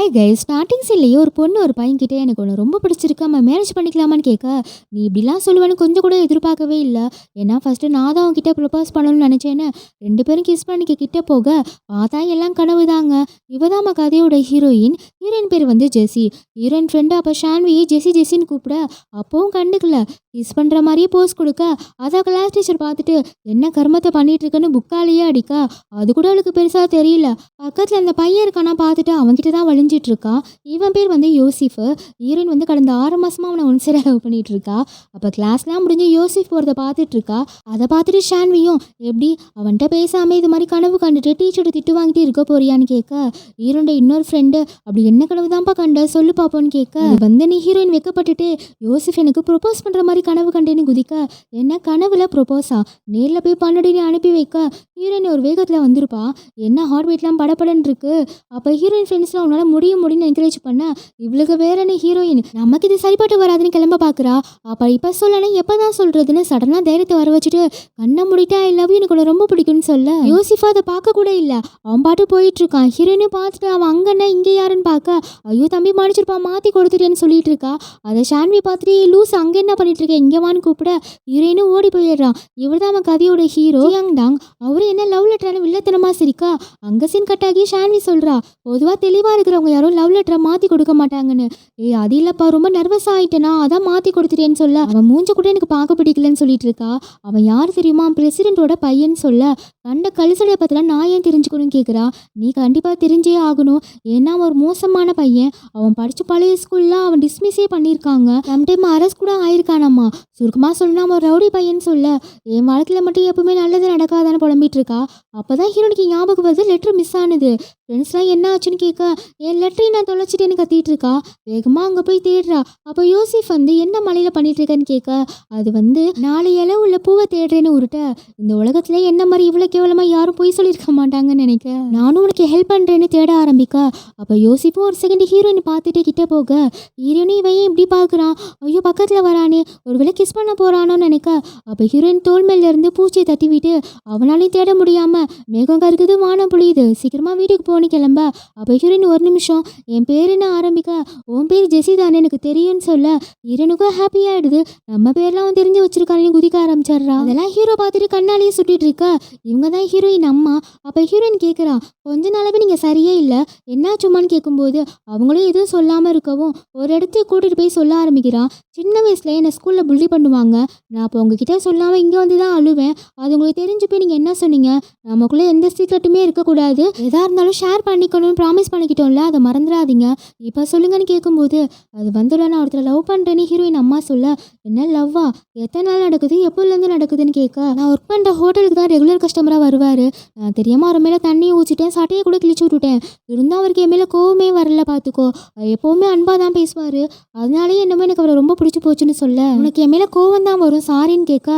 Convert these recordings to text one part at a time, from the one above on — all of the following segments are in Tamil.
ஹாய் கைஸ், ஸ்டார்டிங் சீன்லேயே ஒரு பொண்ணு ஒரு பையன்கிட்ட எனக்கு ஒன்று ரொம்ப பிடிச்சிருக்கு, நம்ம மேரேஜ் பண்ணிக்கலாமான்னு கேட்க, நீ இப்படிலாம் சொல்லுவேன்னு கொஞ்சம் கூட எதிர்பார்க்கவே இல்லை. ஏன்னா ஃபர்ஸ்ட் நான் தான் உன்கிட்ட ப்ரப்போஸ் பண்ணணும்னு நினச்சேன்னு ரெண்டு பேரும் கிஸ் பண்ணிக்க கிட்ட போக பார்த்தா எல்லாம் கனவு தாங்க. இவ தான் நம்ம கதையோட ஹீரோயின். ஹீரோயின் பேர் வந்து ஜெஸி. ஹீரோயின் ஃப்ரெண்டு அப்போ ஷான்வியை ஜெஸி ஜெஸின்னு கூப்பிட அப்பவும் கண்டுக்கல. கிஸ் பண்ணுற மாதிரியே போஸ் கொடுக்க அதை கிளாஸ் டீச்சர் பார்த்துட்டு என்ன கர்மத்தை பண்ணிட்டு இருக்குன்னு புக்காலேயே அடிக்க அது கூட அவளுக்கு பெருசாக தெரியல. பக்கத்தில் அந்த பையன் இருக்கானா பார்த்துட்டு அவன்கிட்ட தான் வழிஞ்சிட்டு இருக்கா. இவன் பேர் வந்து யோசிஃப். ஹீரோயின் வந்து கடந்த 6 மாசமா அவனை ஒன் சைடாக லவ் பண்ணிட்டு இருக்கா. அப்போ கிளாஸ்லாம் முடிஞ்சு யோசிஃப் போகிறத பார்த்துட்டு இருக்கா. அதை பார்த்துட்டு ஷான்வியும் எப்படி அவன்கிட்ட பேசாமல் இது மாதிரி கனவு கண்டுட்டு டீச்சரோட திட்டு வாங்கிட்டு இருக்க போறியான்னு கேட்க, ஹீரோட இன்னொரு ஃப்ரெண்டு அப்படி என்ன கனவு தான்ப்பா கண்ட சொல்லு பாப்போன்னு கேட்க, அது வந்து நீ ஹீரோயின் வைக்கப்பட்டுட்டு யோசிஃப் எனக்கு ப்ரொப்போஸ் பண்ணுற மாதிரி கனவு கண்டேன்னு குதிக்க, என்ன கனவுல ப்ரொப்போஸா நேரில் போய் பண்ணுடின்னு அனுப்பி வைக்க ஹீரோயின் ஒரு வேகத்தில் வந்திருப்பா. என்ன ஹார்ட் பீட்லாம் படப்படன்னு இருக்கு. அப்போ ஹீரோயின் ஃப்ரெண்ட்ஸ்லாம் அவனால் முடியும்னு என்கரேஜ் பண்ண இவளுக்கு வேறன்னு ஹீரோயின் நமக்கு இது சரிப்பட்டு வராதுன்னு கிளம்ப பார்க்குறா. அப்போ இப்போ சொல்லனா எப்போ தான் சொல்கிறதுன்னு சடனாக தைரியத்தை வர வச்சுட்டு கண்ணை முடிட்டா ஐ லவ் யூ எனக்கு உன்னை ரொம்ப பிடிக்கும்னு சொல்ல, யோசிஃபா அதை பார்க்க கூட இல்லை. அவன் பாட்டு போயிட்டு இருக்கான். ஹீரோயினையும் பார்த்துட்டு அவன் அங்கன்னா இங்கே யாருன்னு பார்க்க ஐயோ தம்பி மன்னிச்சிருப்பா மாற்றி கொடுத்துட்டேன்னு சொல்லிட்டு இருக்கா. அதை ஷான்வி பார்த்துட்டு லூஸ் அங்கே என்ன பண்ணிட்டு இருக்க இங்கே வான்னு கூப்பிட ஹீரோயினும் ஓடி போயிடுறான். இவர் தான் அவன் கதையோட ஹீரோ யங் டாங். அவரு என்ன லவ் லெட்டரான வில்லத்தனமா சிரிக்கா அங்கே சீன் கட்டாகி ஷான்வி சொல்றா, பொதுவாக தெளிவாக இருக்கிறவங்க யாரும் லவ் லெட்டரை மாற்றி கொடுக்க மாட்டாங்கன்னு. அது இல்லைப்பா ரொம்ப நர்வஸ் ஆகிட்டேனா அதான் மாற்றி கொடுத்துட்டேன்னு சொல்ல, அவன் மூஞ்ச கூட எனக்கு பார்க்க பிடிக்கலன்னு சொல்லிட்டு இருக்கா. அவன் யார் தெரியுமா, பிரசிடென்ட்டோட பையன் சொல்ல, கண்ட கலிசடைய பற்றிலாம் நான் ஏன் தெரிஞ்சுக்கணும்னு கேட்குறா. நீ கண்டிப்பாக தெரிஞ்சே ஆகணும், ஏன்னா அவன் ஒரு மோசமான பையன். அவன் படித்த பழைய ஸ்கூலில் அவன் டிஸ்மிஸே பண்ணியிருக்காங்க, சம்டைம் அரெஸ்ட் கூட ஆயிருக்கானம்மா. சுருக்கமாக சொல்லணும் அவன் ரவுடி பையன் சொல்ல, என் வாழ்க்கையில் மட்டும் எப்பவுமே நல்லது நடக்காதான்னு புலம்பிட்டு இருக்கா. அப்போ தான் ஹீரோனுக்கு ஞாபகம் வருது லெட்டர் மிஸ் ஆனது. ஃப்ரெண்ட்ஸ்லாம் என்ன ஆச்சுன்னு கேட்க என் லெட்டரையும் நான் தொலைச்சிட்டேன்னு கத்திட்டு இருக்கா. வேகமாக அங்கே போய் தேடுறா. அப்போ யோசிஃப் வந்து என்ன மலையில் பண்ணிட்டு இருக்கேன்னு கேட்க, அது வந்து 4 இலை உள்ள பூவை தேடுறேன்னு உருட்ட, இந்த உலகத்துல என்ன மாதிரி இவ்வளோ கேவலமாக யாரும் போய் சொல்லியிருக்க மாட்டாங்கன்னு நினைக்க நானும் உனக்கு ஹெல்ப் பண்ணுறேன்னு தேட ஆரம்பிக்க, அப்போ யோசிப்பும் ஒரு செகண்ட் ஹீரோயின் பார்த்துட்டு கிட்டே போக ஹீரோயினும் இவன் இப்படி பார்க்குறான். ஐயோ பக்கத்தில் வரானே ஒருவேளை கிஸ் பண்ண போகிறானோன்னு நினைக்க, அப்போ ஹீரோயின் தோல் மேல இருந்து பூச்சியை தட்டி விட்டு அவனாலையும் தேட முடியாமல் மேகம் கருக்குது வானம் புளியுது சீக்கிரமாக வீட்டுக்கு போன்னு கிளம்ப, அப்போ ஹீரோயின் ஒரு நிமிஷம் என் பேர் என்ன ஆரம்பிக்க, உன் பேர் ஜெஸி தானே எனக்கு தெரியும்னு சொல்ல ஹீரோனுக்கும் ஹாப்பி ஆகிடுது. நம்ம பேர்லாம் அவன் தெரிஞ்சு வச்சிருக்கானு குதிக்க ஆரம்பிச்சிடுறா. அதெல்லாம் ஹீரோ பார்த்துட்டு கண்ணாலேயே சுட்டிட்டு இருக்க, இவங்க தான் ஹீரோயின் அம்மா. அப்போ ஹீரோயின் கேட்குறா, கொஞ்ச நாளாவே நீங்கள் சரியே இல்லை என்ன சும்மான்னு கேட்கும்போது அவங்களும் எதுவும் சொல்லாமல் இருக்கவும் ஒரு இடத்துக்கு கூட்டிகிட்டு போய் சொல்ல ஆரம்பிக்கிறான். சின்ன வயசில் என்னை ஸ்கூலில் புள்ளி பண்ணுவாங்க, நான் அப்போ உங்ககிட்ட சொல்லாமல் இங்கே வந்து தான் அழுவேன். அது உங்களுக்கு தெரிஞ்சு போய் நீங்கள் என்ன சொன்னீங்க, நமக்குள்ளே எந்த சீக்ரெட்டுமே இருக்கக்கூடாது, எதாக இருந்தாலும் ஷேர் பண்ணிக்கணும்னு ப்ராமிஸ் பண்ணிக்கிட்டோம்ல, அதை மறந்துடாதீங்க, இப்போ சொல்லுங்கன்னு கேட்கும்போது அது வந்துடல நான் ஒருத்தர் லவ் பண்ணுறேன்னு ஹீரோயின் அம்மா சொல்ல, என்ன லவ்வா எத்தனை நாள் நடக்குது எப்போலேருந்து நடக்குதுன்னு கேட்க, நான் ஒர்க் பண்ணுற ஹோட்டலுக்கு தான் ரெகுலர் கஸ்டமராக வருவார், நான் தெரியாமல் அவர் மேலே தண்ணியை ஊற்றிட்டேன் சட்டையை கூட கிழிச்சு விட்டுட்டேன், இருந்தால் அவருக்கு என் மேலே கோவமே வரல பார்த்துக்கோ, எப்போவுமே அன்பாக தான் பேசுவார், அதனாலேயே என்னமோ எனக்கு அவரை ரொம்ப பிடிச்சி போச்சுன்னு சொல்ல, உனக்கு என் மேலே கோவம் தான் வரும் சாரின்னு கேட்க,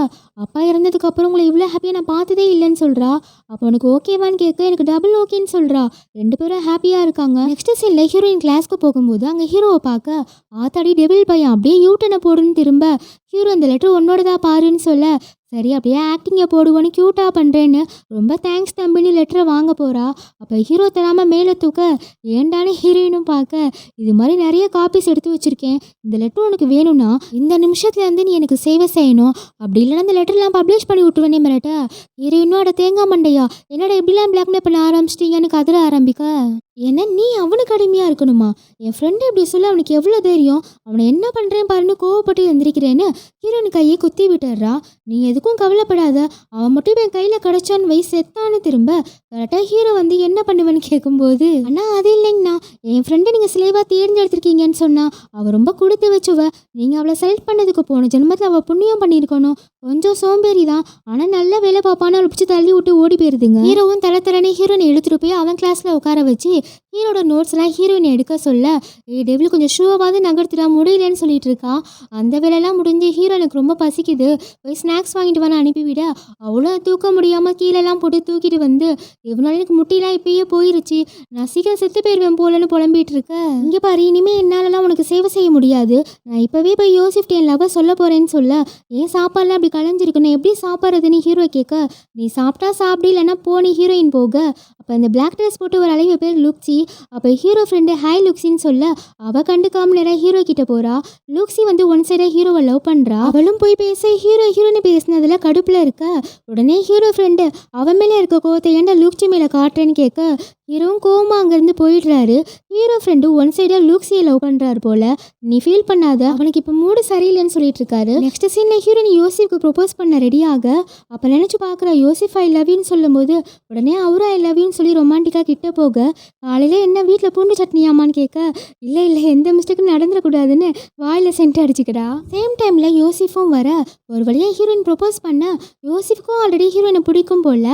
அப்பா இறந்ததுக்கு அப்புறம் உங்களை இவ்வளோ ஹாப்பியாக நான் பார்த்ததே இல்லைன்னு சொல்கிறா. அப்போ உனக்கு ஓகேவான்னு கேட்க எனக்கு டபுள் ஓகேன்னு சொல்கிறா. ரெண்டு பேரும் ஹாப்பியாக இருக்காங்க. நெக்ஸ்ட் சீனில் ஹீரோயின் கிளாஸ்க்கு போகும்போது அங்கே ஹீரோவை பார்க்க ஆத்தாடி டெபிள் பையன் அப்படியே யூட்டனை போடுன்னு திரும்ப, ஹீரோ இந்த லெட்டர் உன்னோடதா பாருன்னு சொல்ல, சரி அப்படியே ஆக்டிங்கை போடுவோன்னு க்யூட்டாக பண்ணுறேன்னு ரொம்ப தேங்க்ஸ் தம்பின்னு லெட்டரை வாங்க போகிறா. அப்போ ஹீரோ தராமல் மேலே தூக்க ஏண்டானே ஹீரோயினும் பார்க்க, இது மாதிரி நிறைய காப்பீஸ் எடுத்து வச்சுருக்கேன், இந்த லெட்டர் உனக்கு வேணும்னா இந்த நிமிஷத்துலேருந்து நீ எனக்கு சேவை செய்யணும், அப்படி இல்லைன்னா இந்த லெட்டர்லாம் பப்ளிஷ் பண்ணி விட்டுருவேனே மிரட்ட, ஹீரோயினும் அட தேங்காய் மண்டையா என்னடா எப்படிலாம் பிளாக்மெயில் பண்ண ஆரம்பிச்சிட்டிங்கன்னு கதற ஆரம்பிக்க, ஏன்னா நீ அவனுக்கு அடிமையாக இருக்கணுமா, என் ஃப்ரெண்டு இப்படி சொல்ல அவனுக்கு எவ்வளோ தைரியம், அவனை என்ன பண்ணுறேன் பாருன்னு கோவப்பட்டு எந்திரிக்கிறேன்னு ஹீரோயின் கையை குத்தி விட்டுறா. நீ எதுக்கும் கவலைப்படாத, அவன் மட்டும் என் கையில் கிடச்சான்னு வை செத்தான்னு திரும்ப கரெக்டாக ஹீரோ வந்து என்ன பண்ணுவேன்னு கேட்கும்போது, ஆனால் அது இல்லைங்கண்ணா என் ஃப்ரெண்டை நீங்கள் சிலைவாக தேர்ந்தெடுத்திருக்கீங்கன்னு சொன்னால் அவள் ரொம்ப கொடுத்து வச்சுவ, நீங்கள் அவளை செலக்ட் பண்ணதுக்கு போன ஜென்மத்தில் அவள் புண்ணியம் பண்ணியிருக்கணும், கொஞ்சம் சோம்பேறி தான் ஆனால் நல்ல வேலை பார்ப்பான்னு அவளை பிடிச்சி தள்ளி விட்டு ஓடி போயிருதுங்க. ஹீரோவும் தரத்தரனே ஹீரோனை எடுத்துகிட்டு போய் அவன் கிளாஸில் உட்கார வச்சு ஹீரோட நோட்ஸ்லாம் ஹீரோயினை எடுக்க சொல்ல, டெவில் கொஞ்சம் ஷூவாவது நகர்த்திடா முடியலன்னு சொல்லிட்டு இருக்கா. அந்த வேலையெல்லாம் முடிஞ்சு ஹீரோனுக்கு ரொம்ப பசிக்குது போய் ஸ்நாக்ஸ் வாங்கிட்டு வந்து அனுப்பிவிட, அவ்வளோ தூக்க முடியாமல் கீழெல்லாம் போட்டு தூக்கிட்டு வந்து, இவனால எனக்கு முட்டிலாம் இப்பயே போயிருச்சு, நான் சீக்கிரம் செத்து போயிடுவேன் போலன்னு புலம்பிட்டு இருக்க, இங்கே பாரு இனிமேல் என்னாலலாம் உனக்கு சேவை செய்ய முடியாது, நான் இப்போவே போய் யோசிஃப்ட் என் லவ் சொல்ல போகிறேன்னு சொல்ல, ஏன் சாப்பாடுலாம் அப்படி கலைஞ்சிருக்கணும் எப்படி சாப்பிட்றதுன்னு ஹீரோ கேட்க, நீ சாப்பிட்டா சாப்பிடு இல்லைன்னா போனி ஹீரோயின் போக, அப்போ இந்த பிளாக் ட்ரெஸ் போட்டு ஒரு அலைவ பேர் லுக்ஸி. அப்போ ஹீரோ ஃப்ரெண்டு ஹாய் லுக்ஸின்னு சொல்ல அவ கண்டுக்காம நேராக ஹீரோ கிட்ட போறா. லூக்ஸி வந்து ஒன் சைடாக ஹீரோவை லவ் பண்ணுறா. அவளும் போய் பேச ஹீரோன்னு பேசினதுல கடுப்பில் இருக்க. உடனே ஹீரோ ஃப்ரெண்டு அவன் மேலே இருக்க கோவத்தை ஏன்டா லூக்ஸி மேலே காட்டுறேன்னு கேட்க ஹீரோவும் கோவமா அங்கேருந்து போயிடுறாரு. ஹீரோ ஃப்ரெண்டு ஒன் சைடாக லூக்ஸியை லவ் பண்ணுறாரு போல. நீ ஃபீல் பண்ணாத, அவனுக்கு இப்போ மூடு சரியில்லைன்னு சொல்லிட்டு இருக்காரு. நெக்ஸ்ட் சீனில் ஹீரோயின் யோசிஃப்க்கு ப்ரொபோஸ் பண்ண ரெடியாக அப்போ நினச்சி பார்க்குற யோசிஃப் ஐ லவ் யூன்னு சொல்லும்போது உடனே அவரும் ஐ லவ் யூன்னு சொல்லி ரொமான்டிக்காக கிட்ட போக காலையில் என்ன வீட்டில் பூண்டு சட்னியாமான்னு கேட்க இல்லை எந்த மிஸ்டேக்கும் நடந்துடக்கூடாதுன்னு வாயில் சென்ட் அடிச்சுக்கிறா. சேம் டைமில் யோசிஃபும் வர ஒரு வழியாக ஹீரோயின் ப்ரொபோஸ் பண்ண யோசிஃப்க்கும் ஆல்ரெடி ஹீரோயினை பிடிக்கும் போல.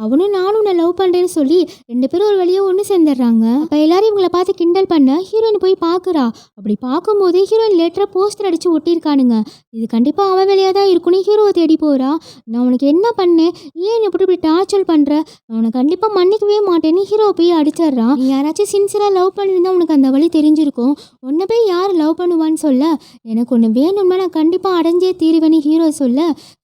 அவனும் நானும் உன்னை லவ் பண்ணுறேன்னு சொல்லி ரெண்டு பேரும் ஒரு வழியாக ஒன்று சேர்ந்துடுறாங்க. அப்போ எல்லாரும் இவங்களை பார்த்து கிண்டல் பண்ண ஹீரோயின் போய் பார்க்குறா. அப்படி பார்க்கும்போது ஹீரோயின் லேட்டராக போஸ்டர் அடித்து ஒட்டியிருக்கானுங்க. இது கண்டிப்பாக அவன் வேலையாக தான் இருக்குன்னு ஹீரோவை தேடி போகிறா. நான் உனக்கு என்ன பண்ணேன், ஏன் இப்படி டார்ச்சர் பண்ணுற, நான் உனக்கு கண்டிப்பாக மன்னிக்கவே மாட்டேன்னு ஹீரோவை போய் அடிச்சிட்றான். நீ யாராச்சும் சின்சியராக லவ் பண்ணியிருந்தா உனக்கு அந்த வழி தெரிஞ்சிருக்கும். உன்னை போய் யார் லவ் பண்ணுவான்னு சொல்ல எனக்கு ஒன்று வேணும்னா நான் கண்டிப்பாக அடைஞ்சே தீருவேன்னு ஹீரோ சொல்ல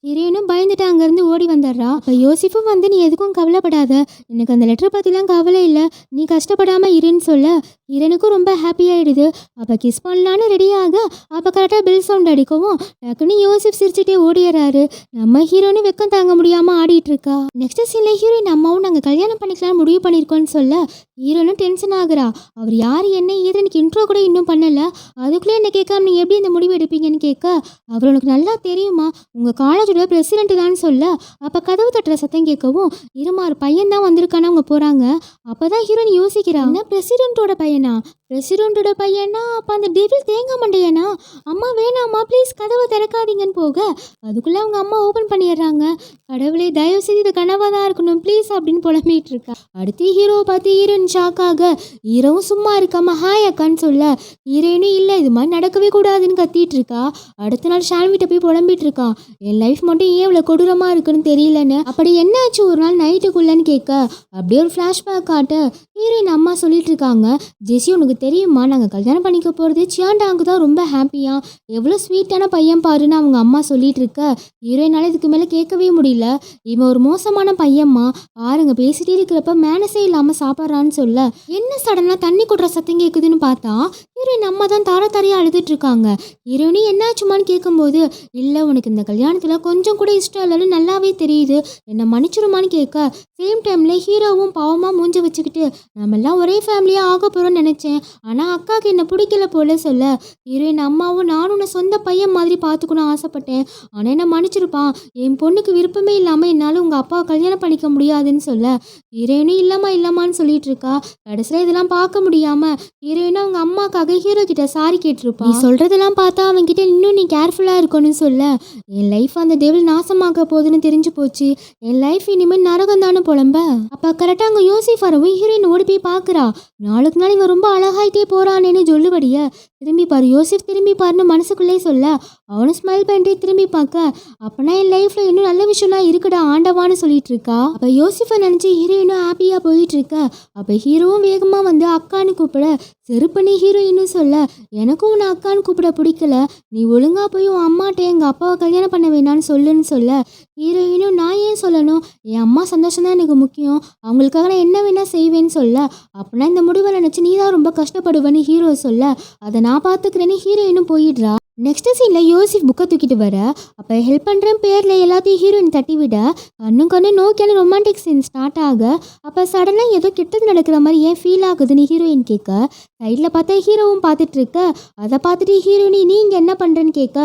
ஹீரோயினும் பயந்துட்டு அங்கேருந்து ஓடி வந்துடுறா. அப்போ யோசிஃபும் வந்து நீ எதுக்கும் கவலைப்படாத, எனக்கு அந்த லெட்டரை பற்றிலாம் கவலை இல்லை, நீ கஷ்டப்படாமல் இருன்னு சொல்ல ஹீரோனுக்கும் ரொம்ப ஹாப்பியாகிடுது. அப்போ கிஸ் பண்ணலான்னு ரெடியாக அப்போ கரெக்டாக பில் சவுண்ட் அடிக்கவும் டக்குன்னு யோசிஃப் சிரிச்சுட்டே ஓடிடுறாரு. நம்ம ஹீரோனு வெக்கம் தாங்க முடியாமல் ஆடிட்டு இருக்கா. நெக்ஸ்ட் சீனில் ஹீரோயின் அம்மாவும் நாங்கள் கல்யாணம் பண்ணிக்கலாம் முடிவு பண்ணியிருக்கோன்னு சொல்ல ஹீரோனும் டென்ஷன் ஆகுறா. அவர் யார் என்ன ஏது எனக்கு இன்ட்ரோ கூட இன்னும் பண்ணலை, அதுக்குள்ளே என்ன கேட்காம நீங்கள் எப்படி இந்த முடிவு எடுப்பீங்கன்னு கேட்க அவர் உனக்கு நல்லா தெரியுமா, உங்கள் காலேஜோட பிரசிடென்ட் தான் சொல்ல அப்போ கதவு தட்டுற சத்தம் கேட்கவும் இருமாறு பையன் தான் வந்திருக்கானு அவங்க போகிறாங்க. அப்போ தான் ஹீரோயின் யோசிக்கிறாங்க, பிரசிடென்ட்டோட பையனா, பிரசிடென்ட்டோட பையனா, அப்போ அந்த டெவில் தேங்காய் மண்டையனா, அம்மா வேணாம்மா ப்ளீஸ் கதவை திறக்காதீங்கன்னு போக அதுக்குள்ளே அவங்க அம்மா ஓப்பன் பண்ணிடுறாங்க. கடவுளே தயவு செய்து இது கனவாக தான் இருக்கணும் ப்ளீஸ் அப்படின்னு புலம்பிட்டு இருக்கா. அடுத்து ஹீரோவை பார்த்து ஹீரோயின் ஷாக்காக ஹீரோவும் சும்மா இருக்காம ஹாய் அக்கான்னு சொல்ல ஹீரோயினும் இல்லை இது மாதிரி நடக்கவே கூடாதுன்னு கத்திட்டு இருக்கா. அடுத்த நாள் ஷான்விட்ட போய் புலம்பிட்டு இருக்கான், என் லைஃப் மட்டும் ஏன் இவ்வளோ கொடூரமாக இருக்குன்னு தெரியலன்னு. அப்படி என்ன ஆச்சு ஒரு நாள் நைட்டுக்குள்ளன்னு கேட்க அப்படியே ஒரு ஃப்ளாஷ்பேக் காட்ட ஹீரோயின் அம்மா சொல்லிட்டு இருக்காங்க, ஜெஸி உனக்கு தெரியுமா நாங்கள் கல்யாணம் பண்ணிக்க போகிறது சியாண்டாங்கு தான் ரொம்ப ஹாப்பியாக, எவ்வளோ ஸ்வீட்டான பையன் பாருன்னு அவங்க அம்மா சொல்லிட்டு இருக்க ஹீரோயினால இதுக்கு மேலே கேட்கவே முடியல. இவன் ஒரு மோசமான பையன்மா பாருங்க பேசிட்டே இருக்கிறப்ப மேனஸே இல்லாமல் சாப்பிட்றான்னு சொல்ல என்ன சடனாக தண்ணி கொட்டுற சத்தம் கேட்குதுன்னு பார்த்தா ஹீரோயின் அம்மா தான் தாரையாக அழுதுட்டு இருக்காங்க. ஹீரோயினி என்னாச்சுமான்னு கேட்கும்போது இல்லை உனக்கு இந்த கல்யாணத்தில் கொஞ்சம் கூட இஷ்டம் இல்லைன்னு நல்லாவே தெரியுது, என்னை மன்னிச்சிருமான்னு கேட்க சேம் டைமில் ஹீரோவும் பாவமாக மூஞ்ச வச்சுக்கிட்டு நம்ம எல்லாம் ஒரே ஃபேமிலியாக ஆக போகிறோம்னு நினச்சேன், ஆனால் அக்காவுக்கு என்னை பிடிக்கல போல சொல்ல ஹீரோயின் அம்மாவும் நானும் உன்னை சொந்த பையன் மாதிரி பார்த்துக்கணும் ஆசைப்பட்டேன், ஆனால் என்ன மன்னிச்சிருப்பான், என் பொண்ணுக்கு விருப்பமே இல்லாமல் என்னால் உங்கள் அப்பாவை கல்யாணம் பண்ணிக்க முடியாதுன்னு சொல்ல ஹீரோயினும் இல்லம்மான்னு சொல்லிட்டு இருக்கா. கடைசியில் இதெல்லாம் பார்க்க முடியாமல் ஹீரோயினும் அவங்க அம்மாக்காக ஹீரோ கிட்ட சாரி கேட்டிருப்பான். நீ சொல்கிறதெல்லாம் பார்த்தா அவன்கிட்ட இன்னும் நீ கேர்ஃபுல்லாக இருக்கணும்னு சொல்ல என் லைஃப் அந்த டெவில் நாசமாக்க போகுதுன்னு தெரிஞ்சு போச்சு, என் லைஃப் இனிமேல் நரகம் தானே புலம்ப. அப்போ கரெக்டாக அங்கே யோசிஃப் வரவும் ஹீரோயின் ஓடி போய் பார்க்குறா. நாளுக்கு நாள் இவன் ரொம்ப அழகாயிட்டே போகிறானேன்னு சொல்லுபடிய திரும்பி பாரு யோசிஃப் திரும்பி பாருன்னு மனசுக்குள்ளே சொல்ல அவனும் ஸ்மைல் பண்ணிட்டே திரும்பி பார்க்க அப்போனா என் லைஃப்பில் இன்னும் நல்ல விஷயம்லாம் இருக்குடா ஆண்டவான்னு சொல்லிட்டு இருக்கா. அப்போ யோசிஃபை நினச்சி ஹீரோயினும் ஹாப்பியாக போயிட்டு இருக்க. அப்போ ஹீரோவும் வேகமாக வந்து அக்கான்னு கூப்பிட செருப்பண்ணி ஹீரோயினும் சொல்ல எனக்கும் உன்னை அக்கான்னு கூப்பிட பிடிக்கல, நீ ஒழுங்காக போய் உன் அம்மாட்ட எங்கள் அப்பாவை கல்யாணம் பண்ண வேணான்னு சொல்லுன்னு சொல்ல ஹீரோயினும் நான் ஏன் சொல்லணும், என் அம்மா சந்தோஷம் தான் எனக்கு முக்கியம், அவங்களுக்காக நான் என்ன வேணால் செய்வேன்னு சொல்ல அப்படின்னா இந்த முடிவை நினச்சி நீ தான் ரொம்ப கஷ்டப்படுவேன்னு ஹீரோ சொல்ல அதை நான் பார்த்துக்கிறேன்னு ஹீரோயினும் போயிடுறா. நெக்ஸ்ட் சீனில் யோசிஃப் புக்கை தூக்கிட்டு வர அப்போ ஹெல்ப் பண்ணுறேன் பேரில் எல்லாத்தையும் ஹீரோயின் தட்டி விட கண்ணு நோக்கியான ரொமான்டிக் சீன் ஸ்டார்ட் ஆக அப்போ சடனாக ஏதோ கெட்டது நடக்கிற மாதிரி ஏன் ஃபீல் ஆகுதுன்னு ஹீரோயின் கேட்க சைடில் பார்த்தா ஹீரோவும் பார்த்துட்டு இருக்க. அதை பார்த்துட்டு ஹீரோயினி நீ இங்கே என்ன பண்ணுறேன்னு கேட்க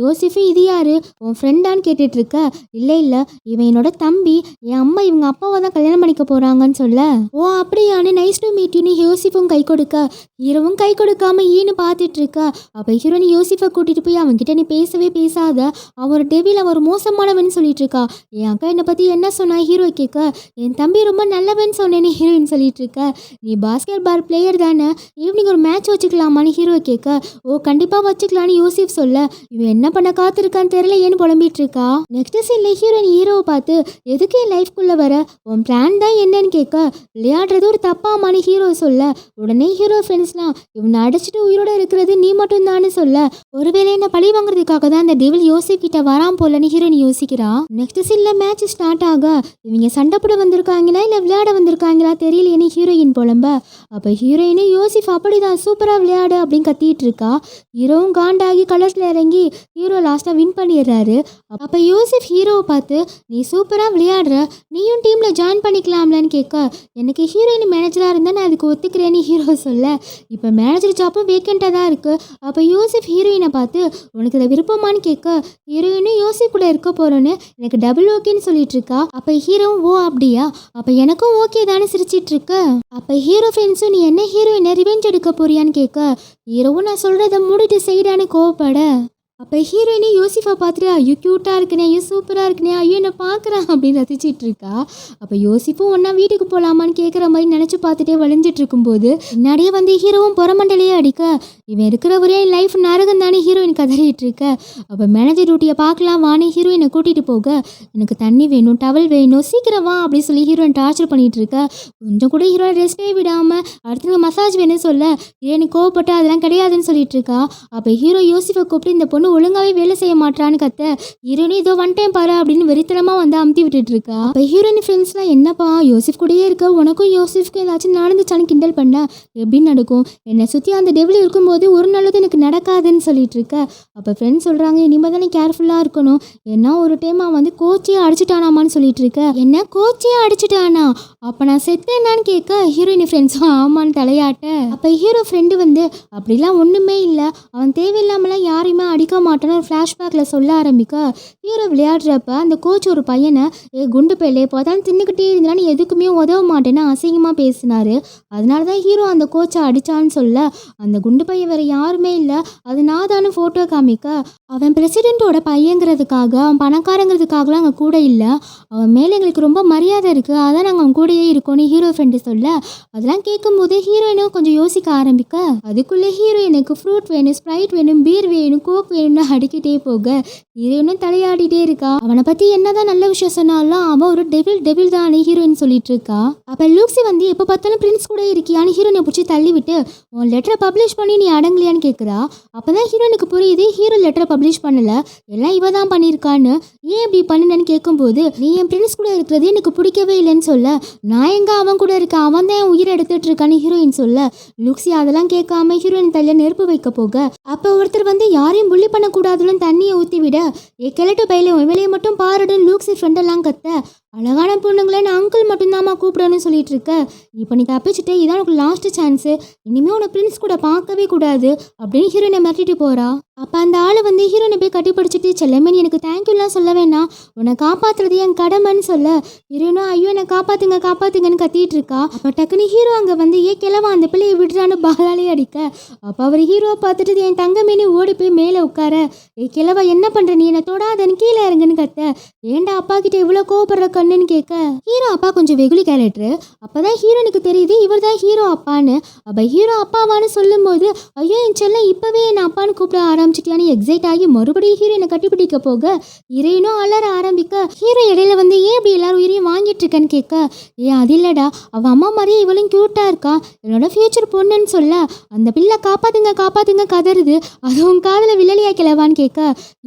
யோசிஃபும் இது யாரு உன் ஃப்ரெண்டான்னு கேட்டுட்ருக்க இல்லை இவன் என்னோட தம்பி, என் அம்மா இவங்க அப்பாவை தான் கல்யாணம் பண்ணிக்க போகிறாங்கன்னு சொல்ல ஓ அப்படியானு நைஸ் டு மீட் யூன்னு யோசிஃபும் கை கொடுக்க ஹீரோவும் கை கொடுக்காம ஈன்னு பார்த்துட்டு இருக்க. அப்போ ஹீரோயின் யோசிஃபை கூட்டிகிட்டு போய் அவன்கிட்ட நீ பேசவே பேசாத, அவர் டெவில் அவர் மோசமானவன் சொல்லிட்டு இருக்கா. என் அக்கா என்னை பற்றி என்ன சொன்னா ஹீரோ கேட்க என் தம்பி ரொம்ப நல்லவன் சொன்னேன்னு ஹீரோயின் சொல்லிட்டு இருக்க. நீ பாஸ்கெட் பால் பிளேயர் தானே, ஈவினிங் ஒரு மேட்ச் வச்சுக்கலாமான்னு ஹீரோ கேட்க ஓ கண்டிப்பாக வச்சுக்கலான்னு யோசிஃப் சொல்ல இவன் என்ன பண்ண காத்திருக்கான்னு தெரியல ஏன்னு புலம்பிட்டு இருக்கா. நெக்ஸ்ட் சீனில் ஹீரோயின் ஹீரோவை பார்த்து எதுக்கு என் லைஃப்குள்ளே வர, உன் பிளான் தான் என்னன்னு கேட்க விளையாடுறது ஒரு தப்பாமான்னு ஹீரோ சொல்ல உடனே ஹீரோ ஃப்ரெண்ட்ஸ்லாம் இவனை அடிச்சுட்டு உயிரோட இருக்கிறது நீ மட்டும் தான்னு சொல்ல ஒரு ஒருவேளை என்ன பழி வாங்குறதுக்காக தான் அந்த டெவில் யோசிப் கிட்ட வரான் போலன்னு ஹீரோயின் யோசிக்கிறா. நெக்ஸ்ட் சீன்ல மேட்ச் ஸ்டார்ட் ஆக இவங்க சண்டை போட வந்திருக்காங்களா இல்ல விளையாட வந்திருக்காங்களா தெரியலையேன்னு ஹீரோயின் புலம்ப. அப்ப ஹீரோயினும் யோசிப் அப்படிதான் சூப்பரா விளையாடு அப்படின்னு கத்திட்டு இருக்கா. ஹீரோவும் காண்டாகி கலர்ஸ்ல இறங்கி ஹீரோ லாஸ்டா வின் பண்ணிடுறாரு. அப்ப யோசிப் ஹீரோவை பார்த்து நீ சூப்பரா விளையாடுற, நீயும் டீம்ல ஜாயின் பண்ணிக்கலாம்லன்னு கேட்க, எனக்கு ஹீரோயின் மேனேஜரா இருந்தா நான் அதுக்கு ஒத்துக்கிறேன்னு ஹீரோ சொல்ல, இப்ப மேனேஜர் ஜாப்பும் வேக்கண்டா தான் இருக்கு. அப்ப யோசிப் ஹீரோயினை பார்த்து உனக்கு இதை விருப்பமானு கேட்க, ஹீரோயினும் யோசிப் கூட இருக்க போறோன்னு எனக்கு டபுள் ஓகேன்னு சொல்லிட்டு இருக்கா. அப்ப ஹீரோவும் ஓ அப்படியா, அப்ப எனக்கும் ஓகே தானே சிரிச்சிட்டு இருக்க. அப்ப ஹீரோ ஃப்ரெண்ட்ஸும் நீ என்ன ஹீரோயினை ரிவெஞ்ச் எடுக்க போறியான்னு கேட்க, ஹீரோவும் நான் சொல்றதை மூடிட்டு செய்டான்னு கோவப்பட. அப்போ ஹீரோயினே யோசிஃபை பார்த்துட்டு ஐயோ க்யூட்டாக இருக்குனே, ஐயோ சூப்பராக இருக்குனே, ஐயோ என்னை பார்க்குறான் அப்படின்னு ரசிச்சிட்டு இருக்கா. அப்போ யோசிப்பும் ஒன்றா வீட்டுக்கு போகலாமான்னு கேட்குற மாதிரி நினச்சி பார்த்துட்டே வளைஞ்சிட்டு இருக்கும்போது முன்னாடியே வந்து ஹீரோவும் புறமண்டலையே அடிக்க, இவன் இருக்கிற ஒரே லைஃப் நரகம் தானே ஹீரோயின் கதறிட்டு இருக்க. அப்போ மேனேஜர் டியூட்டியை பார்க்கலாம் வானே ஹீரோயினை கூட்டிகிட்டு போக, எனக்கு தண்ணி வேணும், டவல் வேணும், சீக்கிரம் வா அப்படின்னு சொல்லி ஹீரோயின் டார்ச்சர் பண்ணிகிட்டு இருக்க. கொஞ்சம் கூட ஹீரோயின் ரெஸ்ட்டே விடாமல் அடுத்தவங்க மசாஜ் வேணும்னு சொல்ல ஹீரோயின் கோவப்பட்டு அதெல்லாம் கிடையாதுன்னு சொல்லிட்டு இருக்கா. அப்போ ஹீரோ யோசிஃபை கூப்பிட்டு இந்த பொண்ணு ஒழுங்காவே வேலை செய்ய மாட்டான்னு கத்த, ஹீரோயின் இதோ வந்துட்டேன் பாரு அப்படின்னு வெறித்தனமா வந்து அமுத்தி விட்டுட்டு இருக்கா. அப்ப ஹீரோயின் ஃப்ரெண்ட்ஸ்லாம் என்னப்பா யோசிஃப் கூடயே இருக்க, உனக்கும் யோசிஃப்க்கு ஏதாச்சும் நடந்துச்சான்னு கிண்டல் பண்ண, எப்படி நடக்கும், என்னை சுற்றி அந்த டெவில் இருக்கும்போது ஒரு நல்லது எனக்கு நடக்காதுன்னு சொல்லிட்டு இருக்க. அப்போ ஃப்ரெண்ட்ஸ் சொல்கிறாங்க இனிமேல் தானே கேர்ஃபுல்லாக இருக்கணும், ஏன்னா ஒரு டைம் அவன் வந்து கோச்சியே அடிச்சுட்டானாமான்னு சொல்லிட்டு இருக்க. என்ன கோச்சியே அடிச்சுட்டானா, அப்போ நான் செத்தேன்னான்னு கேட்க, ஹீரோயின் ஃப்ரெண்ட்ஸும் ஆமான்னு தலையாட்ட. அப்போ ஹீரோ ஃப்ரெண்டு வந்து அப்படிலாம் ஒன்றுமே இல்லை, அவன் தேவையில்லாமலாம் யாரையுமே அடிக்க மாட்டான்னு ஒரு ஃப்ளாஷ்பேக்கில் சொல்ல ஆரம்பிக்க, ஹீரோ விளையாடுறப்ப அந்த கோச் ஒரு பையனை குண்டு பையிலே போதான் தின்னுக்கிட்டே இருந்தா நீ எதுக்குமே உதவ மாட்டேன்னு அசிங்கமாக பேசினாரு, அதனால தான் ஹீரோ அந்த கோச்சை அடித்தான்னு சொல்ல, அந்த குண்டு பையன் வேறு யாருமே இல்லை, அது நான் தானே ஃபோட்டோ காமிக்க, அவன் பிரசிடெண்ட்டோட பையங்கிறதுக்காக அவன் பணக்காரங்கிறதுக்காகலாம் அங்கே கூட இல்லை, அவன் மேலே எங்களுக்கு ரொம்ப மரியாதை இருக்குது, அதான் நாங்கள் அவன் கூடயே இருக்கோன்னு ஹீரோ ஃப்ரெண்டு சொல்ல, அதெல்லாம் கேட்கும்போது ஹீரோயினும் கொஞ்சம் யோசிக்க ஆரம்பிக்க, அதுக்குள்ளே ஹீரோயினுக்கு ஃப்ரூட் வேணும், ஸ்ப்ரைட் வேணும், பீர் வேணும், கோக் வேணும்னு அடிக்கிட்டே போக ஹீரோயினும் தலையாடிட்டே இருக்கா. அவனை பற்றி என்னதான் நல்ல விஷயம் சொன்னாலும் அவன் ஒரு டெவில் தான் ஹீரோயின் சொல்லிட்டு இருக்கா. அப்போ லூக்ஸி வந்து எப்போ பார்த்தாலும் பிரின்ஸ் கூட இருக்கியான்னு ஹீரோயினை பிடிச்சி தள்ளி விட்டு உன் லெட்டரை பப்ளிஷ் பண்ணி நீ அடங்கலையான்னு கேட்குறா. அப்போ தான் ஹீரோயினுக்கு புரியுது ஹீரோ லெட்டரை பப்ளிஷ் பண்ணலை, எல்லாம் இவ தான் பண்ணியிருக்கான்னு. ஏன் இப்படி பண்ணுனேன்னு கேட்கும்போது நீ என் பிரின்ஸ் கூட இருக்கிறது எனக்கு பிடிக்கவே இல்லைன்னு சொல்ல, நான் எங்கே அவன் கூட இருக்கேன், அவன் தான் என் உயிரை எடுத்துட்டு இருக்கான்னு ஹீரோயின் சொல்ல, லூக்ஸி அதெல்லாம் கேட்காம ஹீரோயின் தலையில நெருப்பு வைக்க போக, அப்போ ஒருத்தர் வந்து யாரையும் புள்ளி பண்ணக்கூடாதுன்னு தண்ணியை ஊற்றி விட, கிழட்டு பையில வெளியே மட்டும் பாருடுன்னு லூக்ஸி ஃப்ரெண்டெல்லாம் கத்த, அழகான பொண்ணுங்களை நான் அங்கிள் மட்டும்தாம்மா கூப்பிடணும்னு சொல்லிட்டு இருக்க, இப்போ நீ தப்பிச்சுட்டு இதான் உனக்கு லாஸ்ட் சான்ஸு, இனிமேல் உன்னை பிரின்ஸ் கூட பார்க்கவே கூடாது அப்படின்னு ஹீரோயினை மிரட்டிட்டு போகிறா. அப்போ அந்த ஆள் வந்து ஹீரோயினை போய் கட்டி பிடிச்சிட்டு செல்லமே எனக்கு தேங்க்யூலாம் சொல்ல வேணாம், உன்னை காப்பாற்றுறது என் கடமைன்னு சொல்ல, ஹீரோயினும் ஐயோ என்னை காப்பாத்துங்கன்னு கத்திட்டு இருக்கா. அப்போ டக்குனு ஹீரோ அங்கே வந்து கிளவா அந்த பிள்ளையை விடுறான்னு பாலாலே அடிக்க, அப்போ அவர் ஹீரோவை பார்த்துட்டு என் தங்கமேனி ஓடி போய் மேலே உட்கார, கிளவா என்ன பண்ணுற நீ என்னை தொடாதன்னு கீழே இறங்குன்னு கத்த, ஏண்டா அப்பா கிட்ட இவ்வளோ கோவப்படுற கண்ணுன்னு கேட்க, ஹீரோ அப்பா கொஞ்சம் வெகுளி கேரக்டரு. அப்போதான் ஹீரோனுக்கு தெரியுது இவர் தான் ஹீரோ அப்பான்னு. அப்போ ஹீரோ அப்பாவான்னு சொல்லும் போது ஐயோ என் செல்லம் இப்போவே என்னை அப்பான்னு கூப்பிட ஆரம்பிச்சிட்டியான்னு எக்ஸைட் ஆகி மறுபடியும் ஹீரோயினை கட்டிப்பிடிக்க போக ஹீரோயினும் அலற ஆரம்பிக்க, ஹீரோ இடையில வந்து ஏன் இப்படி எல்லாரும் உயிரையும் வாங்கிட்டு இருக்கேன்னு கேட்க, அது இல்லடா அவள் அம்மா மாதிரியே இவளும் க்யூட்டா இருக்கா, என்னோட ஃபியூச்சர் பொண்ணுன்னு சொல்ல, அந்த பிள்ளை காப்பாத்துங்க கதறுது, அதுவும் காதல வில்லலியா கிளவான்னு கேட்க,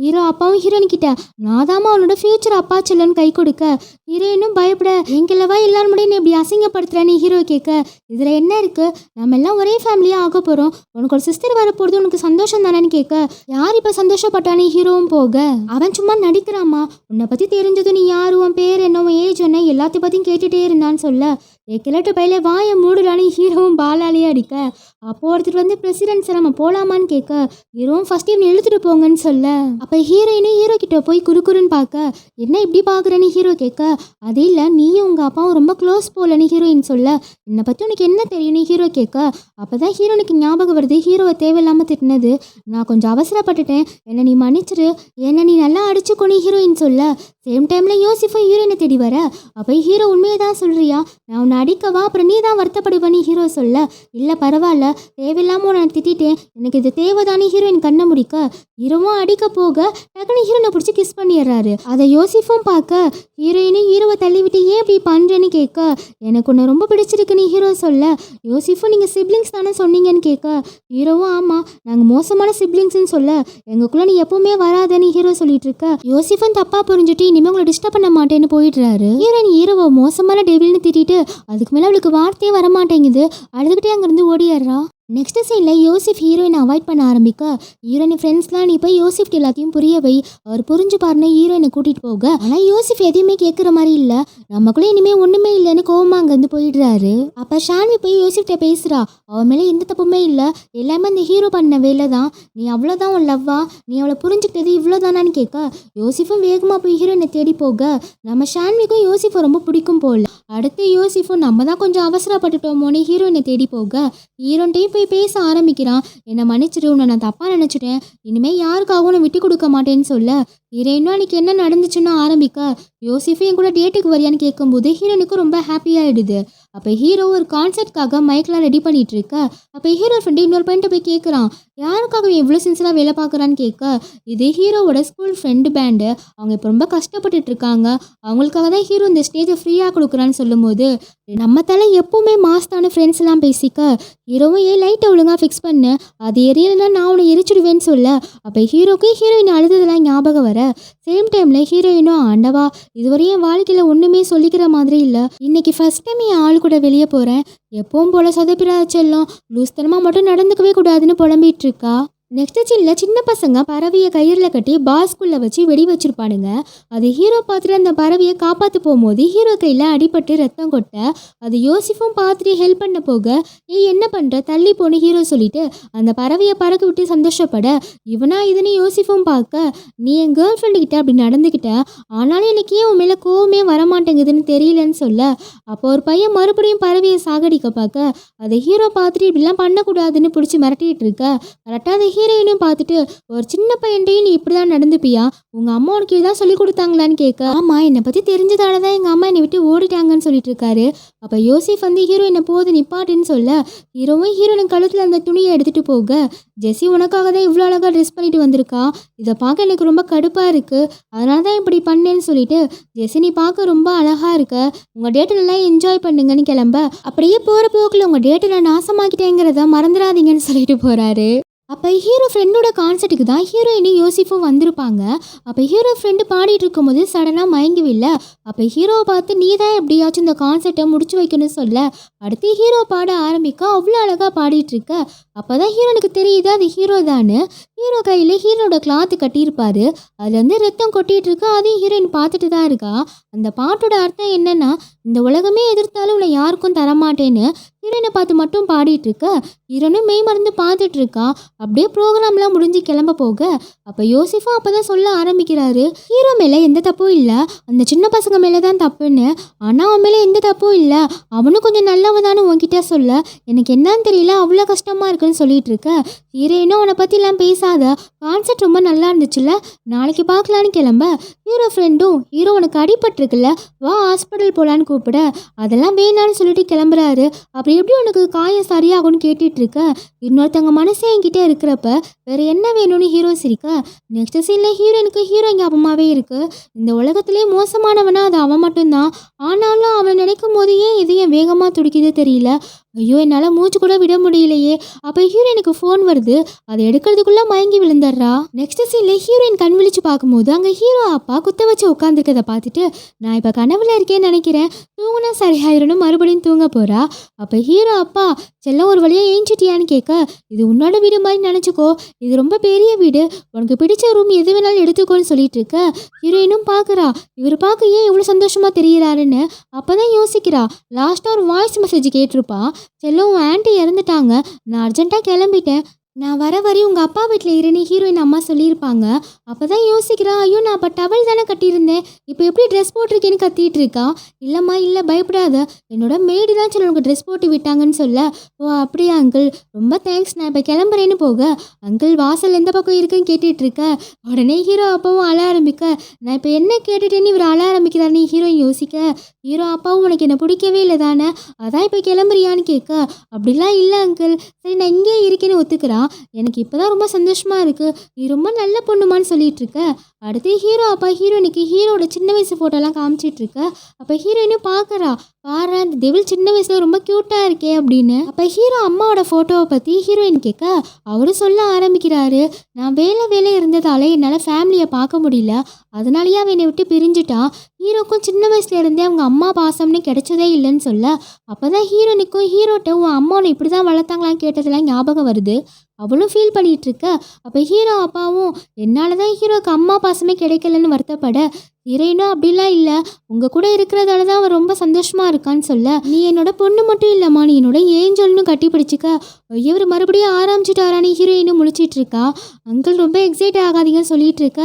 ஹீரோ அப்பாவும் ஹீரோயின் கிட்ட நான் தாமா அவனோட ஃபியூச்சர் அப்பா செல்லன்னு கை கொடுக்க, ஹீரோயினும் பயப்பட எங்கிலவா எல்லாரும் முடியும் இப்படி அசிங்கப்படுத்துறான்னு ஹீரோ கேட்க, இதில் என்ன இருக்கு, நம்ம எல்லாம் ஒரே ஃபேமிலியாக ஆக போகிறோம், உனக்கு ஒரு சிஸ்டர் வரப்போகிறது உனக்கு சந்தோஷம் தானேன்னு கேட்க, யார் இப்போ சந்தோஷப்பட்டானே ஹீரோவும் போக, அவன் சும்மா நடிக்கிறாமா, உன்னை பற்றி தெரிஞ்சதும் நீ யார், உன் பேர் என்ன, உன் ஏஜ் என்ன, எல்லாத்தையும் பற்றியும் கேட்டுகிட்டே இருந்தான்னு சொல்ல, கிழட்டு பையில வாயை மூடுறான்னு ஹீரோவும் பாலாலேயே அடிக்க, அப்போ ஒருத்தர் வந்து பிரசிடென்ட் சார் நம்ம போகலாமான்னு கேட்க, ஹீரோவும் ஃபர்ஸ்ட் டைம் எழுத்துட்டு போங்கன்னு சொல்ல, அப்போ ஹீரோயினும் ஹீரோ கிட்ட போய் குறுக்குறுன்னு பார்க்க, என்ன இப்படி பார்க்குறேன்னு ஹீரோ கேட்க, அது இல்லை நீயும் உங்கள் அப்பாவும் ரொம்ப க்ளோஸ் போலன்னு ஹீரோயின் சொல்ல, என்னை பற்றி உனக்கு என்ன தெரியும்னு ஹீரோ கேட்க, அப்போ தான் ஹீரோனுக்கு ஞாபகம் வருது ஹீரோவை தேவையில்லாமல் திட்டினது, நான் கொஞ்சம் அவசரப்பட்டுட்டேன், என்னை நீ மன்னிச்சிரு, என்னை நீ நல்லா அடிச்சுக்கோன்னு ஹீரோயின் சொல்ல, சேம் டைமில் யோசிஃபும் ஹீரோயினை தேடி வர, அப்போ ஹீரோ உண்மையை தான் சொல்கிறியா, நான் உன்னை உன்னை அடிக்கவா அப்புறம் நீ தான் வருத்தப்படுவனி ஹீரோ சொல்ல, இல்லை பரவாயில்ல, தேவையில்லாமல் உன்னை திட்டிட்டேன், எனக்கு இது தேவைதானே ஹீரோயின் கண்ணை முடிக்க ஹீரோவும் அடிக்க போக டக்குனு ஹீரோனை பிடிச்சி கிஸ் பண்ணிடுறாரு. அதை யோசிஃபும் பார்க்க ஹீரோயினும் ஹீரோவை தள்ளிவிட்டு ஏன் இப்படி பண்ணுறேன்னு கேட்க, எனக்கு உன்னை ரொம்ப பிடிச்சிருக்குன்னு ஹீரோ சொல்ல, யோசிஃபும் நீங்கள் சிப்ளிங்ஸ் தானே சொன்னீங்கன்னு கேட்க ஹீரோவும் ஆமாம் நாங்கள் மோசமான சிப்ளிங்ஸ்ன்னு சொல்ல, எங்களுக்குள்ள நீ எப்பவுமே வராதன்னு ஹீரோ சொல்லிட்டு இருக்க யோசிஃபும் தப்பா புரிஞ்சுட்டு இனிமேல் உங்களை டிஸ்டர்ப் பண்ண மாட்டேன்னு போயிடுறாரு. ஹீரோயின் ஹீரோவை மோசமான டெவில்னு திட்டிட்டு அதுக்கு மேலே அவளுக்கு வார்த்தையே வரமாட்டேங்குது, அழுதுகிட்டே அங்கேருந்து ஓடிடுறா. நெக்ஸ்ட் சீனில் யோசிஃப் ஹீரோயினை அவாய்ட் பண்ண ஆரம்பிக்க ஹீரோயின் ஃப்ரெண்ட்ஸ்லாம் நீ போய் யோசிஃப்ட் எல்லாத்தையும் புரிய வை, அவர் புரிஞ்சு பாருன்னு ஹீரோயினை கூட்டிகிட்டு போக, ஆனால் யோசிஃப் எதையுமே கேட்குற மாதிரி இல்லை, நமக்குள்ளே இனிமேல் ஒன்றுமே இல்லைன்னு கோவமாக அங்கேருந்து போயிடுறாரு. அப்போ ஷான்வி போய் யோசிஃப்ட்ட பேசுகிறா, அவன் மேலே எந்த தப்புமே இல்லை, எல்லாமே அந்த ஹீரோ பண்ண வேலை தான், நீ அவ்வளோதான் உன் லவ்வா, நீ அவளை புரிஞ்சுக்கிட்டது இவ்வளோதானான்னு கேட்க யோசிஃபும் வேகமாக போய் ஹீரோயினை தேடி போக நம்ம ஷான்விக்கும் யோசிஃபை ரொம்ப பிடிக்கும் போல. அடுத்து யோசிஃபும் நம்ம தான் கொஞ்சம் அவசரப்பட்டுட்டோமோன்னு ஹீரோயினை தேடி போக ஹீரோன்ட்டையும் போய் பேச ஆரம்பிக்கிறான். என்னை மன்னிச்சிடு, உன்னை நான் தப்பாக நினச்சிட்டேன், இனிமேல் யாருக்காகவும் நான் விட்டு கொடுக்க மாட்டேன்னு சொல்ல ஹீரோயினும் அன்றைக்கி என்ன நடந்துச்சுன்னு ஆரம்பிக்க யோசிஃபும் என் கூட டேட்டுக்கு வரியான்னு கேட்கும்போது ஹீரோனுக்கு ரொம்ப ஹாப்பியாகிடுது. அப்போ ஹீரோ ஒரு கான்சர்ட்காக மைக்கெலாம் ரெடி பண்ணிட்டு இருக்க, அப்போ ஹீரோ ஃப்ரெண்டு இன்னொரு பையன்ட்ட போய் கேட்குறான், யாருக்காக எவ்வளோ சின்சியராக வேலை பார்க்குறான்னு கேட்க, இது ஹீரோவோட ஸ்கூல் ஃப்ரெண்டு பேண்டு, அவங்க இப்போ ரொம்ப கஷ்டப்பட்டுட்டு இருக்காங்க, அவங்களுக்காக தான் ஹீரோ இந்த ஸ்டேஜை ஃப்ரீயாக கொடுக்குறான்னு சொல்லும்போது நம்ம தலை எப்பவுமே மாஸ்தான ஃப்ரெண்ட்ஸ் எல்லாம் பேசிக்க ஹீரோவும் ஏன் லைட்டை ஒழுங்காக ஃபிக்ஸ் பண்ணு, அது எரியலைன்னா நான் உன்னை எரிச்சிடுவேன்னு சொல்ல, அப்போ ஹீரோக்கு ஹீரோயின் அழுததெல்லாம் ஞாபகம் வர சேம் டைமில் ஹீரோயினும் ஆண்டவா இதுவரையும் என் வாழ்க்கையில் ஒன்றுமே சொல்லிக்கிற மாதிரி இல்லை, இன்னைக்கு ஃபர்ஸ்ட் டைம் என் ஆள் கூட வெளியே போகிறேன், எப்பவும் போல சொதப்பிடாத செல்லும், லூஸ்தனமாக மட்டும் நடந்துக்கவே கூடாதுன்னு புலம்பிட்டு இருக்கா. நெக்ஸ்ட் சீனில் சின்ன பசங்க பறவையை கயிறில் கட்டி பாஸ்குள்ளே வச்சு வெடி வச்சிருப்பானுங்க. அது ஹீரோ பார்த்துட்டு அந்த பறவையை காப்பாற்ற போகும்போது ஹீரோ கையில் அடிபட்டு ரத்தம் கொட்ட அது யோசிஃபும் பார்த்துட்டு ஹெல்ப் பண்ண போக ஏய் என்ன பண்ணுற தள்ளி போன ஹீரோ சொல்லிட்டு அந்த பறவையை பறக்க விட்டு சந்தோஷப்பட இவனா இதுன்னு யோசிஃபும் பார்க்க நீ என் கேர்ள் ஃப்ரெண்டுக்கிட்ட அப்படி நடந்துக்கிட்ட, ஆனாலும் எனக்கு ஏன் உன் மேலே கோவமே வரமாட்டேங்குதுன்னு தெரியலன்னு சொல்ல, அப்போ ஒரு பையன் மறுபடியும் பறவையை சாகடிக்க பார்க்க அதை ஹீரோ பார்த்துட்டு இப்படிலாம் பண்ணக்கூடாதுன்னு பிடிச்சி மிரட்டிட்டு இருக்க கரெக்டாக அதை ஹீரோயினும் பார்த்துட்டு ஒரு சின்ன பையன்ட்டையும் நீ இப்படி தான் நடந்துப்பியா, உங்கள் அம்மா உனக்கு இதான் சொல்லி கொடுத்தாங்களான்னு கேட்க ஆமாம் என்னை பற்றி தெரிஞ்சதால தான் எங்கள் அம்மா என்னை விட்டு ஓடிட்டாங்கன்னு சொல்லிட்டு இருக்காரு. அப்போ யோசிஃப் வந்து ஹீரோயினை போது நிப்பாட்டுன்னு சொல்ல ஹீரோவும் ஹீரோயின் கழுத்தில் அந்த துணியை எடுத்துகிட்டு போக ஜெஸ்ஸி உனக்காக தான் இவ்வளோ அழகாக ட்ரெஸ் பண்ணிட்டு வந்திருக்கா, இதை பார்க்க எனக்கு ரொம்ப கடுப்பாக இருக்குது, அதனால தான் இப்படி பண்ணேன்னு சொல்லிட்டு ஜெஸ்ஸி நீ பார்க்க ரொம்ப அழகாக இருக்க, உங்கள் டேட்டை நல்லா என்ஜாய் பண்ணுங்கன்னு கிளம்ப அப்படியே போகிற போக்கில் உங்கள் டேட்டை நான் நாசமாக்கிட்டேங்கிறத மறந்துடாதீங்கன்னு சொல்லிட்டு போகிறாரு. அப்போ ஹீரோ ஃப்ரெண்டோட கான்சர்ட்டுக்கு தான் ஹீரோயினும் யோசிஃபும் வந்திருப்பாங்க. அப்போ ஹீரோ ஃப்ரெண்டு பாடிட்டு இருக்கும்போது சடனாக மயங்கவில்லை. அப்போ ஹீரோவை பார்த்து நீ தான் எப்படியாச்சும் இந்த கான்சர்ட்டை முடிச்சு வைக்கணும்னு சொல்ல அடுத்து ஹீரோ பாட ஆரம்பிக்க அவ்வளோ அழகாக பாடிட்டு இருக்க அப்போ தான் ஹீரோனுக்கு தெரியுது அது ஹீரோ தானு. ஹீரோ கையில் ஹீரோட கிளாத்து கட்டியிருப்பாரு, அதுல இருந்து ரத்தம் கொட்டிட்டு இருக்கு, அதையும் ஹீரோயின் பார்த்துட்டு தான் இருக்கா. அந்த பாட்டோட அர்த்தம் என்னன்னா இந்த உலகமே எதிர்த்தாலும் உன்னை யாருக்கும் தரமாட்டேன்னு ஹீரோயினை பார்த்து மட்டும் பாடிட்டு இருக்க ஹீரோனும் மெய் மறந்து பார்த்துட்டு இருக்கா. அப்படியே ப்ரோக்ராம்லாம் முடிஞ்சு கிளம்ப போக அப்போ யோசிஃபும் அப்போதான் சொல்ல ஆரம்பிக்கிறாரு ஹீரோ மேலே எந்த தப்பும் இல்லை, அந்த சின்ன பசங்க மேலே தான் தப்புன்னு, ஆனால் அவன் மேலே எந்த தப்பும் இல்லை, அவனும் கொஞ்சம் நல்லவன் தானே உன்கிட்ட சொல்ல எனக்கு என்னன்னு தெரியல அவ்வளோ கஷ்டமாக இருக்குன்னு சொல்லிட்டு இருக்க ஹீரோயினும் அவனை பற்றிலாம் பேசாத, கான்செப்ட் ரொம்ப நல்லா இருந்துச்சுல்ல நாளைக்கு பார்க்கலான்னு கிளம்ப ஹீரோ ஃப்ரெண்டும் ஹீரோ உனக்கு அடிபட்டிருக்குல்ல வா ஹாஸ்பிட்டல் போகலான்னு கூப்பிட அதெல்லாம் வேணான்னு சொல்லிட்டு கிளம்புறாரு. அப்படி எப்படி உனக்கு காயம் சரியாகும்னு கேட்டுட்டு இருக்க இன்னொருத்தவங்க மனசே என்கிட்ட இருக்கிறப்ப வேற என்ன வேணும்னு ஹீரோ சிரிக்க நெக்ஸ்ட் சீனில் ஹீரோயினுக்கு ஹீரோ ஞாபகமாகவே இருக்கு. இந்த உலகத்திலே மோசமானவனா அது அவன் மட்டும்தான், ஆனாலும் அவன் நினைக்கும் போது ஏன் இதயம் வேகமாக துடிக்குது தெரியல, ஐயோ என்னால் மூச்சு கூட விட முடியலையே. அப்போ ஹீரோயினுக்கு ஃபோன் வருது, அதை எடுக்கிறதுக்குள்ளே மயங்கி விழுந்துடுறா. நெக்ஸ்ட் சீனில் ஹீரோயின் கண் விழிச்சு பார்க்கும்போது அங்கே ஹீரோ அப்பா குத்த வச்சு உட்காந்துருக்கதை பார்த்துட்டு நான் இப்போ கனவுல இருக்கேன்னு நினைக்கிறேன், தூங்குனா சரியாயிரணும் மறுபடியும் தூங்க போகிறா. அப்போ ஹீரோ அப்பா செல்லம் ஒரு வழியாக ஏஞ்சிட்டியான்னு கேட்க இது உன்னோட வீடு மாதிரி நினச்சிக்கோ, இது ரொம்ப பெரிய வீடு, உனக்கு பிடிச்ச ரூம் எது வேணாலும் எடுத்துக்கோன்னு சொல்லிட்டு இருக்க ஹீரோயினும் பார்க்குறா இவர் பார்க்க ஏன் இவ்வளோ சந்தோஷமாக தெரிகிறாருன்னு. அப்போ தான் யோசிக்கிறா லாஸ்ட்டாக ஒரு வாய்ஸ் மெசேஜ் கேட்டிருப்பா, செல்லம் உன் ஆன்ட்டி இறந்துட்டாங்க, நான் அர்ஜென்ட்டாக கிளம்பிட்டேன், நான் வர வரையும் உங்கள் அப்பா வீட்டில் இருன்னு ஹீரோயின் அம்மா சொல்லியிருப்பாங்க. அப்போ தான் யோசிக்கிறா, ஐயோ நான் அப்போ டவல் தானே கட்டியிருந்தேன், இப்போ எப்படி ட்ரெஸ் போட்டிருக்கேன்னு கத்திட்டு இருக்கா. இல்லைம்மா இல்லை பயப்படாத, என்னோட மேடு தான் சொல்ல உனக்கு ட்ரெஸ் போட்டு விட்டாங்கன்னு சொல்ல. ஓ அப்படியா அங்கிள், ரொம்ப தேங்க்ஸ், நான் இப்போ கிளம்புறேன்னு போக, அங்கிள் வாசல் எந்த பக்கம் இருக்குன்னு கேட்டுட்டு இருக்க. உடனே ஹீரோ அப்பாவும் அழ ஆரம்பிக்க, நான் இப்போ என்ன கேட்டுட்டேன்னு இவர் அழ ஆரம்பிக்கிறாருன்னு ஹீரோயின் யோசிக்க, ஹீரோ அப்பாவும் உனக்கு என்ன பிடிக்கவே இல்லை தானே, அதான் இப்போ கிளம்புறியான்னு கேட்க, அப்படிலாம் இல்லை அங்கிள், சரி நான் இங்கே இருக்கேன்னு ஒத்துக்கிறா. எனக்கு இப்போதான் ரொம்ப சந்தோஷமா இருக்கு, நீ ரொம்ப நல்ல பொண்ணுமான்னு சொல்லிட்டு இருக்க. அடுத்து ஹீரோ அப்பா ஹீரோயினுக்கு ஹீரோட சின்ன வயசு ஃபோட்டோலாம் காமிச்சிட்டு இருக்க. அப்போ ஹீரோயினும் பார்க்குறா, பாரு அந்த டெவில் சின்ன வயசுல ரொம்ப க்யூட்டாக இருக்கே அப்படின்னு. அப்போ ஹீரோ அம்மாவோட ஃபோட்டோவை பற்றி ஹீரோயின் கேட்க, அவரும் சொல்ல ஆரம்பிக்கிறாரு, நான் வேலை இருந்ததால என்னால் ஃபேமிலியை பார்க்க முடியல, அதனாலேயே அவன் என்னை விட்டு பிரிஞ்சுட்டான். ஹீரோக்கும் சின்ன வயசுல இருந்தே அவங்க அம்மா பாசம்னு கிடைச்சதே இல்லைன்னு சொல்ல, அப்போ தான் ஹீரோனுக்கும் ஹீரோட்ட உன் அம்மா உன்னை இப்படி தான் வளர்த்தாங்களான்னு கேட்டதெல்லாம் ஞாபகம் வருது. அவளும் ஃபீல் பண்ணிட்டு இருக்க. அப்போ ஹீரோ அப்பாவும் என்னால் தான் ஹீரோக்கு அம்மா பாசமே கிடைக்கலன்னு வருத்தப்பட, ஹீரோயினும் அப்படிலாம் இல்லை, உங்கள் கூட இருக்கிறதால தான் அவன் ரொம்ப சந்தோஷமாக இருக்கான்னு சொல்ல, நீ என்னோட பொண்ணு மட்டும் இல்லைம்மா, நீ என்னோட ஏஞ்சல்னு கட்டி பிடிச்சிக்க. இவர் மறுபடியும் ஆரம்பிச்சிட்டாரான்னு ஹீரோயினும் முழிச்சிட்டு இருக்கா. அங்கிள் ரொம்ப எக்ஸைட் ஆகாதீங்கன்னு சொல்லிட்டு இருக்க,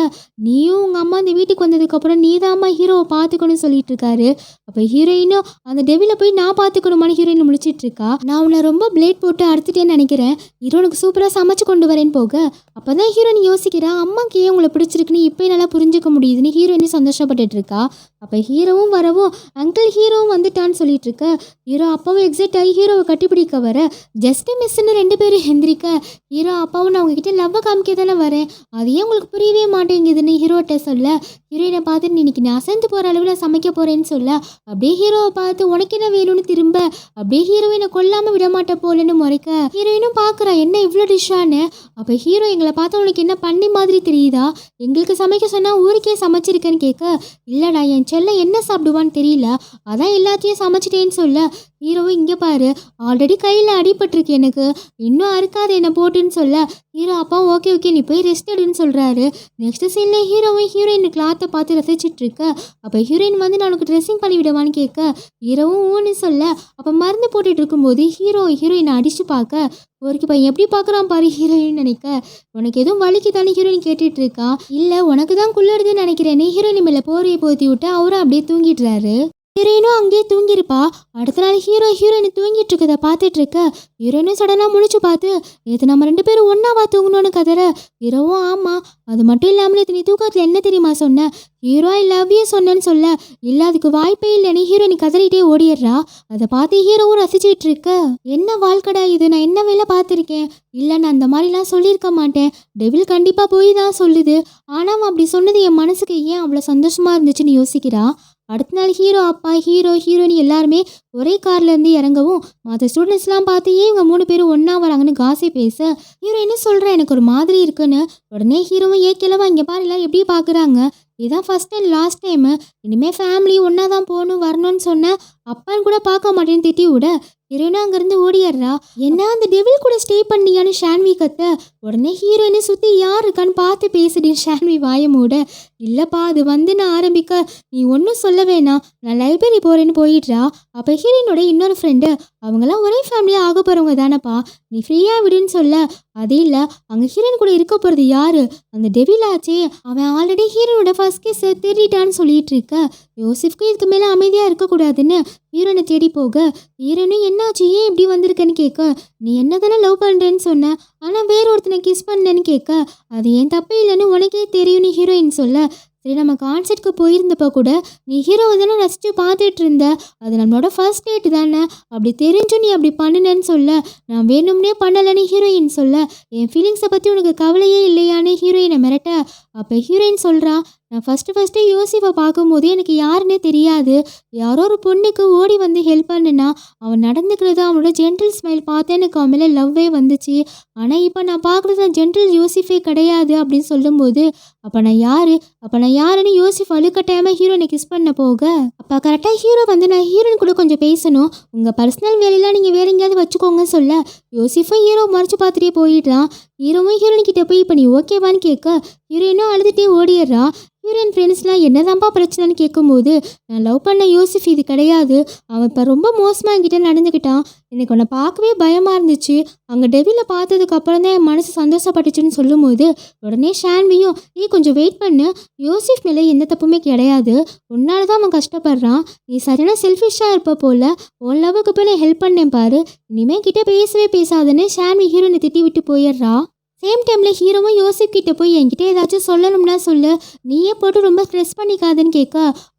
நீயும் உங்கள் அம்மா இந்த வீட்டுக்கு வந்ததுக்கப்புறம் நீ தான்மா ஹீரோவை பார்த்துக்கணும்னு சொல்லிட்டு இருக்காரு. அப்போ ஹீரோயினும் அந்த டெவில போய் நான் பார்த்துக்கணுமான்னு ஹீரோயின் முழிச்சிட்டு இருக்கா. நான் உன்னை ரொம்ப பிளேட் போட்டு அறுத்துட்டேன்னு நினைக்கிறேன், ஹீரோனுக்கு சூப்பராக சமைச்சு கொண்டு வரேன்னு போக, அப்போ தான் ஹீரோயின் யோசிக்கிறா, அம்மாக்கு ஏன் உங்களை பிடிச்சிருக்குன்னு இப்போ நல்லா புரிஞ்சுக்க முடியுதுன்னு ஹீரோயினும் சந்தோஷப்பட்டுட்டு இருக்கா. அப்போ ஹீரோவும் வரவும் அங்கிள் ஹீரோவும் வந்துட்டான்னு சொல்லிட்டு இருக்க. ஹீரோ அப்பாவும் எக்ஸைட் ஆகி ஹீரோவை கட்டிப்பிடிக்க வர, ஜஸ்ட் மிஸ்ன்னு 2 பேரும் எந்திரிக்க, ஹீரோ அப்பாவும் நான் உங்ககிட்ட லவ்வை காமிக்க தானே வரேன், அது ஏன் உங்களுக்கு புரியவே மாட்டேங்குதுன்னு ஹீரோட்ட சொல்ல, ஹீரோயினை பார்த்துட்டு இன்னைக்கு நான் அசந்து போகிற அளவில் சமைக்க போகிறேன்னு சொல்ல, அப்படியே ஹீரோவை பார்த்து உனக்கு என்ன வேணும்னு திரும்ப, அப்படியே ஹீரோயினை கொல்லாமல் விடமாட்ட போலன்னு முறைக்க, ஹீரோயினும் பார்க்குறா என்ன இவ்வளோ டிஷ்ஷான்னு. அப்போ ஹீரோ எங்களை பார்த்தா உனக்கு என்ன பண்ணி மாதிரி தெரியுதா, எங்களுக்கு சமைக்க சொன்னால் ஊருக்கே சமைச்சிருக்கேன்னு கேட்க, இல்லைடா என் செல்ல என்ன சாப்பிடுவான்னு தெரியல, அதான் எல்லாத்தையும் சமைச்சிட்டேன்னு சொல்ல, ஹீரோவும் இங்கே பாரு ஆல்ரெடி கையில் அடிபட்டிருக்கு எனக்கு, இன்னும் அறுக்காது என்னை போட்டுன்னு சொல்ல, ஹீரோ அப்பா ஓகே ஓகே நீ போய் ரெஸ்ட் எடுன்னு சொல்கிறாரு. நெக்ஸ்ட் சீனில் ஹீரோவும் ஹீரோயின் கிளாத்தை பார்த்து ரசிச்சிட்டு இருக்க. அப்போ ஹீரோயின் வந்து நான் உனக்கு ட்ரெஸ்ஸிங் பண்ணி விடுவான்னு கேட்க, ஹீரோவும் ஊன்னு சொல்ல, அப்போ மருந்து போட்டுட்டு இருக்கும்போது ஹீரோயினை அடித்து பார்க்க, ஒருக்கு பையன் எப்படி பார்க்குறான் பாரு ஹீரோயின் நினைக்க, உனக்கு எதுவும் வலிக்கு தானே ஹீரோயின் கேட்டுட்டு இருக்கா. இல்லை உனக்கு தான் குள்ளடுதுன்னு நினைக்கிறேன்னு ஹீரோயின் மேலே போரையை போத்தி விட்டு அவரும் அப்படியே தூங்கிடுறாரு. ஹீரோயினும் அங்கேயே தூங்கியிருப்பா. அடுத்த நாள் ஹீரோயின் தூங்கிட்டு இருக்கதை பார்த்துட்டு இருக்க. ஹீரோயினும் சடனாக முழிச்சு பார்த்து, நேற்று நம்ம 2 பேரும் ஒன்றாவா தூங்கணும்னு கதற. ஹீரோவும் ஆமாம், அது மட்டும் இல்லாமல் நேற்று நீ தூக்கத்தில் என்ன தெரியுமா சொன்ன, ஹீரோ ஐ லவ் யூ சொன்னேன்னு சொல்ல, இல்லை அதுக்கு வாய்ப்பே இல்லைன்னு ஹீரோயின் கதறிட்டே ஓடிடுறா. அதை பார்த்து ஹீரோவும் ரசிச்சிட்டு இருக்க. என்ன வாழ்க்கடா இது, நான் என்ன வேலை பார்த்துருக்கேன், இல்லை நான் அந்த மாதிரிலாம் சொல்லியிருக்க மாட்டேன், டெவில் கண்டிப்பாக போய் தான் சொல்லுது, ஆனால் அவன் அப்படி சொன்னது என் மனசுக்கு ஏன் அவ்வளோ சந்தோஷமாக இருந்துச்சுன்னு யோசிக்கிறா. அடுத்த நாள் ஹீரோ அப்பா ஹீரோயின் எல்லாருமே ஒரே கார்லேருந்து இறங்கவும், மற்ற ஸ்டூடெண்ட்ஸ்லாம் பார்த்து ஏன் இவங்க 3 பேரும் ஒன்றா வராங்கன்னு காசி பேச, ஹீரோயினும் சொல்கிறேன் எனக்கு ஒரு மாதிரி இருக்குன்னு. உடனே ஹீரோவும் கிழவா இங்கே பாரு எல்லாம் எப்படி பார்க்குறாங்க, இதுதான் ஃபஸ்ட் அண்ட் லாஸ்ட் டைமு, இனிமேல் ஃபேமிலி ஒன்றா தான் போகணும் வரணும்னு சொன்னேன், அப்பான்னு கூட பார்க்க மாட்டேன்னு திட்டி விட, ஹீரோயினும் அங்கேருந்து ஓடிடுறா. என்ன அந்த டெவில் கூட ஸ்டே பண்ணியான்னு ஷான்வி கத்த. உடனே ஹீரோயினை சுற்றி யார் இருக்கான்னு பார்த்து பேசுடி ஷான்வி வாய மூட. இல்லைப்பா அது வந்து நான் ஆரம்பிக்க, நீ ஒன்றும் சொல்ல வேணாம், நான் லைப்ரரி போகிறேன்னு போயிடுறா. அப்போ ஹீரோயினோட இன்னொரு ஃப்ரெண்டு, அவங்களாம் ஒரே ஃபேமிலியாக ஆக போகிறவங்க தானேப்பா, நீ ஃப்ரீயாக விடுன்னு சொல்ல, அது இல்லை அங்கே ஹீரோயின் கூட இருக்க போகிறது யாரு, அந்த டெவில் ஆச்சே, அவன் ஆல்ரெடி ஹீரோனோட ஃபர்ஸ்ட் கிஸ்ஸை திருடிட்டான்னு சொல்லிட்டு இருக்க. யோசிஃப்க்கு இதுக்கு மேலே அமைதியாக இருக்கக்கூடாதுன்னு ஹீரோனை தேடி போக, ஹீரோனும் என்னாச்சு ஏன் இப்படி வந்திருக்கேன்னு கேட்க, நீ என்ன தானே லவ் பண்ணுறேன்னு சொன்ன, ஆனால் வேற ஒருத்தனை கிஸ் பண்ணேன்னு கேட்க, அது ஏன் தப்பே இல்லைன்னு உனக்கே தெரியும்னு ஹீரோயின் சொல்ல, சரி நம்ம கான்சர்ட்க்கு போயிருந்தப்போ கூட நீ ஹீரோவை தானே ரசித்து பார்த்துட்டு இருந்த, அது நம்மளோட ஃபர்ஸ்ட் டேட் தானே, அப்படி தெரிஞ்சும் நீ அப்படி பண்ணினேன்னு சொல்ல, நான் வேணும்னே பண்ணலைன்னு ஹீரோயின் சொல்ல, என் ஃபீலிங்ஸை பற்றி உனக்கு கவலையே இல்லையான்னு ஹீரோயினை மிரட்ட. அப்போ ஹீரோயின் சொல்கிறா, நான் ஃபஸ்ட்டு யோசிஃபை பார்க்கும்போதே எனக்கு யாருன்னே தெரியாது, யாரோ ஒரு பொண்ணுக்கு ஓடி வந்து ஹெல்ப் பண்ணுனா அவன் நடந்துக்கிறது அவனோட ஜென்டில் ஸ்மைல் பார்த்து எனக்கு அவன் மேலே லவ்வே வந்துச்சு, ஆனால் இப்போ நான் பார்க்குறது ஜென்டில் யோசிஃபே கிடையாது அப்படின்னு சொல்லும்போது, அப்போ நான் யாருன்னு யோசிஃப் அழுக்கட்டாயமாக ஹீரோனை கிஸ் பண்ண போக, அப்போ கரெக்டாக ஹீரோ வந்து நான் ஹீரோயின் கூட கொஞ்சம் பேசணும், உங்கள் பர்சனல் வேலையெல்லாம் நீங்கள் வேற எங்கேயாவது வச்சுக்கோங்கன்னு சொல்ல, யோசிஃபும் ஹீரோ மறைச்சு பார்த்துட்டே போயிடுறான். ஹீரோவும் ஹீரோயின் கிட்டே போய் இப்போ நீ ஓகேவான்னு கேட்க, ஹீரோயினும் அழுதுகிட்டே ஓடிடுறா. ஹீரோயின் ஃப்ரெண்ட்ஸ்லாம் என்னதான்ப்பா பிரச்சனைன்னு கேட்கும்போது, நான் லவ் பண்ண யோசிஃப் இது கிடையாது, அவன் இப்போ ரொம்ப மோசமாக என்கிட்ட நடந்துக்கிட்டான், எனக்கு உன்னை பார்க்கவே பயமாக இருந்துச்சு. அங்கே டெவில பார்த்ததுக்கு அப்புறம் தான் என் மனசு சந்தோஷப்பட்டுச்சுன்னு சொல்லும்போது உடனே ஷான்வியும் கொஞ்சம் வெயிட் பண்ணு, யோசிஃப் மேலே எந்த தப்புமே கிடையாது, உன்னால தான் அவன் கஷ்டப்படுறான், நீ சரியான செல்ஃபிஷாக இருப்ப போல, உன் லவ்வுக்கு போய் நான் ஹெல்ப் பண்ணேன் பாரு, இனிமேல் கிட்டே பேசவே பேசாதுன்னு ஷான்வி ஹீரோனை திட்டி விட்டு போயிடுறா. சேம் டைமில் ஹீரோவும் யோசிப் கிட்ட போய் என்கிட்ட ஏதாச்சும் சொல்லணும்னா சொல்லு, நீயே போட்டு ரொம்ப ஸ்ட்ரெஸ் பண்ணிக்காதுன்னு கேட்க,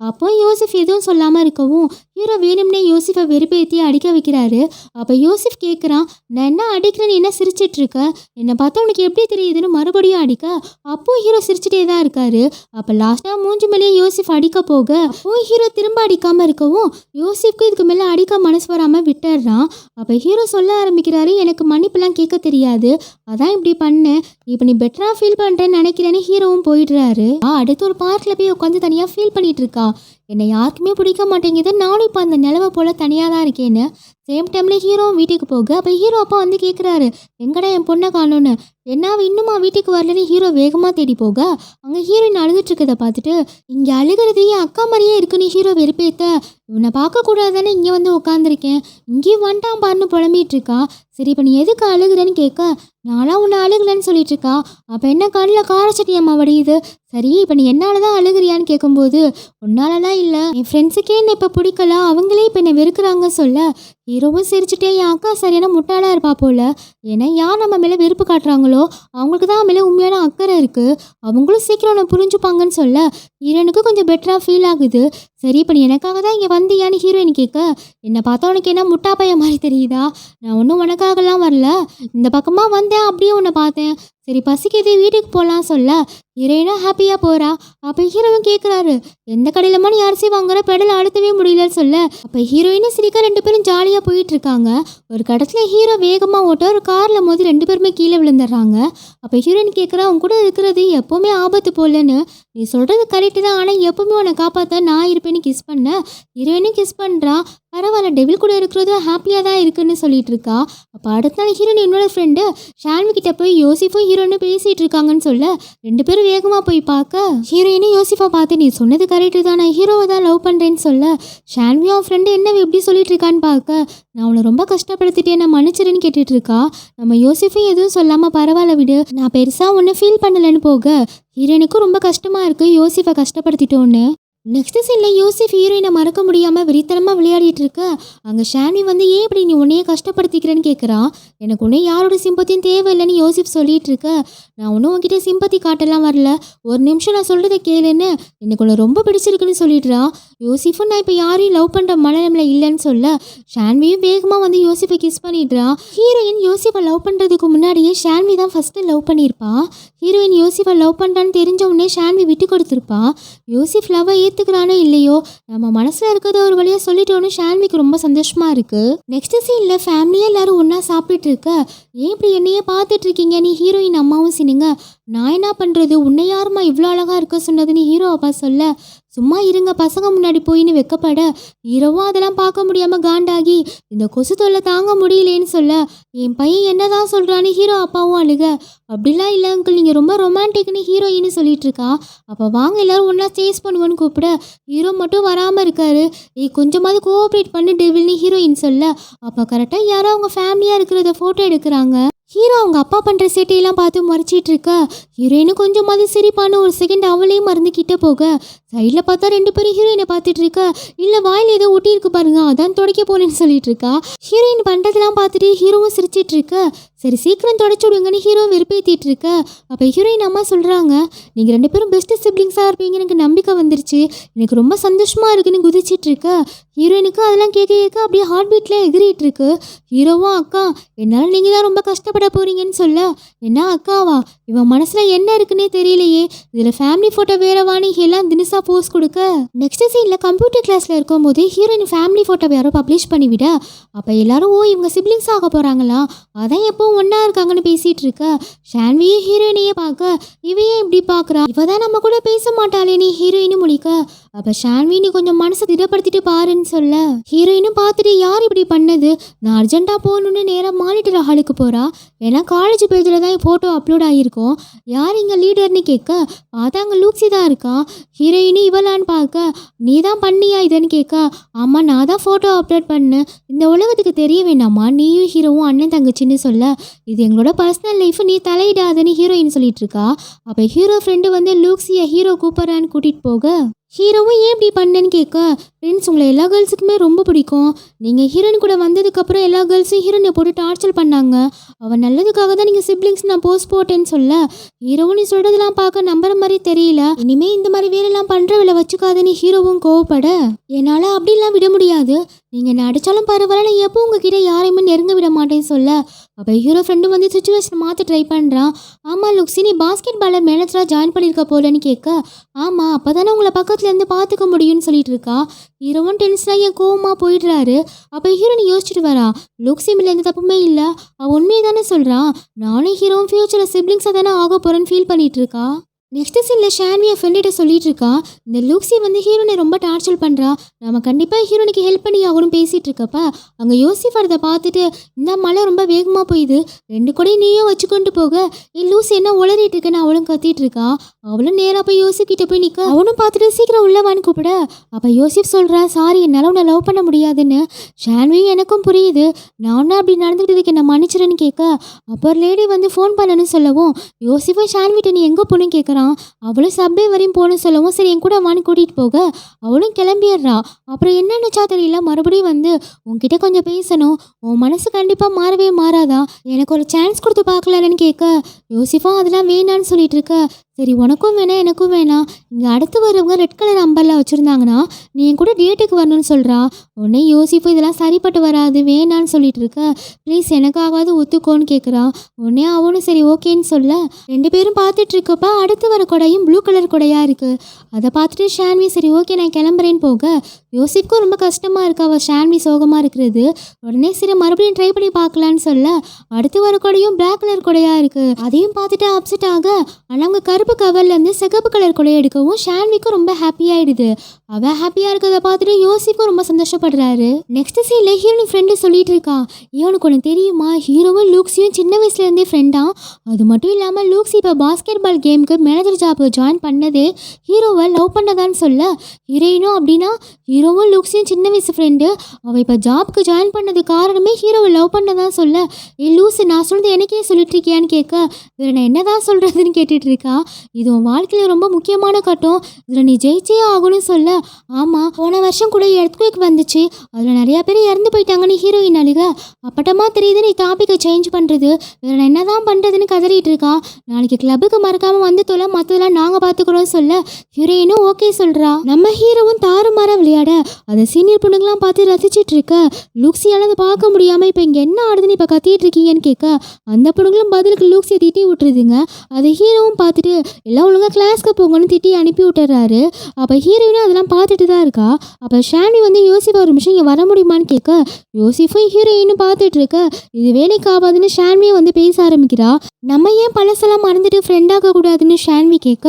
அப்போ யோசிஃப் எதுவும் சொல்லாமல் இருக்கவும் ஹீரோ வேணும்னே யோசிஃபை வெறுப்பேற்றி அடிக்க வைக்கிறாரு. அப்போ யோசிஃப் கேட்குறான், நான் என்ன அடிக்கிறேன்னு என்ன சிரிச்சிட்டு இருக்க, என்னை பார்த்தா உனக்கு எப்படி தெரியுதுன்னு மறுபடியும் அடிக்க, அப்போ ஹீரோ சிரிச்சிட்டே தான் இருக்காரு. அப்போ லாஸ்ட்டாக மூஞ்சி மேலேயே யோசிஃப் அடிக்க போக அப்போ ஹீரோ திரும்ப அடிக்காமல் இருக்கவும் யோசிஃப்க்கு இதுக்கு மேலே அடிக்க மனசு வராமல் விட்டுடுறான். அப்போ ஹீரோ சொல்ல ஆரம்பிக்கிறாரு, எனக்கு மன்னிப்புலாம் கேட்க தெரியாது, அதான் இப்படி பண்ணேன், இப்போ நீ பெட்டராக ஃபீல் பண்ணுறேன்னு நினைக்கிறேன்னு ஹீரோவும் போயிடுறாரு. அடுத்து ஒரு பார்க்கில் போய் உட்காந்து தனியாக ஃபீல் பண்ணிட்டு இருக்கா. என்னை யாருக்குமே பிடிக்க மாட்டேங்குது, நானும் இப்போ அந்த நிலவை போல் தனியாக தான் இருக்கேன்னு. சேம் டைமில் ஹீரோவும் வீட்டுக்கு போக அப்போ ஹீரோ அப்பா வந்து கேட்குறாரு, எங்கடா என் பொண்ணை காணோன்னு. என்ன இன்னுமா வீட்டுக்கு வரலன்னு ஹீரோ வேகமாக தேடி போக அங்கே ஹீரோயின் அழுதுட்டு இருக்கதை பார்த்துட்டு, இங்கே அழுகிறது என் அக்கா மாதிரியே இருக்குன்னு ஹீரோ வெறுப்பேத்த, இவனை பார்க்கக்கூடாதானே இங்கே வந்து உட்காந்துருக்கேன், இங்கேயும் வந்துட்டான் பாருன்னு புலம்பிட்டு இருக்கா. சரி இப்போ நீ எதுக்கு அழுகுறேன்னு கேட்க, நான்லாம் உன்னை அழுகலன்னு சொல்லிட்டு இருக்கா. அப்போ என்ன கண்ணில் காரச்சட்டியம்மா வடியுது, சரி இப்போ நீ என்னால் தான் அழுகுறியான்னு கேட்கும்போது, உன்னாலலாம் இல்லை, என் ஃப்ரெண்ட்ஸுக்கே என்னை இப்போ பிடிக்கல, அவங்களே இப்போ என்னை வெறுக்கிறாங்க சொல்ல ஹீரோவும் சிரிச்சுட்டே, என் அக்கா சரியான முட்டாளாக இருப்பா போல, ஏன்னா யார் நம்ம மேலே வெறுப்பு காட்டுறாங்களோ அவங்களுக்கு தான் மேலே உண்மையான அக்கறை இருக்குது, அவங்களும் சீக்கிரம் உன்னை புரிஞ்சுப்பாங்கன்னு சொல்ல ஹீரோனுக்கு கொஞ்சம் பெட்டராக ஃபீல் ஆகுது. சரி இப்போ நீ எனக்காக தான் இங்கே வந்தியான்னு ஹீரோயின் கேட்க, என்னை பார்த்தா உனக்கு என்ன முட்டா பையன் மாதிரி தெரியுதா, நான் ஒன்றும் உனக்காகலாம் வரல, இந்த பக்கமாக வந்தேன் அப்படியே உன்னை பார்த்தேன், சரி பசிக்குது வீட்டுக்கு போகலாம் சொல்ல ஹீரோயினும் ஹாப்பியாக போகிறா. அப்போ ஹீரோவும் கேட்குறாரு, எந்த கடையிலமா நீ அரிசி வாங்குற, பெடல் அழுத்தவே முடியலன்னு சொல்ல அப்போ ஹீரோயினும் சிரிக்க ரெண்டு பேரும் ஜாலியாக போயிட்டு இருக்காங்க. ஒரு கடத்தில் ஹீரோ வேகமாக ஓட்ட ஒரு காரில் மோதி ரெண்டு பேருமே கீழே விழுந்துடுறாங்க. அப்போ ஹீரோயின் கேட்குறா, உன் கூட இருக்கிறது எப்போவுமே ஆபத்து போலன்னு, நீ சொல்கிறது கரெக்டு தான், ஆனால் எப்போவுமே உன்னை காப்பாற்ற நான் இருப்பேன்னு கிஸ் பண்ண ஹீரோயினும் கிஸ் பண்ணுறா. பரவாயில்ல, டெவில் கூட இருக்கிறதும் ஹாப்பியாக தான் இருக்குன்னு சொல்லிட்டு இருக்கா. அப்போ அடுத்த நாள் ஹீரோயின் என்னோட ஃப்ரெண்டு ஷான்வி கிட்ட போய் யோசிஃபும் ஹீரோயினும் பேசிகிட்டு இருக்காங்கன்னு சொல்ல ரெண்டு பேரும் வேகமாக போய் பார்க்க ஹீரோயினும் யோசிஃபை பார்த்து, நீ சொன்னது கரெக்டு தான், நான் ஹீரோவை தான் லவ் பண்ணுறேன்னு சொல்ல ஷான்வியும் அவன் ஃப்ரெண்டு என்ன எப்படி சொல்லிட்டு இருக்கான்னு பார்க்க, நான் அவனை ரொம்ப கஷ்டப்படுத்திட்டேன், நான் மன்னிச்சிருன்னு கேட்டுட்டு இருக்கா. நம்ம யோசிஃபும் எதுவும் சொல்லாமல் பரவாயில்ல விடு, நான் பெருசாக ஒன்றும் ஃபீல் பண்ணலைன்னு போக ஹீரோயினுக்கும் ரொம்ப கஷ்டமாக இருக்குது யோசிஃபை கஷ்டப்படுத்திட்டோன்னு. நெக்ஸ்ட் சீனில் யோசிஃப் ஹீரோயினை மறக்க முடியாமல் வெறித்தனமாக விளையாடிட்டு இருக்க அங்கே ஷான்வி வந்து ஏன் இப்படி நீ உன்னையே கஷ்டப்படுத்திக்கிறேன்னு கேட்குறான். எனக்கு ஒன்றே யாரோட சிம்பத்தியும் தேவையில்லைன்னு யோசிஃப் சொல்லிட்டு இருக்க, நான் ஒன்றும் உங்ககிட்ட சிம்பத்தி காட்டலாம் வரல, ஒரு நிமிஷம் நான் சொல்கிறத கேளுன்னு, எனக்கு ஒன்று ரொம்ப பிடிச்சிருக்குன்னு சொல்லிடுறான். யோசிஃபும் நான் இப்போ யாரையும் லவ் பண்ணுற மனநிலையில் இல்லைன்னு சொல்ல ஷான்வியும் வேகமாக வந்து யோசிஃபை கிஸ் பண்ணிடுறான். ஹீரோயின் யோசிஃபை லவ் பண்ணுறதுக்கு முன்னாடியே ஷான்வி தான் ஃபஸ்ட்டு லவ் பண்ணியிருப்பான். ஹீரோயின் யோசிஃபை லவ் பண்ணுறான்னு தெரிஞ்ச உடனே ஷான்வி விட்டு கொடுத்துருப்பான். யோசிஃப் லவ்வை ஏற்றுக்கிறானோ இல்லையோ, நம்ம மனசில் இருக்கிறத ஒரு வழியாக சொல்லிட்டோன்னு ஷான்விக்கு ரொம்ப சந்தோஷமாக இருக்குது. நெக்ஸ்ட் சீனில் ஃபேமிலியாக எல்லாரும் ஒன்றா சாப்பிட்டுட்டு இருக்க, ஏன் இப்படி என்னையே பார்த்துட்டு இருக்கீங்க நீ ஹீரோயின் அம்மாவும் சினிங்க, நான் என்ன பண்ணுறது, உன்னை யாருமா இவ்வளோ அழகாக இருக்க சொன்னதுன்னு ஹீரோ அப்பா சொல்ல, சும்மா இருங்க பசங்க முன்னாடி போயின்னு வைக்கப்பட ஹீரோவும் அதெல்லாம் பார்க்க முடியாமல் காண்டாகி இந்த கொசு தொல்லை தாங்க முடியலேன்னு சொல்ல என் பையன் என்னதான் சொல்கிறான்னு ஹீரோ அப்பாவும் அழுக, அப்படிலாம் இல்லை அங்கிள், நீங்கள் ரொம்ப ரொமான்டிக்னு ஹீரோயின்னு சொல்லிட்டு இருக்கா. அப்போ வாங்க எல்லாரும் ஒன்றா சேஸ் பண்ணுவோன்னு கூப்பிட ஹீரோ மட்டும் வராமல் இருக்காரு. கொஞ்சமாவது கோஆப்ரேட் பண்ணி டெவில்னு ஹீரோயின் சொல்ல அப்போ கரெக்டாக யாரோ அவங்க ஃபேமிலியாக இருக்கிறத ஃபோட்டோ எடுக்கிறாங்க. ஹீரோ அவங்க அப்பா பண்ணுற சேட்டையெல்லாம் பார்த்து மறைச்சிட்டு இருக்க ஹீரோயினு கொஞ்சமாவது சிரிப்பான்னு ஒரு செகண்ட் அவளையும் மறந்துக்கிட்டே போக சைடில் பார்த்தா ரெண்டு பேரும் ஹீரோயினை பார்த்துட்டு இருக்கா. இல்லை வாயில் ஏதோ ஒட்டி இருக்கு பாருங்க, அதான் துடைக்க போனேன்னு சொல்லிட்டு இருக்கா. ஹீரோயின் பண்ணுறதெல்லாம் பார்த்துட்டு ஹீரோவும் சிரிச்சிட்டு இருக்க, சரி சீக்கிரம் தொடச்சி விடுங்கன்னு ஹீரோ வெறுப்பேற்றிட்டு இருக்க. அப்போ ஹீரோயின் அம்மா சொல்கிறாங்க, நீங்கள் ரெண்டு பேரும் பெஸ்ட் சிப்ளிங்ஸாக இருப்பீங்கன்னு எனக்கு நம்பிக்கை வந்துருச்சு, எனக்கு ரொம்ப சந்தோஷமாக இருக்குன்னு குதிச்சிட்டு இருக்க. ஹீரோயினுக்கு அதெல்லாம் கேட்க கேட்க அப்படியே ஹார்ட் பீட்டில் எகிரிட்டு இருக்கு. ஹீரோவும் அக்கா என்னால் நீங்கள் தான் ரொம்ப கஷ்டப்பட போகிறீங்கன்னு சொல்ல, என்ன அக்காவா, இவன் மனசில் என்ன இருக்குன்னே தெரியலையே, இதில் ஃபேமிலி ஃபோட்டோ வேறவானு எல்லாம் தினசா போஸ்ட் கொடுக்க. நெக்ஸ்ட் சீனில் கம்ப்யூட்டர் கிளாஸில் இருக்கும்போது ஹீரோயின் ஃபேமிலி ஃபோட்டோ யாரோ பப்ளிஷ் பண்ணிவிட அப்போ எல்லாரும் ஓ இவங்க சிப்ளிங்ஸ் ஆக போகிறாங்களா, அதான் எப்போ ஹீரோவும் ஒன்றா இருக்காங்கன்னு பேசிகிட்டு இருக்க ஷான்வியும் ஹீரோயினையே பார்க்க இவையே இப்படி பார்க்குறா. இவ தான் நம்ம கூட பேச மாட்டாளே நீ ஹீரோயினும் முழிக்க. அப்போ ஷான்வி நீ கொஞ்சம் மனசை திடப்படுத்திட்டு பாருன்னு சொல்ல ஹீரோயினும் பார்த்துட்டு யார் இப்படி பண்ணது, நான் அர்ஜென்ட்டாக போகணுன்னு நேராக மானிட்டர் ஹாலுக்கு போகிறா. ஏன்னா காலேஜ் பேஜில் தான் ஃபோட்டோ அப்லோட் ஆகியிருக்கோம். யார் இங்கே லீடர்னு கேட்க பார்த்தா அங்கே லூக்ஸி தான் இருக்கா. ஹீரோயினும் இவளான்னு பார்க்க நீ தான் பண்ணியா இதுன்னு கேட்க ஆமாம் நான் தான் ஃபோட்டோ அப்லோட் பண்ணேன், இந்த உலகத்துக்கு தெரிய வேண்டாமா நீயும் ஹீரோவும் அண்ணன் தங்கச்சின்னு சொல்ல இது எங்களோட பர்சனல் லைஃப் நீ தலையிடாதுன்னு ஹீரோயின் சொல்லிட்டு இருக்கா. அப்போ ஹீரோ ஃப்ரெண்டு வந்து லூக்ஸியை ஹீரோ கூப்பிட்றான்னு கூட்டிகிட்டு போக ஹீரோவும் ஏன் இப்படி பண்ணேன்னு கேட்க ஃப்ரெண்ட்ஸ் உங்களை எல்லா கேர்ள்ஸுக்குமே ரொம்ப பிடிக்கும், நீங்கள் ஹீரோயின் கூட வந்ததுக்கப்புறம் எல்லா கேர்ள்ஸும் ஹீரோயினை போட்டு டார்ச்சர் பண்ணாங்க, அவன் நல்லதுக்காக தான் நீங்கள் சிப்ளிங்ஸ் நான் போஸ்ட் போட்டேன்னு சொல்ல ஹீரோவும் நீ சொல்கிறதெல்லாம் பார்க்க நம்புற மாதிரி தெரியல, இனிமேல் இந்த மாதிரி வேலையெல்லாம் பண்ணுறவில்லை வச்சுக்காதுன்னு ஹீரோவும் கோவப்பட என்னால் அப்படிலாம் விட முடியாது, நீங்கள் என்ன அடித்தாலும் பரவாயில்ல நான் எப்போ உங்ககிட்ட யாரையுமே நெருங்க விட மாட்டேன்னு சொல்ல அப்போ ஹீரோ ஃப்ரெண்டு வந்து சுச்சுவேஷன் மாற்ற ட்ரை பண்ணுறான். ஆமாம் லுக்ஸி நீ பாஸ்கெட் பாலர் மேனேஜராக ஜாயின் பண்ணியிருக்க போலன்னு கேட்க ஆமாம் அப்போ தானே உங்களை பக்கத்துலேருந்து பார்த்துக்க முடியும்னு சொல்லிட்டு இருக்கா. ஹீரோவும் டென்ஷனாக என் கோவமாக போயிடுறாரு. அப்போ ஹீரோனி யோசிச்சுட்டு வரா லுக்ஸி மேலே எந்த தப்புமே இல்லை, அவள் உண்மையை தானே சொல்கிறான், நானும் ஹீரோவும் ஃப்யூச்சரில் சிப்ளிங்ஸாக தானே ஆக போகிறேன்னு ஃபீல் பண்ணிட்டு இருக்கா. நெக்ஸ்ட் சீனில் ஷான்வியை ஃப்ரெண்டிட்ட சொல்லிட்டு இருக்கா இந்த லூக்ஸி வந்து ஹீரோனை ரொம்ப டார்ச்சர் பண்ணுறா, நம்ம கண்டிப்பாக ஹீரோனுக்கு ஹெல்ப் பண்ணி ஆகணும் பேசிகிட்டு இருக்கப்ப அங்கே யோசிஃப் வரதை பார்த்துட்டு இந்த மழை ரொம்ப வேகமாக போயிது, ரெண்டு கூட நீயும் வச்சுக்கொண்டு போக என் லூசி என்ன உளறிட்டு இருக்குன்னு அவளும் கத்திட்டு இருக்கா. அவளும் நேராக போய் யோசிஃப் கிட்ட போய் நிற்க அவனும் பார்த்துட்டு சீக்கிரம் உள்ளவான்னு கூப்பிட அப்போ யோசிஃப் சொல்கிறா சாரி என்னால் உன்னை லவ் பண்ண முடியாதுன்னு. ஷான்வியும் எனக்கும் புரியுது, நான் அப்படி நடந்துக்கிட்டதுக்கு என்ன மன்னிச்சிருன்னு கேட்க அப்போ ஒரு லேடி வந்து ஃபோன் பண்ணணும்னு சொல்லவும் யோசிஃபும் ஷான்விட்ட நீ எங்கே போகணும்னு கேட்குறான். அவளும் சப்வே வரையும் போகணும்னு சொல்லவும் சரி என் கூட வான்னு கூட்டிகிட்டு போக அவளும் கிளம்பிடுறா. அப்புறம் என்னன்னுச்சா தெரியல மறுபடியும் வந்து உன்கிட்ட கொஞ்சம் பேசணும், உன் மனசு கண்டிப்பாக மாறவே மாறாதா, எனக்கு ஒரு சான்ஸ் கொடுத்து பார்க்கலன்னு கேட்க யோசிஃபும் அதெல்லாம் வேணான்னு சொல்லிட்டு இருக்க சரி உனக்கும் வேணாம் எனக்கும் வேணாம், இங்கே அடுத்து வரவங்க ரெட் கலர் அம்பர்லாம் வச்சுருந்தாங்கன்னா நீ என் கூட டேட்டுக்கு வரணும்னு சொல்கிறா. உடனே யோசிஃபும் இதெல்லாம் சரிப்பட்டு வராது வேணான்னு சொல்லிட்டு இருக்க ப்ளீஸ் எனக்காகாவது ஒத்துக்கோன்னு கேட்குறா. உடனே அவனும் சரி ஓகேன்னு சொல்ல ரெண்டு பேரும் பார்த்துட்டு இருக்கப்ப அடுத்து வர கொடையும் ப்ளூ கலர் கொடையாக இருக்குது. அதை பார்த்துட்டு ஷான்வி சரி ஓகே நான் கிளம்புறேன்னு போக யோசிஃப்க்கும் ரொம்ப கஷ்டமாக இருக்கு அவள் ஷான்வி சோகமாக இருக்கிறது. உடனே சரி மறுபடியும் ட்ரை பண்ணி பார்க்கலான்னு சொல்ல அடுத்து வர கொடையும் பிளாக் கலர் கொடையாக இருக்குது. அதையும் பார்த்துட்டு அப்செட் ஆக ஆனால் அவங்க கருப்பு கவர்லேருந்து சிகப்பு கலர் கொடையை எடுக்கவும் ஷான்விக்கும் ரொம்ப ஹாப்பியாகிடுது. அவள் ஹாப்பியாக இருக்கிறத பார்த்துட்டு யோசிஃப்க்கும் ரொம்ப சந்தோஷப்படுறாரு. நெக்ஸ்ட் சீனில் ஹீரோயின் ஃப்ரெண்டு சொல்லிட்டு இருக்கா இவனுக்கு ஒன்று தெரியுமா ஹீரோவும் லூக்ஸியும் சின்ன வயசுலேருந்தே ஃப்ரெண்டா, அது மட்டும் இல்லாமல் லூக்ஸி இப்போ பாஸ்கெட் பால் கேமுக்கு மேனேஜர் ஜாப் ஜாயின் பண்ணதே ஹீரோவை லவ் பண்ணதான்னு சொல்ல ஹீரோயினும் அப்படின்னா ஹீரோவும் லூக்ஸியும் சின்ன வயசு ஃப்ரெண்டு, அவள் இப்போ ஜாப்க்கு ஜாயின் பண்ணது காரணமே ஹீரோவை லவ் பண்ணதான் சொல்ல லூஸு நான் சொன்னது எனக்கே சொல்லிட்டு இருக்கியான்னு கேட்க இதில் நான் என்னதான் சொல்கிறதுன்னு கேட்டுட்டு இருக்கா. இது உன் வாழ்க்கையில் ரொம்ப முக்கியமான கட்டம், இதில் நீ ஜெயிச்சே ஆகணும்னு சொல்ல ஆமாம் போன வருஷம் கூட எர்த்குவேக் வந்துச்சு அதில் நிறையா பேர் இறந்து போயிட்டாங்கன்னு ஹீரோயின் அழுக அப்பட்டமா தெரியுது நீ டாப்பிக்கை சேஞ்ச் பண்ணுறது, இதில் நான் என்ன தான் பண்ணுறதுன்னு கதறிட்டு இருக்கா. நாளைக்கு கிளப்புக்கு மறக்காமல் வந்து தொலை மற்றதெல்லாம் நாங்கள் பார்த்துக்கிறோம் சொல்ல ஹீரோயினும் ஓகே சொல்கிறா. நம்ம ஹீரோவும் தாறுமாற விளையாட அதை சீனியர் பொண்ணுங்களாம் பார்த்து ரசிச்சிட்டு இருக்க லூக்ஸியால் அதை பார்க்க முடியாமல் இப்போ இங்கே என்ன ஆடுதுன்னு இப்போ கத்திட்டு இருக்கீங்கன்னு கேட்க அந்த பொண்ணுங்களும் பதிலுக்கு லூக்ஸியை திட்டி விட்டுருதுங்க. அதை ஹீரோவும் பார்த்துட்டு எல்லாம் ஒழுங்காக கிளாஸ்க்கு போங்கன்னு திட்டி அனுப்பி விட்டுறாரு. அப்போ ஹீரோயினும் அதெல்லாம் பார்த்துட்டு தான் இருக்கா. அப்போ ஷான்வி வந்து யோசிஃப் ஒரு நிமிஷம் இங்கே வர முடியுமான்னு கேட்க யோசிஃபும் ஹீரோயினும் பார்த்துட்டு இருக்க இது வேலைக்கு ஆகாதுன்னு ஷான்வியை வந்து பேச ஆரம்பிக்கிறா. நம்ம ஏன் பழசெல்லாம் மறந்துட்டு ஃப்ரெண்டாக கூடாதுன்னு ஷான்வி கேட்க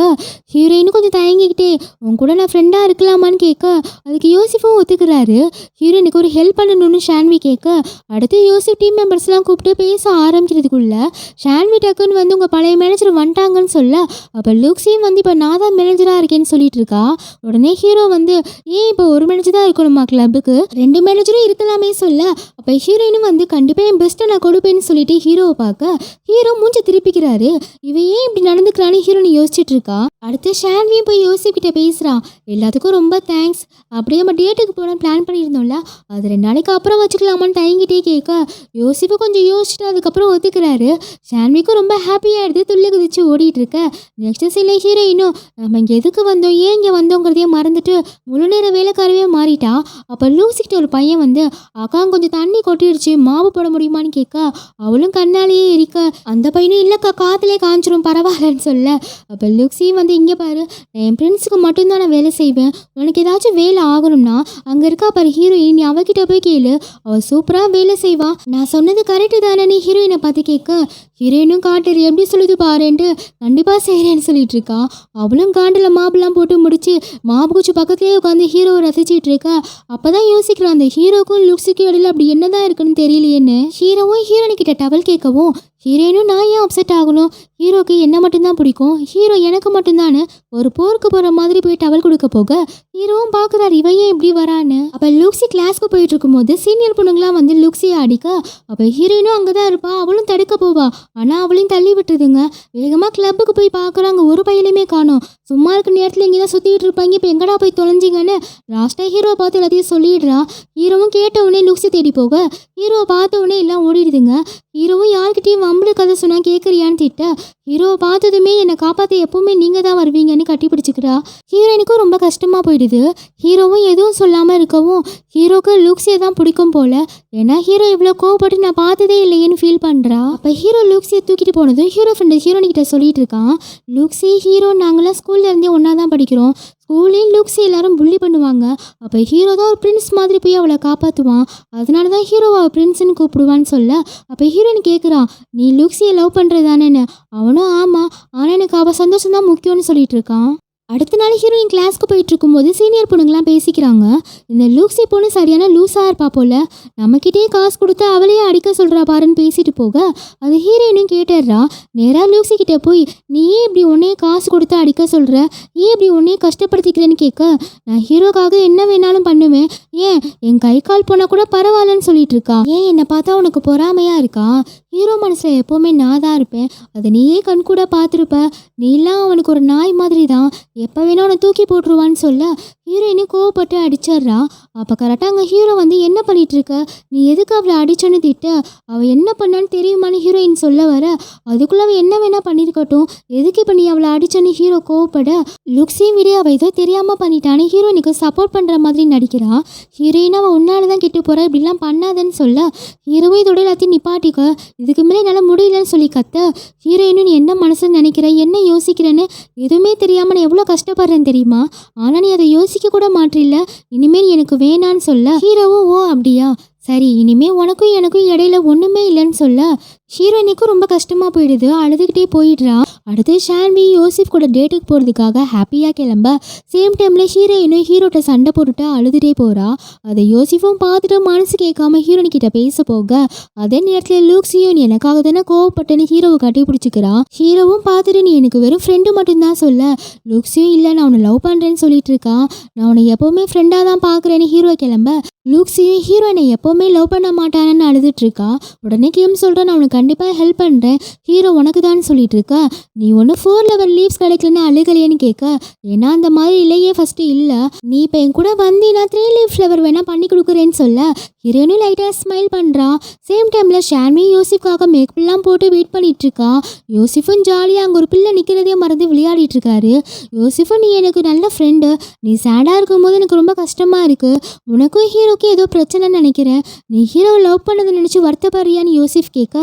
ஹீரோயினும் கொஞ்சம் தயங்கிக்கிட்டே உன் கூட நான் ஃப்ரெண்டாக இருக்கலாமான்னு கேட்க அதுக்கு யோசிஃபும் ஒத்துக்கிறாரு. ஹீரோயினுக்கு ஒரு ஹெல்ப் பண்ணணும்னு ஷான்வி கேட்க அடுத்து யோசிஃப் டீம் மெம்பர்ஸ்லாம் கூப்பிட்டு பேச ஆரம்பிக்கிறதுக்குள்ள ஷான்வி டக்குன்னு வந்து உங்கள் பழைய மேனேஜர் வந்துட்டாங்கன்னு சொல்ல அப்போ லூக்ஸியும் வந்து இப்போ நான் தான் மேனேஜராக இருக்கேன்னு சொல்லிட்டு இருக்கா. உடனே ஹீரோ வந்து ஏன் இப்போ ஒரு மேனேஜர் தான் இருக்கணுமா கிளப்புக்கு, ரெண்டு மேனேஜரும் இருக்கலாமே சொல்ல அப்போ ஹீரோயினும் வந்து கண்டிப்பாக என் பெஸ்ட்டை நான் கொடுப்பேன்னு சொல்லிட்டு ஹீரோவை பார்க்க ஹீரோ மூஞ்சி திருப்பிக்கிறாரு. இவன் ஏன் இப்படி நடந்துக்கிறான்னு ஹீரோனி யோசிச்சுட்டு இருக்கா. அடுத்து ஷான்வியும் போய் யோசிஃப் கிட்ட பேசுகிறான் எல்லாத்துக்கும் ரொம்ப தேங்க்ஸ், அப்படியே நம்ம டேட்டுக்கு போன பிளான் பண்ணியிருந்தோம்ல அது 2 நாளைக்கு அப்புறம் வச்சுக்கலாமான்னு தயங்கிட்டே கேட்க யோசிஃபு கொஞ்சம் யோசிச்சுட்டு அதுக்கப்புறம் ஒத்துக்கிறாரு. ஷான்விக்கும் ரொம்ப ஹாப்பியாக எடுத்து துள்ளி குதிச்சு ஓடிட்டு இருக்க நெக்ஸ்ட் சீன்ல ஹீரோயினும் நம்ம இங்கே எதுக்கு வந்தோம் ஏன் இங்கே வந்தோங்கிறதையே மறந்துட்டு முழு நேர வேலைக்காரவே மாறிட்டா. அப்போ லூசிக்கிட்ட ஒரு பையன் வந்து அக்கா கொஞ்சம் தண்ணி கொட்டிடுச்சு மாவு போட முடியுமான்னு கேட்க அவளும் கண்ணாலேயே எரிக்க அந்த பையனும் இல்லைக்கா காற்றுலே காஞ்சிரும் பரவாயில்லன்னு சொல்ல. அப்போ லூக்ஸியும் வந்து இங்கே பாரு என் ஃப்ரெண்ட்ஸுக்கு மட்டும்தான் நான் வேலை செய்வேன் உனக்கு ஏதாச்சும் வேலை ஆகணும்னா அங்கே இருக்கா பாரு ஹீரோயின் நீ அவகிட்ட போய் கேளு அவள் சூப்பராக வேலை செய்வா நான் சொன்னது கரெக்டு தானே ஹீரோயினை பார்த்து கேட்க ஹீரோயினும் காட்டுரு எப்படி சொல்லுது பாருன்ட்டு கண்டிப்பாக செய்கிறேன்னு சொல்லிட்டு இருக்கா. அவளும் காண்டில் மாபெல்லாம் போட்டு முடிச்சு மாவு குச்சி பக்கத்துலேயே உட்காந்து ஹீரோவை ரசிச்சிட்டு இருக்கா. அப்போதான் யோசிக்கிறான் அந்த ஹீரோக்கும் லுக்ஸுக்கும் இடையில அப்படி என்னதான் இருக்குன்னு தெரியலையேன்னு. ஹீரோவும் ஹீரோனி கிட்ட டவல் கேட்கவும் ஹீரோயினும் நான் ஏன் அப்செட் ஆகணும் ஹீரோக்கு என்ன மட்டும்தான் பிடிக்கும் ஹீரோ எனக்கு மட்டும்தானு ஒரு போருக்கு போகிற மாதிரி போய் டவல் கொடுக்க போக ஹீரோவும் பார்க்குறாரு இவன் ஏன் இப்படி வரான்னு. அப்போ லூக்ஸி கிளாஸ்க்கு போயிட்டு இருக்கும்போது சீனியர் பொண்ணுங்களாம் வந்து லூக்ஸியை அடிக்க அப்போ ஹீரோயினும் அங்கே தான் இருப்பா அவளும் தடுக்க போவா ஆனால் அவளையும் தள்ளி விட்டுதுங்க. வேகமாக கிளப்புக்கு போய் பார்க்குறாங்க ஒரு பையனுமே காணோம். சும்மா இருக்க நேரத்தில் இங்கே தான் சுற்றிட்டு இருப்பாங்க இப்போ எங்கடா போய் தொலைஞ்சிங்கன்னு லாஸ்ட்டாக ஹீரோவை பார்த்து எல்லாத்தையும் சொல்லிடுறா. ஹீரோவும் கேட்டவுடனே லூக்ஸி தேடி போக ஹீரோவை பார்த்தவுடனே எல்லாம் ஓடிடுதுங்க. ஹீரோவும் யார்கிட்டையும் வம்பு கதை சொன்னால் கேட்குறியான்னு திட்ட ஹீரோவை பார்த்ததுமே என்னை காப்பாற்ற எப்பவுமே நீங்கள் தான் வருவீங்கன்னு கட்டி பிடிச்சிக்கிறா. ஹீரோயினுக்கும் ரொம்ப கஷ்டமாக போயிடுது. ஹீரோவும் எதுவும் சொல்லாமல் இருக்கவும் ஹீரோக்கு லூக்ஸியை தான் பிடிக்கும் போல ஏன்னா ஹீரோ இவ்வளோ கோவப்பட்டு நான் பார்த்ததே இல்லையேன்னு ஃபீல் பண்ணுறா. அப்போ ஹீரோ லூக்ஸியை தூக்கிட்டு போனதும் ஹீரோ ஃப்ரெண்டு ஹீரோனிக்கிட்ட சொல்லிட்டு இருக்கான் லூக்ஸி ஹீரோ நாங்களாம் ஸ்கூல்ல இருந்தே ஒன்றா தான் படிக்கிறோம் ஸ்கூல்லேயும் லூக்ஸி எல்லாரும் புள்ளி பண்ணுவாங்க அப்போ ஹீரோ தான் ஒரு பிரின்ஸ் மாதிரி போய் அவளை காப்பாற்றுவான் அதனால தான் ஹீரோவை அவள் பிரின்ஸ்ன்னு கூப்பிடுவான்னு சொல்ல அப்போ ஹீரோயின் கேட்குறான் நீ லூக்ஸியை லவ் பண்ணுறதானேன்னு அவனும் ஆமாம் ஆனால் எனக்கு அவள் சந்தோஷம் தான் முக்கியம்னு சொல்லிட்டு இருக்கான். அடுத்த நாள் ஹீரோயின் கிளாஸ்க்கு போயிட்டு இருக்கும்போது சீனியர் பொண்ணுங்களாம் பேசிக்கிறாங்க இந்த லூக்ஸி பொண்ணு சரியான லூஸாக இருப்பா போல நம்மக்கிட்டே காசு கொடுத்து அவளையே அடிக்க சொல்கிறா பாருன்னு பேசிட்டு போக அது ஹீரோயினும் கேட்டுடுறா. நேராக லூக்ஸி கிட்டே போய் நீ ஏன் இப்படி உன்னையே காசு கொடுத்து அடிக்க சொல்கிற ஏன் இப்படி உன்னையே கஷ்டப்படுத்திக்கிறேன்னு கேட்க நான் ஹீரோக்காக என்ன வேணாலும் பண்ணுவேன் ஏன் என் கை கால் போனால் கூட பரவாயில்லன்னு சொல்லிட்டு இருக்கா. ஏன் என்னை பார்த்தா உனக்கு பொறாமையாக இருக்கா ஹீரோ மனசில் எப்போவுமே நான் தான் இருப்பேன் அதை நீயே கண் கூட பார்த்துருப்ப நீலாம் அவனுக்கு ஒரு நாய் மாதிரி தான் எப்போ வேணா அவனை தூக்கி போட்டுருவான்னு சொல்ல ஹீரோயினு கோவப்பட்டு அடிச்சிட்றா. அப்போ கரெக்டாக அங்கே ஹீரோ வந்து என்ன பண்ணிட்டு இருக்க நீ எதுக்கு அவளை அடிச்சோன்னு திட்ட அவள் என்ன பண்ணான்னு தெரியுமான்னு ஹீரோயின் சொல்ல வர அதுக்குள்ளே அவள் என்ன வேணா பண்ணியிருக்கட்டும் எதுக்கு இப்போ நீ அவளை அடிச்சோன்னு ஹீரோ கோவப்பட லுக்ஸையும் விட அவள் ஏதோ தெரியாமல் பண்ணிட்டான்னு ஹீரோயினுக்கு சப்போர்ட் பண்ணுற மாதிரி நடிக்கிறா. ஹீரோயின் அவள் உன்னால தான் கெட்டு போகிறா இப்படிலாம் பண்ணாதன்னு சொல்ல ஹீரோவும் இதோட எல்லாத்தையும் நிப்பாட்டிக்க இதுக்கு மேலே என்னால் முடியலன்னு சொல்லி கத்த ஹீரோயினும் நீ என்ன மனசுன்னு நினைக்கிற என்ன யோசிக்கிறேன்னு எதுவுமே தெரியாமல் நான் எவ்வளோ கஷ்டப்படுறேன்னு தெரியுமா ஆனால் நீ அதை யோசிக்க கூட மாற்றில்ல இனிமேல் எனக்கு வேணான்னு சொல்ல ஹீரோவும் ஓ அப்படியா சரி இனிமே உனக்கும் எனக்கும் இடையில ஒன்றுமே இல்லைன்னு சொல்ல ஹீரோயினுக்கும் ரொம்ப கஷ்டமாக போயிடுது அழுதுகிட்டே போயிடுறா. அடுத்து ஷான்வி யோசிஃப் கூட டேட்டுக்கு போகிறதுக்காக ஹாப்பியாக கிளம்ப சேம் டைமில் ஹீரோயினும் ஹீரோட்ட சண்டை போட்டுட்டு அழுதுகிட்டே போகிறா. அதை யோசிஃபும் பார்த்துட்டு மனசு கேட்காம ஹீரோனிக்கிட்ட பேச போக அதே நேரத்தில் லூக்ஸியும் நீ எனக்காக தானே கோவப்பட்டேன்னு ஹீரோவை கட்டி பிடிச்சிக்கிறா. ஹீரோவும் பார்த்துட்டு நீ எனக்கு வெறும் ஃப்ரெண்டு மட்டும்தான் சொல்ல லூக்ஸியும் இல்லை நான் உன்னை லவ் பண்ணுறேன்னு சொல்லிட்டு இருக்கான் நான் உன்னை எப்போவுமே ஃப்ரெண்டாக தான் பார்க்குறேன்னு ஹீரோ கிளம்ப லூக்ஸியும் ஹீரோயினை எப்போவுமே லவ் பண்ண மாட்டானன்னு அழுதுட்டு இருக்கா. உடனே கிம் சொல்கிறேன் நான் உனக்கு கண்டிப்பாக ஹெல்ப் பண்ணுறேன் ஹீரோ உனக்கு தான் சொல்லிட்டு இருக்கா. நீ ஒன்று 4 லெவல் லீவ்ஸ் கிடைக்கலன்னு அழுகலையேன்னு கேட்க ஏன்னா அந்த மாதிரி இல்லையே ஃபஸ்ட்டு இல்லை நீ இப்போ என் கூட வந்தீங்கன்னா 3 லீவ் ஃப்ளவர் வேணால் பண்ணி கொடுக்குறேன்னு சொல்ல ஹீரோயினும் லைட்டாக ஸ்மைல் பண்ணுறா. சேம் டைமில் ஷான்வி யோசிஃப்காக மேக்கப்லாம் போட்டு வெயிட் பண்ணிட்டு இருக்கா. யோசிஃபும் ஜாலியாக அங்கே ஒரு பிள்ளை நிற்கிறதே மறந்து விளையாடிட்டு இருக்காரு. யோசிஃபும் நீ எனக்கு நல்ல ஃப்ரெண்டு நீ சேடாக இருக்கும்போது எனக்கு ரொம்ப கஷ்டமாக இருக்குது உனக்கும் ஹீரோக்கு ஏதோ பிரச்சனைன்னு நினைக்கிறேன் நீ ஹீரோவை லவ் பண்ணதை நினச்சி வருத்தப்படுறியான்னு யோசிஃப் கேட்க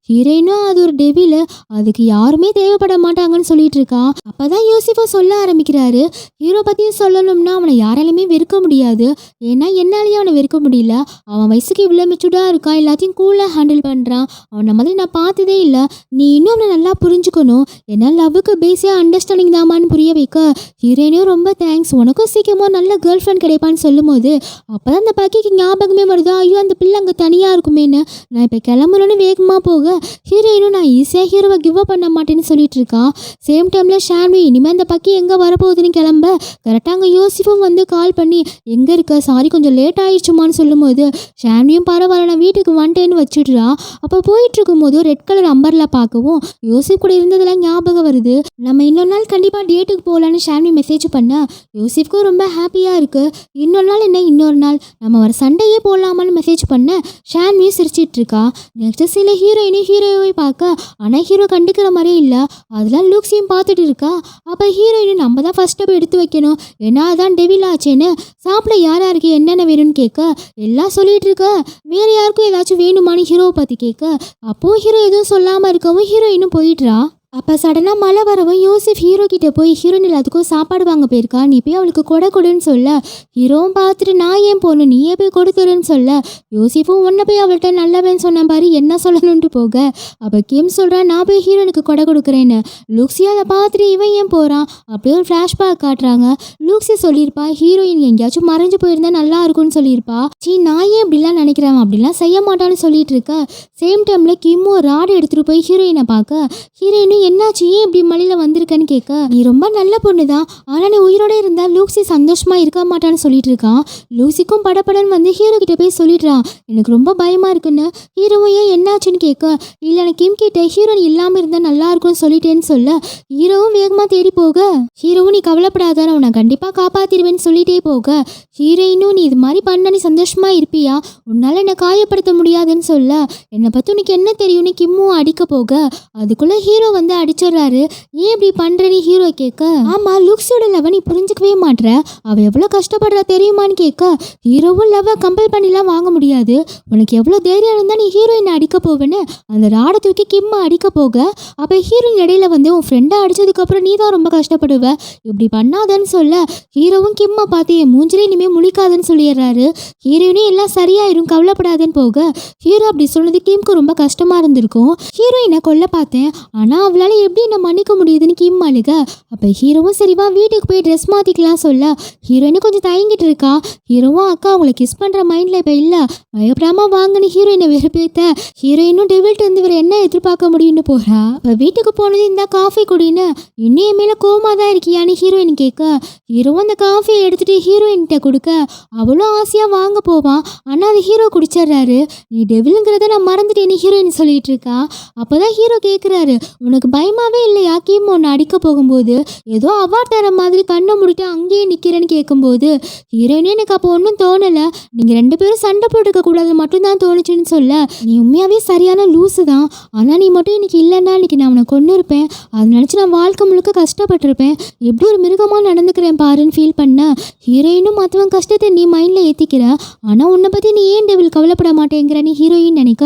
ஹீரோயினும் அது ஒரு டெவில் அதுக்கு யாருமே தேவைப்பட மாட்டாங்கன்னு சொல்லிட்டு இருக்கா. அப்போதான் யோசிஃபை சொல்ல ஆரம்பிக்கிறாரு ஹீரோ பற்றியும் சொல்லணும்னா அவனை யாராலையுமே வெறுக்க முடியாது ஏன்னா என்னாலேயே அவனை வெறுக்க முடியல அவன் வயசுக்கு இவ்வளோ மெச்சூர்டாக இருக்கான் எல்லாத்தையும் கூலாக ஹேண்டில் பண்ணுறான் அவனை மாதிரி நான் பார்த்ததே இல்லை நீ இன்னும் அவனை நல்லா புரிஞ்சுக்கணும் ஏன்னா லவ்வுக்கு பேஸியாக அண்டர்ஸ்டாண்டிங் தாமான்னு புரிய வைக்க ஹீரோயினும் ரொம்ப தேங்க்ஸ் உனக்கும் சீக்கிரமாக நல்ல கேர்ள் ஃப்ரெண்ட் கிடைப்பான்னு சொல்லும் போது அப்போ தான் அந்த பக்கிக்கு ஞாபகமே வருதா ஐயோ அந்த பிள்ளை அங்கே தனியாக இருக்குமேன்னு நான் இப்போ கிளம்புறோன்னு வேகமாக போக ஹீரோயினும் நான் ஈஸியாக ஹீரோவை கிவ் அப் பண்ண மாட்டேன்னு சொல்லிட்டு இருக்கா. சேம் டைமில் ஷான்வி இனிமேல் அந்த பக்கி எங்கே வரப்போகுதுன்னு கிளம்ப கரெக்டாக அங்கே யோசிஃபும் வந்து கால் பண்ணி எங்கே இருக்க சாரி கொஞ்சம் லேட் ஆயிடுச்சுமான்னு சொல்லும்போது ஷான்வியும் பரவாயில்ல நான் வீட்டுக்கு வந்துட்டேன்னு வச்சுடுறா. அப்போ போயிட்டு இருக்கும்போது ரெட் கலர் அம்பரில் பார்க்கவும் யோசிஃப் கூட இருந்ததெல்லாம் ஞாபகம் வருது நம்ம இன்னொரு நாள் கண்டிப்பாக டேட்டுக்கு போகலான்னு ஷான்வி மெசேஜ் பண்ண யோசிஃப்க்கும் ரொம்ப ஹாப்பியாக இருக்குது. இன்னொரு நாள் என்ன இன்னொரு நாள் நம்ம வர சண்டையே போடலாமான்னு மெசேஜ் பண்ண ஷான்வியும் சிரிச்சிட்டு இருக்கா. நெக்ஸ்ட் சீனில் ஹீரோயினும் ஹீரோயினும் ஹீரோவை பார்க்க ஆனால் ஹீரோ கண்டுக்கிற மாதிரியே இல்லை. அதெல்லாம் லூக்ஸையும் பார்த்துட்டு இருக்கா. அப்போ ஹீரோயினும் நம்ம தான் ஃபர்ஸ்ட் ஸ்டெப் எடுத்து வைக்கணும், ஏன்னா அதான் டெவில் ஆச்சேன்னு. சாப்பிட யார் யாருக்கு என்னென்ன வேணும்னு கேட்க எல்லாம் சொல்லிட்டு இருக்க. வேற யாருக்கும் ஏதாச்சும் வேணுமான்னு ஹீரோவை பற்றி கேட்க அப்போ ஹீரோ எதுவும் சொல்லாமல் இருக்கவும் ஹீரோயினும் போயிடுறா. அப்போ சடனாக மழை வரவும் யோசிஃப் ஹீரோ கிட்ட போய் ஹீரோயின் எல்லாத்துக்கும் சாப்பாடு வாங்க போயிருக்கா, நீ போய் அவளுக்கு கொடை கொடுன்னு சொல்ல. ஹீரோவும் பார்த்துட்டு நான் ஏன் போகணும், நீயே போய் கொடுத்துருன்னு சொல்ல. யோசிஃபும் உன்னை போய் அவள்கிட்ட நல்லவன்னு சொன்ன பாரு என்ன சொல்லணுன்ட்டு போக அப்போ கிம் சொல்கிறேன் நான் போய் ஹீரோனுக்கு கொடை கொடுக்குறேன்னு. லூக்ஸி அதை பார்த்துட்டு இவன் ஏன் போகிறான். அப்படியே ஒரு ஃப்ளாஷ்பேக் காட்டுறாங்க. லூக்ஸி சொல்லியிருப்பா ஹீரோயின் எங்கேயாச்சும் மறைஞ்சு போயிருந்தா நல்லா இருக்கும்னு சொல்லியிருப்பா. நான் ஏன் இப்படிலாம் நினைக்கிறேன், அப்படிலாம் செய்ய மாட்டான்னு சொல்லிட்டு இருக்க. சேம் டைமில் கிம்மும் ராடு எடுத்துகிட்டு போய் ஹீரோயினை பார்க்க ஹீரோயினும் என்னாச்சு ஏன் இப்படி மலையில வந்திருக்கன்னு கேட்க நீ ரொம்ப நல்ல பொண்ணு தான், ஆனால் நீ உயிரோட இருந்தா லூக்ஸி சந்தோஷமா இருக்க மாட்டான்னு சொல்லிட்டு இருக்கான். லூக்ஸிக்கும் படப்படன்னு வந்து ஹீரோ கிட்ட போய் சொல்லிடுறான் எனக்கு ரொம்ப பயமா இருக்குன்னு. ஹீரோவும் ஏன் என்னாச்சுன்னு கேட்க இல்லை எனக்கு கிம் கிட்ட ஹீரோயின் இல்லாமல் இருந்தால் நல்லா இருக்கும்னு சொல்லிட்டேன்னு சொல்ல ஹீரோவும் வேகமாக தேடி போக ஹீரோவும் நீ கவலைப்படாத நான் உன்னை கண்டிப்பாக காப்பாத்திடுவேன்னு சொல்லிட்டே போக ஹீரோயினும் நீ இது மாதிரி பண்ண நீ சந்தோஷமா இருப்பியா, உன்னால என்னை காயப்படுத்த முடியாதுன்னு சொல்ல என்னை பற்றி உனக்கு என்ன தெரியும்னு கிம்மும் அடிக்க போக அதுக்குள்ள ஹீரோ வந்து அடிச்சிடுறாரு. ஏன் இப்படி பண்றேன்னு ஹீரோ கேட்க ஆமா லூக்ஸியோட லவ் நீ புரிஞ்சுக்கவே மாட்ற, அவ எவ்வளவு கஷ்டப்படுறா தெரியுமான்னு கேட்க ஹீரோவும் லவ் கம்பல் பண்ணிலாம் வாங்க முடியாது, உனக்கு எவ்வளவு தைரியம் இருந்தா நீ ஹீரோயினை அடிக்க போவேன்னு அந்த ராடை தூக்கி கிம்மா அடிக்க போக அப்ப ஹீரோயின் இடையில வந்து உன் ஃப்ரெண்டை அடிச்சதுக்கு அப்புறம் நீ தான் ரொம்ப கஷ்டப்படுவ, இப்படி பண்ணாதன்னு சொல்ல ஹீரோவும் கிம்மா பார்த்து என் மூஞ்சிலே இனிமே முழிக்காதுன்னு சொல்லிடுறாரு. ஹீரோயினே எல்லாம் சரியாயிரும் கவலைப்படாதுன்னு போக ஹீரோ அப்படி சொன்னது கிம்க்கு ரொம்ப கஷ்டமா இருந்திருக்கும். ஹீரோயினை கொல்ல பார்த்தேன் ஆனா அவளால எப்படி என்ன மன்னிக்க முடியுதுன்னு கிம் அழுக. அப்போ ஹீரோவும் சரிவா வீட்டுக்கு போய் ட்ரெஸ் மாற்றிக்கலாம் சொல்ல ஹீரோயினும் கொஞ்சம் தயங்கிட்டு இருக்கா. ஹீரோவும் அக்கா அவங்களை கிஸ் பண்ணுற மைண்டில் இப்போ இல்லை பயப்படாமல் வாங்கன்னு ஹீரோயினை வெறுப்பேத்த ஹீரோயினும் டெவில்ட்டு இருந்து வேறு என்ன எதிர்பார்க்க முடியும்னு போகிறா. இப்போ வீட்டுக்கு போனது இந்த காஃபி குடின்னு இன்னும் என் மேலே கோமா தான் இருக்கியான்னு ஹீரோயின் கேட்க ஹீரோவும் அந்த காஃபியை எடுத்துகிட்டு ஹீரோயின்கிட்ட கொடுக்க அவளும் ஆசையாக வாங்க போவான். ஆனால் அது ஹீரோ குடிச்சிட்றாரு. நீ டெவிலுங்கிறத நான் மறந்துட்டேன்னு ஹீரோயின் சொல்லிட்டு இருக்கா. அப்போ தான் ஹீரோ கேட்குறாரு உனக்கு பயமாவே இல்லையா கிம் ஒன்று அடிக்க போகும்போது, ஏதோ அவார்ட் தர மாதிரி கண்ணை முடிட்டு அங்கேயே நிற்கிறேன்னு கேட்கும்போது ஹீரோயினே எனக்கு அப்போ ஒன்றும் தோணலை, நீங்கள் ரெண்டு பேரும் சண்டை போட்டுக்க கூடாது மட்டும்தான் தோணுச்சுன்னு சொல்ல நீ உண்மையாகவே சரியான லூஸு தான், ஆனால் நீ மட்டும் இன்னைக்கு இல்லைன்னா இன்னைக்கு நான் அவனை கொண்டு இருப்பேன், அதை நினச்சி நான் வாழ்க்கை முழுக்க கஷ்டப்பட்டிருப்பேன், எப்படி ஒரு மிருகமாக நடந்துக்கிறேன் பாருன்னு ஃபீல் பண்ண. ஹீரோயினும் மற்றவன் கஷ்டத்தை நீ மைண்டில் ஏற்றிக்கிற, ஆனால் உன்னை பற்றி நீ ஏன் டெவில் கவலைப்பட மாட்டேங்கிற நீ ஹீரோயின் நினைக்க.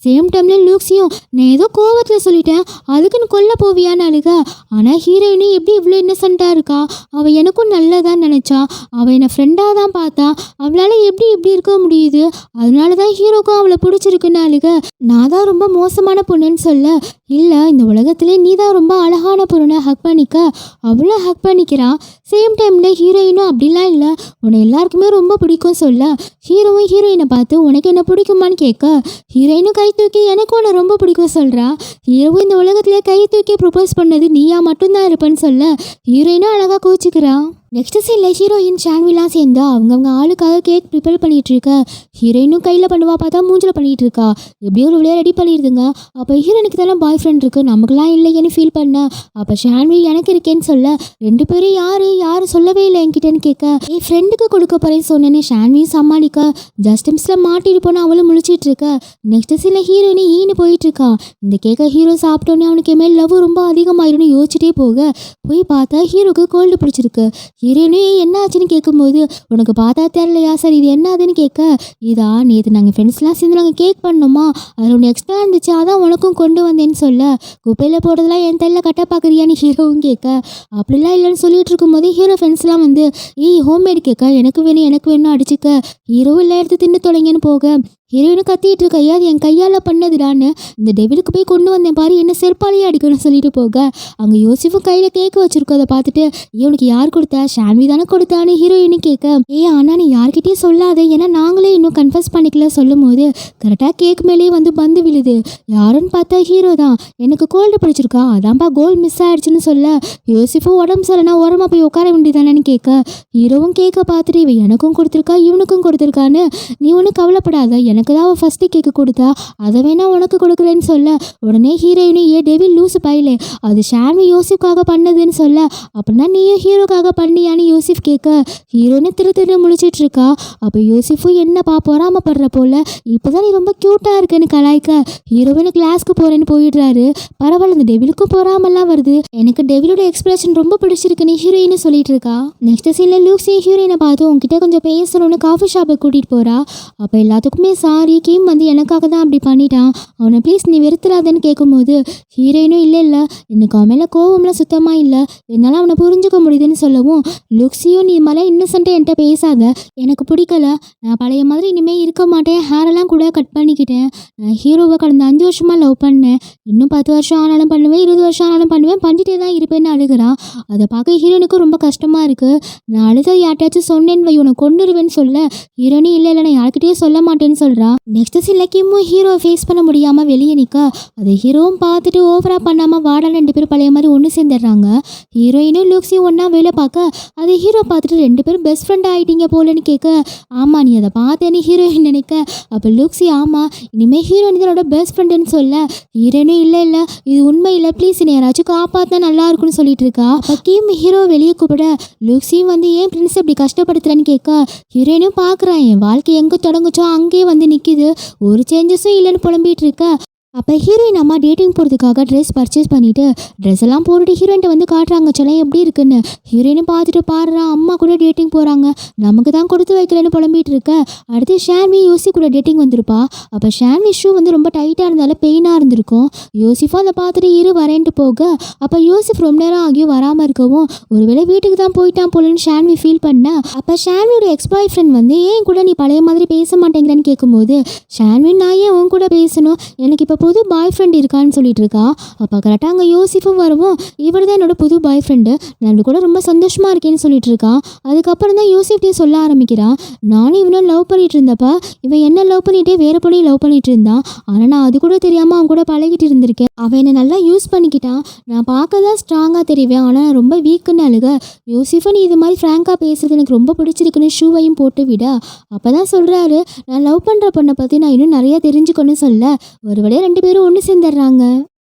சேம் டைம்ல லூக்ஸியும் நான் ஏதோ கோவத்தில் சொல்லிட்டேன் அதுக்குன்னு கொல்ல போவியான்னு அழுக. ஆனால் ஹீரோயினும் எப்படி இவ்வளோ இன்னசென்ட்டாக இருக்கா, அவள் எனக்கும் நல்லதான் நினச்சா, அவள் என்னை ஃப்ரெண்டாக தான் பார்த்தா, அவளால் எப்படி இப்படி இருக்க முடியுது, அதனால தான் ஹீரோக்கும் அவளை பிடிச்சிருக்குன்னு அழுக. நான் தான் ரொம்ப மோசமான பொண்ணுன்னு சொல்ல இல்லை இந்த உலகத்திலே நீ தான் ரொம்ப அழகான பொண்ணை ஹக் பண்ணிக்க அவ்வளோ ஹக் பண்ணிக்கிறான். சேம் டைமில் ஹீரோயினும் அப்படிலாம் இல்லை உன்னை எல்லாருக்குமே ரொம்ப பிடிக்கும் சொல்ல ஹீரோவும் ஹீரோயினை பார்த்து உனக்கு என்ன பிடிக்குமான்னு கேட்க ஹீரோயினும் கை தூக்கி எனக்கு உன்னை ரொம்ப பிடிக்கும் சொல்கிறா. ஹீரோவும் இந்த உலகத்திலே கை தூக்கி ப்ரொபோஸ் பண்ணது நீயா மட்டும்தான் இருப்பேன்னு சொல்ல ஹீரோயினும் அழகாக கோச்சிக்கிறா. நெக்ஸ்ட் சீனில் ஹீரோயின் ஷான்விலாம் சேர்ந்து அவங்கவுங்க ஆளுக்காக கேக் ப்ரிப்பேர் பண்ணிகிட்டு இருக்க. ஹீரோயினும் கையில் பண்ணுவா பார்த்தா மூஞ்சில் பண்ணிகிட்டு இருக்கா. எப்படியோ ஒரு வழியாக ரெடி பண்ணிடுதுங்க. அப்போ ஹீரோனுக்கு தானே பாய் ஃப்ரெண்ட் இருக்குது நமக்குலாம் இல்லையேன்னு ஃபீல் பண்ண. அப்போ ஷான்வி எனக்கு இருக்கேன்னு சொல்ல ரெண்டு பேரும் யார் சொல்லவே இல்லை என்கிட்டன்னு கேட்க என் ஃப்ரெண்டுக்கு கொடுக்க போகிறேன்னு சொன்னேன்னு ஷான்வியும் சமாளிக்க ஜஸ்ட் மிஸ்ஸில் மாட்டிட்டு போனால் அவளும் முழிச்சிட்டு இருக்க. நெக்ஸ்ட் சீனில் ஹீரோயினி ஈன்னு போயிட்டு இருக்கா. இந்த கேக்கை ஹீரோ சாப்பிட்டோன்னே அவனுக்கு மேல் லவ் ரொம்ப அதிகமாயிரும்னு யோசிச்சுட்டே போய் பார்த்தா ஹீரோக்கு கோல்டு பிடிச்சிருக்கு. ஹீரோயினே என்ன ஆச்சுன்னு கேட்கும்போது உனக்கு பார்த்தா தெரியலையா சார் இது என்ன ஆகுதுன்னு கேட்க இதா நேற்று நாங்கள் ஃப்ரெண்ட்ஸ்லாம் சேர்ந்து நாங்கள் கேக் பண்ணோமா அதில் ஒன்று எக்ஸ்ட்ரா இருந்துச்சு அதான் உனக்கும் கொண்டு வந்தேன்னு சொல்ல குப்பையில் போடுறதுலாம் என் தையில் கட்ட பார்க்குறியான்னு ஹீரோவும் கேட்க அப்படிலாம் இல்லைன்னு சொல்லிட்டு இருக்கும்போது ஹீரோ ஃப்ரெண்ட்ஸ்லாம் வந்து ஹோம்மேட் கேட்க எனக்கு வேணும் அடிச்சுக்க ஹீரோ இல்லை எடுத்து தின்னு தொலைங்கன்னு போக ஹீரோயினும் கத்திட்டு இருக்க அது என் கையால் பண்ணதுடான்னு இந்த டெவிலுக்கு போய் கொண்டு வந்தேன் பாரு என்ன செருப்பாலேயே அடிக்கணும்னு சொல்லிட்டு போக அங்கே யோசிஃபும் கையில் கேக்கு வச்சிருக்கோம். அதை பார்த்துட்டு உனக்கு யார் கொடுத்தா ஷான்வி தானே கொடுத்தான்னு ஹீரோயினு கேட்க ஆனால் நீ யார்கிட்டயும் சொல்லாத ஏன்னா நாங்களே இன்னும் கன்ஃபர்ஸ் பண்ணிக்கல சொல்லும் போது கரெக்டாக கேக் மேலேயே வந்து பந்து விழுது. யாருன்னு பார்த்தா ஹீரோ தான். எனக்கு கோல்டு பிடிச்சிருக்கா அதான்ப்பா கோல்டு மிஸ் ஆயிடுச்சுன்னு சொல்ல யோசிஃபும் உடம்பு சரினா ஓரமாக போய் உட்கார வேண்டியதானேன்னு கேட்க ஹீரோவும் கேக்கை பார்த்துட்டு இவன் எனக்கும் கொடுத்துருக்கா இவனுக்கும் கொடுத்துருக்கான்னு நீ ஒன்றும் கவலைப்படாத எனக்கு எனக்கு தான் அவள் ஃபஸ்ட்டு கேக்கு கொடுத்தா, அதை வேணா உனக்கு கொடுக்குறேன்னு சொல்ல, உடனே ஹீரோயினும் ஏ டெவில் லூசு பையலே, அது ஷாமி யோசிஃப்காக பண்ணதுன்னு சொல்ல, அப்படின்னா நீயும் ஹீரோக்காக பண்ணியான்னு யோசிஃப் கேட்க, ஹீரோயினு திரு திரு முழிச்சிட்டு இருக்கா. அப்போ யோசிஃபும் என்னப்பா பொறாமப்படுற போல, இப்போதான் நீ ரொம்ப க்யூட்டாக இருக்கேன்னு கலாய்க்க, ஹீரோயினு கிளாஸ்க்கு போகிறேன்னு போயிடுறாரு. பரவாயில்ல, இந்த டெவிலுக்கும் பொறாமலாம் வருது, எனக்கு டெவிலோட எக்ஸ்பிரஷன் ரொம்ப பிடிச்சிருக்குன்னு ஹீரோயின்னு சொல்லிட்டு இருக்கா. நெக்ஸ்ட் சீனில் லூக்ஸி ஹீரோயினை பார்த்து உங்ககிட்ட கொஞ்சம் பேசணும்னு காஃபி ஷாப்புக்கு கூட்டிகிட்டு போகிறா. அப்போ எல்லாத்துக்குமே சாரி, கிம் வந்து எனக்காக தான் அப்படி பண்ணிட்டான், அவனை ப்ளீஸ் நீ வெறுத்துறாதன்னு கேட்கும்போது ஹீரோயினும் இல்லை இல்லை எனக்கு அவன் மேலே கோவம்லாம் சுத்தமாக இல்லை, என்னால் அவனை புரிஞ்சுக்க முடியுதுன்னு சொல்லவும், லுக்ஸியும் நீ மேலே இன்னசென்ட்டாக என்கிட்ட பேசாத, எனக்கு பிடிக்கல, நான் பழைய மாதிரி இனிமேல் இருக்க மாட்டேன், ஹேரெல்லாம் கூட கட் பண்ணிக்கிட்டேன், நான் ஹீரோவை கடந்த 5 வருஷமாக லவ் பண்ணேன், இன்னும் 10 வருஷம் ஆனாலும் பண்ணுவேன், 20 வருஷம் ஆனாலும் பண்ணுவேன், பண்ணிட்டே தான் இருப்பேன்னு அழுகிறான். அதை பார்க்க ஹீரோனுக்கும் ரொம்ப கஷ்டமாக இருக்குது. நான் அழுத யார்ட்டாச்சும் சொன்னேன்னு வை உன்னை கொண்டுருவேன்னு சொல்ல, ஹீரோனி இல்லை இல்லை நான் யார்கிட்டயும் சொல்ல மாட்டேன்னு சொல்கிறா. நெக்ஸ்ட் சீனில் கிம்மும் ஹீரோ ஃபேஸ் பண்ண முடியாமல் வெளியே நிற்க, அதை ஹீரோவும் பார்த்துட்டு ஓவராக பண்ணாமல் வாடா 2 பேரும் பழைய மாதிரி ஒன்று சேர்ந்துடுறாங்க. ஹீரோயினும் லூக்ஸியும் ஒன்றா வேலை பார்க்க, அதை ஹீரோ பார்த்துட்டு 2 பேரும் பெஸ்ட் ஃப்ரெண்ட் ஆகிட்டீங்க போலன்னு கேட்க, ஆமாம் நீ அதை பார்த்தேன்னு ஹீரோயின் நினைக்க, அப்போ லூக்ஸி ஆமாம் இனிமேல் ஹீரோயின் இதனோட பெஸ்ட் ஃப்ரெண்டுன்னு சொல்ல, ஹீரோயினும் இல்லை இல்லை இது உண்மை இல்லை, ப்ளீஸ் என்னை யாராச்சும் காப்பாற்றினா நல்லா இருக்குன்னு சொல்லிட்டு இருக்கா. அப்போ கிம் ஹீரோ வெளியே கூப்பிட, லூக்ஸியும் வந்து ஏன் ஃப்ரெண்ட்ஸ் இப்படி கஷ்டப்படுத்துறேன்னு கேட்க, ஹீரோயினும் பார்க்குறான் என் வாழ்க்கை எங்கே தொடங்குச்சோ அங்கேயே வந்து நிற்கிது, ஒரு சேஞ்சஸும் இல்லைன்னு புலம்பிகிட்டு இருக்க. அப்போ ஹீரோயின் அம்மா டேட்டிங் போகிறதுக்காக ட்ரெஸ் பர்ச்சேஸ் பண்ணிவிட்டு ட்ரெஸ் எல்லாம் போட்டுட்டு ஹீரோயின்ட்ட வந்து காட்டுறாங்க சிலம் எப்படி இருக்குன்னு. ஹீரோயினும் பார்த்துட்டு பாடுறா அம்மா கூட டேட்டிங் போகிறாங்க, நமக்கு தான் கொடுத்து வைக்கலன்னு புலம்பிகிட்டு இருக்க. அடுத்து ஷான்வி யோசி கூட டேட்டிங் வந்திருப்பா. அப்போ ஷான்வி ஷூ வந்து ரொம்ப டைட்டாக இருந்தாலும் பெயினாக இருந்திருக்கும். யோசிஃபும் அதை பார்த்துட்டு வரேன்ட்டு போக, அப்போ யோசிஃப் ரொம்ப நேரம் ஆகியும் வராமல் இருக்கவும், ஒருவேளை வீட்டுக்கு தான் போயிட்டான் போலன்னு ஷான்வி ஃபீல் பண்ண. அப்போ ஷான்வியோட எக்ஸ் பாய் ஃப்ரெண்ட் வந்து ஏன் கூட நீ பழைய மாதிரி பேச மாட்டேங்கிறேன்னு கேட்கும்போது, ஷான்வி நான் ஏன் உன் கூட பேசணும், எனக்கு இப்போ புது பாய் ஃப்ரெண்ட் இருக்கான்னு சொல்லிட்டு இருக்கா. அப்போ கரெக்டாக அங்கே யோசிஃபும் வரவும், இவர் தான் என்னோட புது பாய் ஃப்ரெண்டு, நான் கூட ரொம்ப சந்தோஷமாக இருக்கேன்னு சொல்லிட்டு இருக்கான். அதுக்கப்புறம் தான் யோசிஃப்டையும் சொல்ல ஆரம்பிக்கிறான், நானும் இவனும் லவ் பண்ணிட்டு இருந்தப்ப இவன் என்ன லவ் பண்ணிட்டே வேறு பொண்ணையும் லவ் பண்ணிட்டு இருந்தான், ஆனால் நான் அது கூட தெரியாமல் அவன் கூட பழகிட்டு இருந்திருக்கேன், அவன் என்னை நல்லா யூஸ் பண்ணிக்கிட்டான், நான் பார்க்க தான் ஸ்ட்ராங்காக தெரிவேன் ஆனால் நான் ரொம்ப வீக்குன்னு அழுக. யோசிஃபை நீ இது மாதிரி ஃப்ராங்காக பேசுறது எனக்கு ரொம்ப பிடிச்சிருக்குன்னு ஷூவையும் போட்டு விட, அப்போ தான் சொல்கிறாரு நான் லவ் பண்ணுற பொண்ணை பற்றி நான் இன்னும் நிறையா தெரிஞ்சுக்கணும்னு சொல்ல, ஒரு வழியாக 2 பேரும் ஒன்று சேர்ந்துடுறாங்க.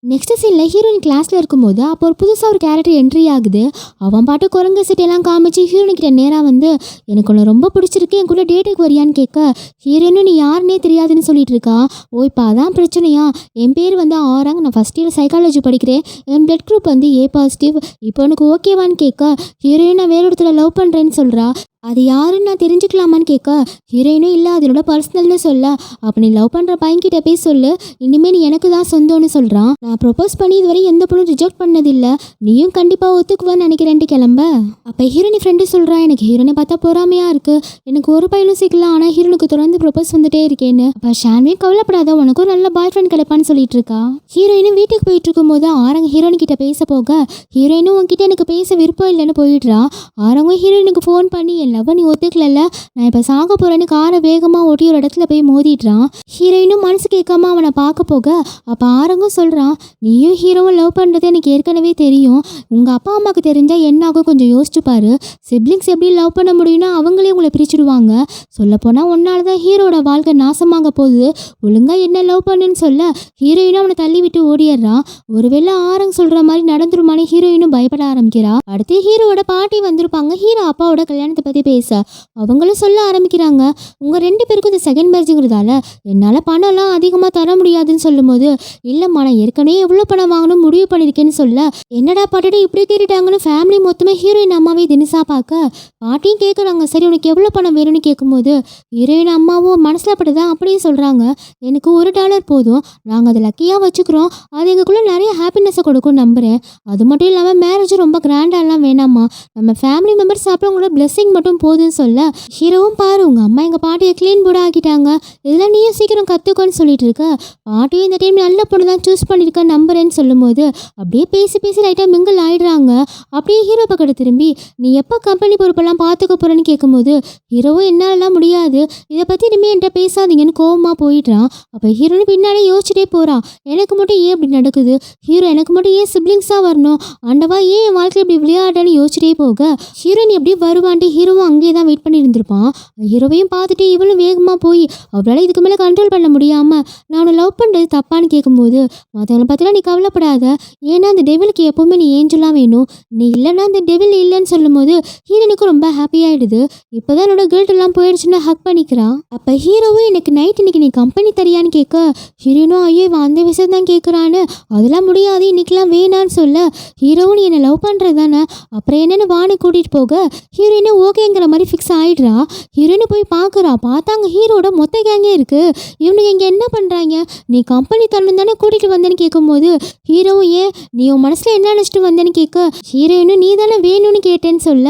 நெக்ஸ்ட் சீனில் ஹீரோயின் கிளாஸில் இருக்கும்போது அப்போ ஒரு புதுசாக ஒரு கேரக்டர் என்ட்ரி ஆகுது. அவன் பாட்டு குரங்கு சிட்டியெல்லாம் காமிச்சு ஹீரோயின்கிட்ட நேராக வந்து எனக்கு ஒன்று ரொம்ப பிடிச்சிருக்கு என் கூட டேட்டுக்கு வரியான்னு கேட்க, ஹீரோயினும் நீ யாருன்னே தெரியாதுன்னு சொல்லிட்டு இருக்கா. ஓ இப்போ அதான் பிரச்சனையா, என் பேர் வந்து ஆறாங்க, நான் ஃபஸ்ட் இயர் சைக்காலஜி படிக்கிறேன், என் பிளட் குரூப் வந்து ஏ பாசிட்டிவ், இப்போ உனக்கு ஓகேவான்னு கேட்க, ஹீரோயின் நான் வேற இடத்துல லவ் பண்ணுறேன்னு சொல்கிறா. அது யாருன்னு நான் தெரிஞ்சுக்கலாமான்னு கேட்க, ஹீரோயினும் இல்லை அது என்னோட பர்சனல்னு சொல்ல, அப்போ நீ லவ் பண்ணுற பையன்கிட்ட போய் சொல்லு, இனிமேல் நீ எனக்கு தான் சொந்தம்னு சொல்கிறான். நான் ப்ரொப்போஸ் பண்ணி இதுவரை எந்த பொண்ணும் ரிஜெக்ட் பண்ணதில்லை, நீயும் கண்டிப்பாக ஒத்துக்குவேன்னு நினைக்கிறேன்ட்டு கிளம்ப. அப்போ ஹீரோனி ஃப்ரெண்டு சொல்கிறா எனக்கு ஹீரோனை பார்த்தா பொறாமையாக இருக்குது, எனக்கு ஒரு பையனும் சிக்கலாம் ஆனால் ஹீரோனுக்கு தொடர்ந்து ப்ரொப்போஸ் வந்துட்டே இருக்கேன்னு. அப்போ ஷான்வியும் கவலைப்படாத உனக்கும் நல்ல பாய் ஃப்ரெண்ட் கிடைப்பான்னு சொல்லிட்டு இருக்கா. ஹீரோயினும் வீட்டுக்கு போயிட்டு இருக்கும்போது ஆரங்க ஹீரோனிக்கிட்ட பேச போக, ஹீரோயினும் உன்கிட்ட எனக்கு பேச விருப்பம் இல்லைன்னு போயிடுறா. ஆரங்க ஹீரோயினுக்கு ஃபோன் பண்ணி லவ் நீ ஒத்துக்கல, நான் இப்போ சாக போகிறேன்னு காரை வேகமாக ஓட்டி ஒரு இடத்துல போய் மோதிடுறான். ஹீரோயினும் மனசு கேட்காம அவனை பார்க்க போக, அப்போ ஆரங்கும் சொல்கிறான் நீயும் ஹீரோவும் லவ் பண்ணுறது எனக்கு ஏற்கனவே தெரியும், உங்கள் அப்பா அம்மாவுக்கு தெரிஞ்சால் என்ன ஆகும் கொஞ்சம் யோசிச்சு பாரு, சிப்ளிங்ஸ் எப்படி லவ் பண்ண முடியும்னா அவங்களே உங்களை பிரிச்சுடுவாங்க, சொல்லப்போனால் ஒன்னால தான் ஹீரோட வாழ்க்கை நாசமாக போகுது, ஒழுங்காக என்ன லவ் பண்ணுன்னு சொல்ல ஹீரோயினும் அவனை தள்ளி விட்டு ஓடிடுறான். ஒருவேளை ஆரங் சொல்கிற மாதிரி நடந்துருமானே ஹீரோயினும் பயப்பட ஆரம்பிக்கிறா. அடுத்து ஹீரோவோட பாட்டி வந்திருப்பாங்க. ஹீரோ அப்பாவோட கல்யாணத்தை பற்றி பேச அவங்களும் சொல்ல ஆரம்பிக்கிறாங்க, உங்கள் 2 பேருக்கும் இந்த செகண்ட் மேரேஜுங்கிறதால என்னால் பணம்லாம் அதிகமாக தர முடியாதுன்னு சொல்லும்போது, இல்லைம்மா நான் ஏற்கனவே எவ்வளோ பணம் வாங்கணும் முடிவு பண்ணியிருக்கேன்னு சொல்ல, என்னடா பாட்டுட்டு இப்படி கேட்டுட்டாங்கன்னு ஃபேமிலி மொத்தமாக ஹீரோயின் அம்மாவே தினசா பார்க்க பாட்டியும் கேட்குறாங்க, சரி உனக்கு எவ்வளோ பணம் வேணும்னு கேட்கும்போது ஹீரோயின் அம்மாவும் மனசில் பட்டுதான் அப்படியே சொல்கிறாங்க, எனக்கு $1 போதும், நாங்கள் அதை லக்கியாக வச்சுக்கிறோம், அது எங்களுக்குள்ளே நிறைய ஹாப்பினஸை கொடுக்கும் நம்புகிறேன், அது மட்டும் இல்லாமல் மேரேஜ் ரொம்ப கிராண்டாலாம் வேணாமா, நம்ம ஃபேமிலி மெம்பர்ஸ் அவங்களோட பிளெஸிங் மட்டும் போதுன்னு சொல்ல, ஹீரோவும் பாரு உங்கள் அம்மா எங்கள் பாட்டியை க்ளீன் போர்டு ஆக்கிட்டாங்க, இதெல்லாம் நீயும் சீக்கிரம் கற்றுக்கோன்னு சொல்லிட்டு இருக்க, பாட்டியும் இந்த டைம் நல்ல பொண்ணு தான் சூஸ் பண்ணியிருக்க நம்புறேன்னு சொல்லும்போது அப்படியே பேசி பேசி லைட்டாக மிங்கிள் ஆயிடுறாங்க. அப்படியே ஹீரோ பக்கத்து திரும்பி நீ எப்போ கம்பெனி பொறுப்பெல்லாம் பார்த்துக்க போகிறேன்னு கேட்கும்போது ஹீரோவும் என்னாலலாம் முடியாது, இதை பற்றி இனிமேல் என்கிட்ட பேசாதீங்கன்னு கோவமாக போயிடுறான். அப்போ ஹீரோனு பின்னாடி யோசிச்சுட்டே போகிறான், எனக்கு மட்டும் ஏன் இப்படி நடக்குது, ஹீரோ எனக்கு மட்டும் ஏன் சிப்ளிங்ஸாக வரணும், ஆண்டவா ஏன் என் வாழ்க்கை இப்படி விளையாடுன்னு யோசிச்சுட்டே போக ஹீரோயின் எப்படி வருவான்ட்டு ஹீரோ ஹீரோவும் அங்கேயே தான் வெயிட் பண்ணி இருந்திருப்பான். ஹீரோவையும் பார்த்துட்டு இவளும் வேகமாக போய் அவளால் இதுக்கு மேலே கண்ட்ரோல் பண்ண முடியாமல் நான் உன்னை லவ் பண்ணுறது தப்பான்னு கேட்கும்போது, மற்றவங்களை பற்றிலாம் நீ கவலைப்படாத, ஏன்னா அந்த டெவிலுக்கு எப்போவுமே நீ ஏஞ்சலாக வேணும், நீ இல்லைன்னா அந்த டெவில் இல்லைன்னு சொல்லும்போது ஹீரோனுக்கு ரொம்ப ஹாப்பியாகிடுது. இப்போ தான் என்னோட கில்ட் எல்லாம் போயிடுச்சுன்னு ஹக் பண்ணிக்கிறான். அப்போ ஹீரோவும் எனக்கு நைட் இன்னைக்கு நீ கம்பெனி தரியான்னு கேட்க, ஹீரோனும் ஐயோ இவன் அந்த விஷயம் தான் கேட்குறான்னு, அதெல்லாம் முடியாது இன்னைக்கெல்லாம் வேணான்னு சொல்ல, ஹீரோவும் நீ என்னை லவ் பண்ணுறது தானே அப்புறம் என்னென்னு வானு கூட்டிகிட்டு போக ஹீரோயினும் ஓகேங்கிற மாதிரி ஃபிக்ஸ் ஆகிடுறா. ஹீரோயினு போய் பார்க்குறா, பார்த்தாங்க ஹீரோட மொத்த கேங்கே இருக்குது. இவனுக்கு இங்கே என்ன பண்ணுறாங்க, நீ கம்பெனி தரணும் தானே கூட்டிகிட்டு வந்தேன்னு கேட்கும்போது ஹீரோவும் ஏன் நீ உன் மனசில் என்ன நினச்சிட்டு வந்தேன்னு கேட்க, ஹீரோயினும் நீ தானே வேணும்னு கேட்டேன்னு சொல்ல,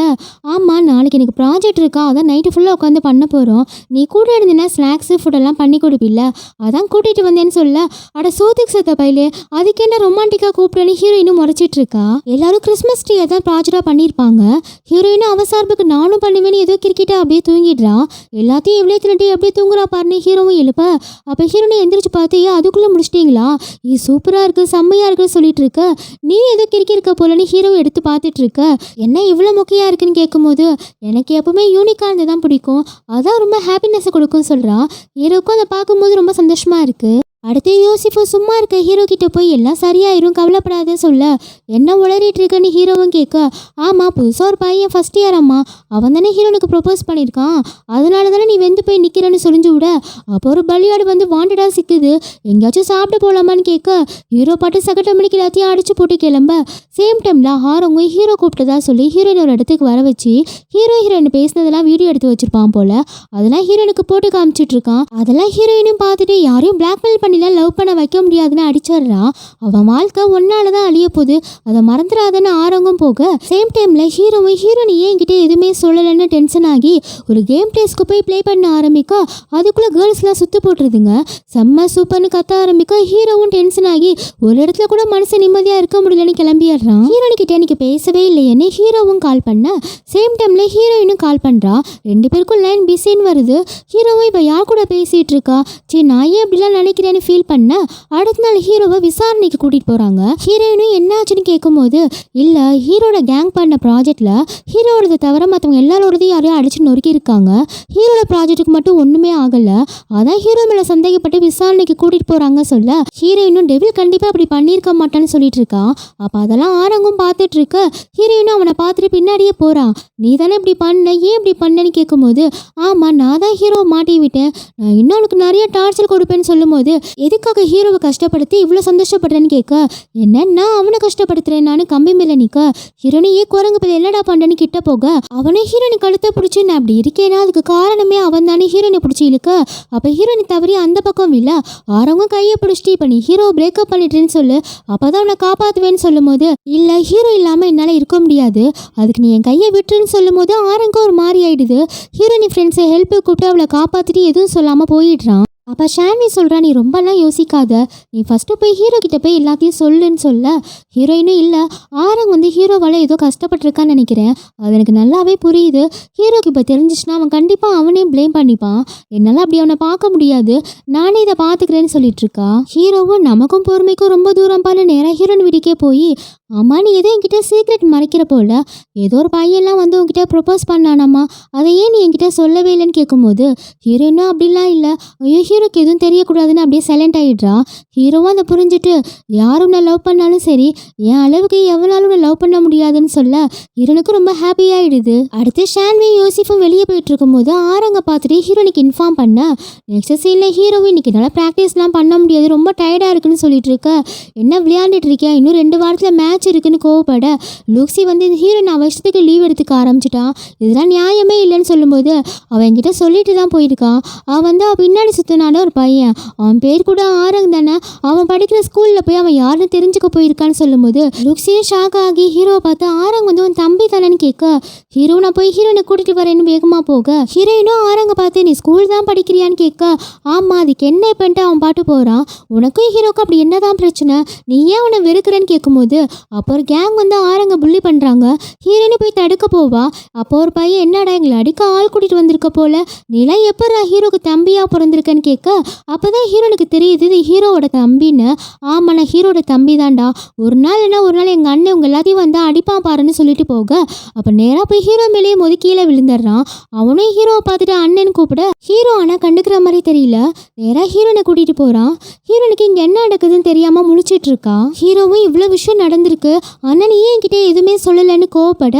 ஆமாம் நாளைக்கு எனக்கு ப்ராஜெக்ட் இருக்கா, அதான் நைட்டு ஃபுல்லாக உட்காந்து பண்ண போகிறோம், நீ கூட இருந்தேன்னா ஸ்நாக்ஸு ஃபுட்டெல்லாம் பண்ணி கொடுப்பில்ல, அதான் கூட்டிகிட்டு வந்தேன்னு சொல்ல, அட சோத்துக்கு செத்த பையிலே அதுக்கு என்ன ரொமான்டிக்காக கூப்பிடுன்னு ஹீரோயினும் முறைச்சிட்டு இருக்கா. எல்லாரும் கிறிஸ்மஸ் ட்ரீயை தான் ப்ராஜெக்டாக பண்ணியிருப்பாங்க. ஹீரோயினும் அவசார்புக்கு நானும் பண்ணுவேன்னு ஏதோ கிரிக்கிட்ட அப்படியே தூங்கிடுறா. எல்லாத்தையும் எவ்வளோ தின்னுட்டு அப்படியே தூங்குறா பாருன்னு ஹீரோவும் எழுப்ப, அப்போ ஹீரோனை எந்திரிச்சு பார்த்து ஏன் அதுக்குள்ளே முடிச்சிட்டிங்களா, இது சூப்பராக இருக்குது செம்மையாக இருக்குன்னு சொல்லிட்டு இருக்க, நீ ஏதோ கிறுக்கி இருக்க போலன்னு ஹீரோ எடுத்து பார்த்துட்டு இருக்க, என்ன இவ்வளோ மொக்கையாக இருக்குன்னு கேட்கும்போது எனக்கு எப்பவுமே யூனிக்காக இருந்து தான் பிடிக்கும், அதான் ரொம்ப ஹாப்பினஸை கொடுக்கும்னு சொல்கிறா. ஹீரோக்கும் அதை பார்க்கும்போது ரொம்ப சந்தோஷமாக இருக்குது. அடுத்து யோசிஃபும் சும்மா இருக்க ஹீரோ கிட்ட போய் எல்லாம் சரியாயிரும் கவலைப்படாத சொல்ல, என்ன உளறிட்டு இருக்குன்னு ஹீரோவும் கேட்க, ஆமாம் புதுசாக ஒரு பையன் ஃபர்ஸ்ட் இயர் அம்மா, அவன் தானே ஹீரோனுக்கு ப்ரொப்போஸ் பண்ணியிருக்கான், அதனால தானே நீ வெந்து போய் நிற்கிறன்னு சொல்லிஞ்சு விட, அப்போ ஒரு பலியாடு வந்து வாண்டடாக சிக்குது, எங்கேயாச்சும் சாப்பிட போகலாமான்னு கேட்க, ஹீரோ பாட்டு சகட்ட மணிக்கு எல்லாத்தையும் அடிச்சு போட்டு கிளம்ப, சேம் டைமில் ஹாரவங்க ஹீரோ கூப்பிட்டதா சொல்லி ஹீரோயின் ஒரு இடத்துக்கு வர வச்சு ஹீரோயின் பேசினதெல்லாம் வீடியோ எடுத்து வச்சிருப்பான் போல, அதெல்லாம் ஹீரோனுக்கு போட்டு காமிச்சிட்டு இருக்கான். அதெல்லாம் ஹீரோயினும் பார்த்துட்டு யாரையும் பிளாக்மெயில் பண்ணி லவ் பண்ண வைக்க முடியாதுன்னு அடிச்சிடுறா. அவன் வாழ்க்கை ஒன்னால தான் அழிய போகுது, அதை மறந்துடாதன்னு ஆரங்கம் போக, சேம் டைம்ல ஹீரோவும் ஹீரோனி என்கிட்ட எதுவுமே சொல்லலைன்னு டென்ஷன் ஆகி ஒரு கேம் பிளேஸ்க்கு போய் ப்ளே பண்ண ஆரம்பிக்க, அதுக்குள்ள கேர்ள்ஸ்லாம் சுத்து போட்டுருதுங்க. செம்ம சூப்பர்னு கத்த ஆரம்பிக்க ஹீரோவும் டென்ஷன் ஆகி ஒரு இடத்துல கூட மனசு நிம்மதியா இருக்க முடியலன்னு கிளம்பிடுறான். ஹீரோனி கிட்ட எனக்கு பேசவே இல்லையேன்னு ஹீரோவும் கால் பண்ண, சேம் டைம்ல ஹீரோயினும் கால் பண்றா. ரெண்டு பேருக்கும் லைன் பிஸின்னு வருது. ஹீரோவும் இப்ப யார் கூட பேசிட்டு இருக்கா, சரி நான் ஏன் அப்படிலாம் நினைக்கிறேன்னு ஃபீல் பண்ண, அடுத்த நாள் ஹீரோவை விசாரணைக்கு கூட்டிட்டு போறாங்க. ஹீரோயினும் என்ன ஆச்சுன்னு கேட்கும்போது, இல்ல ஹீரோட கேங் பண்ண ப்ராஜெக்ட்ல ஹீரோட தவிர மற்றவங்க எல்லாரோடதையும் யாரையும் அடிச்சு நொறுக்கி இருக்காங்க, ஹீரோட ப்ராஜெக்ட்டுக்கு மட்டும் ஒண்ணுமே ஆகல, அதான் ஹீரோ மேல சந்தேகப்பட்டு விசாரணைக்கு கூட்டிட்டு போறாங்க சொல்ல, ஹீரோயினும் டெவில் கண்டிப்பா அப்படி பண்ணியிருக்க மாட்டான்னு சொல்லிட்டு இருக்கா. அப்ப அதெல்லாம் ஆரங்கும் பார்த்துட்டு இருக்க, ஹீரோயினும் அவனை பார்த்துட்டு பின்னாடியே போறான். நீ தானே இப்படி பண்ண, ஏன் இப்படி பண்ணன்னு கேட்கும்போது, ஆமா நான் தான் ஹீரோவை மாட்டி விட்டேன், நான் இன்னும் உனக்கு நிறைய டார்ச்சர் கொடுப்பேன்னு சொல்லும்போது, எதுக்காக ஹீரோவை கஷ்டப்படுத்தி இவ்வளோ சந்தோஷப்படுறேன்னு கேட்க, என்னன்னா அவனை கஷ்டப்படுத்துறேன் நான் கம்பி மேலே நிற்க, ஹீரோனையே குரங்கு போய் என்னடா பண்ணுறேன்னு கிட்ட போக, அவனே ஹீரோனை கழுத்தை பிடிச்சி நான் அப்படி இருக்கேன்னா அதுக்கு காரணமே அவன் தானே ஹீரோனை பிடிச்சி இழுக்க, அப்போ ஹீரோனை தவறி அந்த பக்கம் இல்லை ஆரவங்க கையை பிடிச்சிட்டு இப்போ நீ ஹீரோ பிரேக்கப் பண்ணிட்டேன்னு சொல்லு, அப்போதான் அவனை காப்பாற்றுவேன்னு சொல்லும் போது, இல்லை ஹீரோ இல்லாமல் என்னால் இருக்க முடியாது, அதுக்கு நீ என் கையை விட்டுருன்னு சொல்லும் போது ஆரங்க ஒரு மாதிரி ஆயிடுது. ஹீரோனி ஃப்ரெண்ட்ஸை ஹெல்ப்பு கூப்பிட்டு அவளை காப்பாற்றிட்டு எதுவும் சொல்லாமல் போயிடுறான். அப்போ ஷான்வி சொல்கிறா, நீ ரொம்பலாம் யோசிக்காத, நீ ஃபஸ்ட்டு போய் ஹீரோ கிட்ட போய் எல்லாத்தையும் சொல்லுன்னு சொல்ல, ஹீரோயினும் இல்லை ஆரங் வந்து ஹீரோவால் ஏதோ கஷ்டப்பட்டிருக்கான்னு நினைக்கிறேன், அது எனக்கு நல்லாவே புரியுது, ஹீரோக்கு இப்போ தெரிஞ்சிச்சுன்னா அவன் கண்டிப்பாக அவனே ப்ளேம் பண்ணிப்பான், என்னால் அப்படி அவனை பார்க்க முடியாது, நானே இதை பார்த்துக்கிறேன்னு சொல்லிட்டு இருக்கா. ஹீரோவும் நமக்கும் பொறுமைக்கும் ரொம்ப தூரம் பாரு நேராக ஹீரோயின் வீட்டுக்கே போய், ஆமாம் நீ ஏதோ என்கிட்ட சீக்ரெட் மறைக்கிற போல, ஏதோ ஒரு பையன்லாம் வந்து உங்ககிட்ட ப்ரொப்போஸ் பண்ணானாமா, அதை ஏன் நீ என்கிட்ட சொல்லவே இல்லைன்னு கேட்கும்போது, ஹீரோயினும் அப்படிலாம் இல்லை, ஐயோ ஹீரோக்கு எதுவும் தெரியக்கூடாதுன்னு அப்படியே சைலண்ட் ஆகிடுறா. ஹீரோவும் அதை புரிஞ்சுட்டு, யாரும் நான் லவ் பண்ணாலும் சரி என் அளவுக்கு எவனாலும் நான் லவ் பண்ண முடியாதுன்னு சொல்ல, ஹீரோனுக்கு ரொம்ப ஹாப்பியாகிடுது. அடுத்து ஷான்வி யோசிஃபும் வெளியே போயிட்டு இருக்கும்போது ஆரங்க பார்த்துட்டு ஹீரோனுக்கு இன்ஃபார்ம் பண்ண, நெக்ஸ்ட் சீனில் ஹீரோவும் இன்னைக்கு என்னால் ப்ராக்டிஸ்லாம் பண்ண முடியாது ரொம்ப டயர்டாக இருக்குன்னு சொல்லிட்டு இருக்க, என்ன விளையாண்டுட்டு இருக்கியா, இன்னும் 2 வாரத்தில் மேட்ச் இருக்குன்னு கோவப்பட, லூக்ஸி வந்து இந்த ஹீரோயின் அவசரத்துக்கு லீவ் எடுத்துக்க ஆரம்பிச்சிட்டான், இதெல்லாம் நியாயமே இல்லைன்னு சொல்லும்போது, அவன் என்கிட்ட சொல்லிட்டு தான் போயிருக்கான், அவன் வந்து அவன் பின்னாடி சுத்தினான ஒரு பையன், அவன் பேர் கூட ஆரங் தானே, அவன் படிக்கிற ஸ்கூல்ல போய் அவன் யாருன்னு தெரிஞ்சுக்க போயிருக்கான்னு சொல்லும்போது லூக்ஸியும் ஷாக் ஆகி ஹீரோவை பார்த்து, ஆரங் வந்து உன் தம்பி தானேன்னு கேட்க, ஹீரோ நான் போய் ஹீரோனை கூட்டிட்டு வரேன்னு வேகமா போக, ஹீரோயினும் ஆரங்க பார்த்து நீ ஸ்கூல் தான் படிக்கிறியான்னு கேட்க, ஆமா அதுக்கு என்ன இப்பன்ட்டு அவன் பாட்டு போறான், உனக்கும் ஹீரோக்கும் அப்படி என்னதான் பிரச்சனை, நீ ஏன் அவனை வெறுக்கிறேன்னு கேட்கும்போது, அப்போ ஒரு கேங் வந்து ஆரங்க புள்ளி பண்ணுறாங்க. ஹீரோயினு போய் தடுக்க போவா. அப்போ ஒரு பையன் என்னடா எங்களை அடிக்க ஆள் கூட்டிகிட்டு வந்திருக்க போல, நீலாம் எப்போ ஹீரோக்கு தம்பியாக பிறந்திருக்கேன்னு கேட்க, கேட்க அப்பதான் ஹீரோனுக்கு தெரியுது இது ஹீரோவோட தம்பின்னு. ஆமா, நான் ஹீரோட தம்பி தான்டா. ஒரு நாள் என்ன ஒரு நாள் எங்க அண்ணன் உங்க எல்லாத்தையும் வந்து அடிப்பான் பாருன்னு சொல்லிட்டு போக அப்ப நேரா போய் ஹீரோ மேலேயே மோதி கீழே விழுந்துடுறான். அவனும் ஹீரோவை பார்த்துட்டு அண்ணன் கூப்பிட ஹீரோ ஆனா கண்டுக்கிற மாதிரி தெரியல. நேரா ஹீரோனை கூட்டிட்டு போறான். ஹீரோனுக்கு இங்க என்ன நடக்குதுன்னு தெரியாம முழிச்சிட்டு இருக்கா. ஹீரோவும் இவ்வளவு விஷயம் நடந்திருக்கு, அண்ணன் நீ என்கிட்ட எதுவுமே சொல்லலன்னு கோவப்பட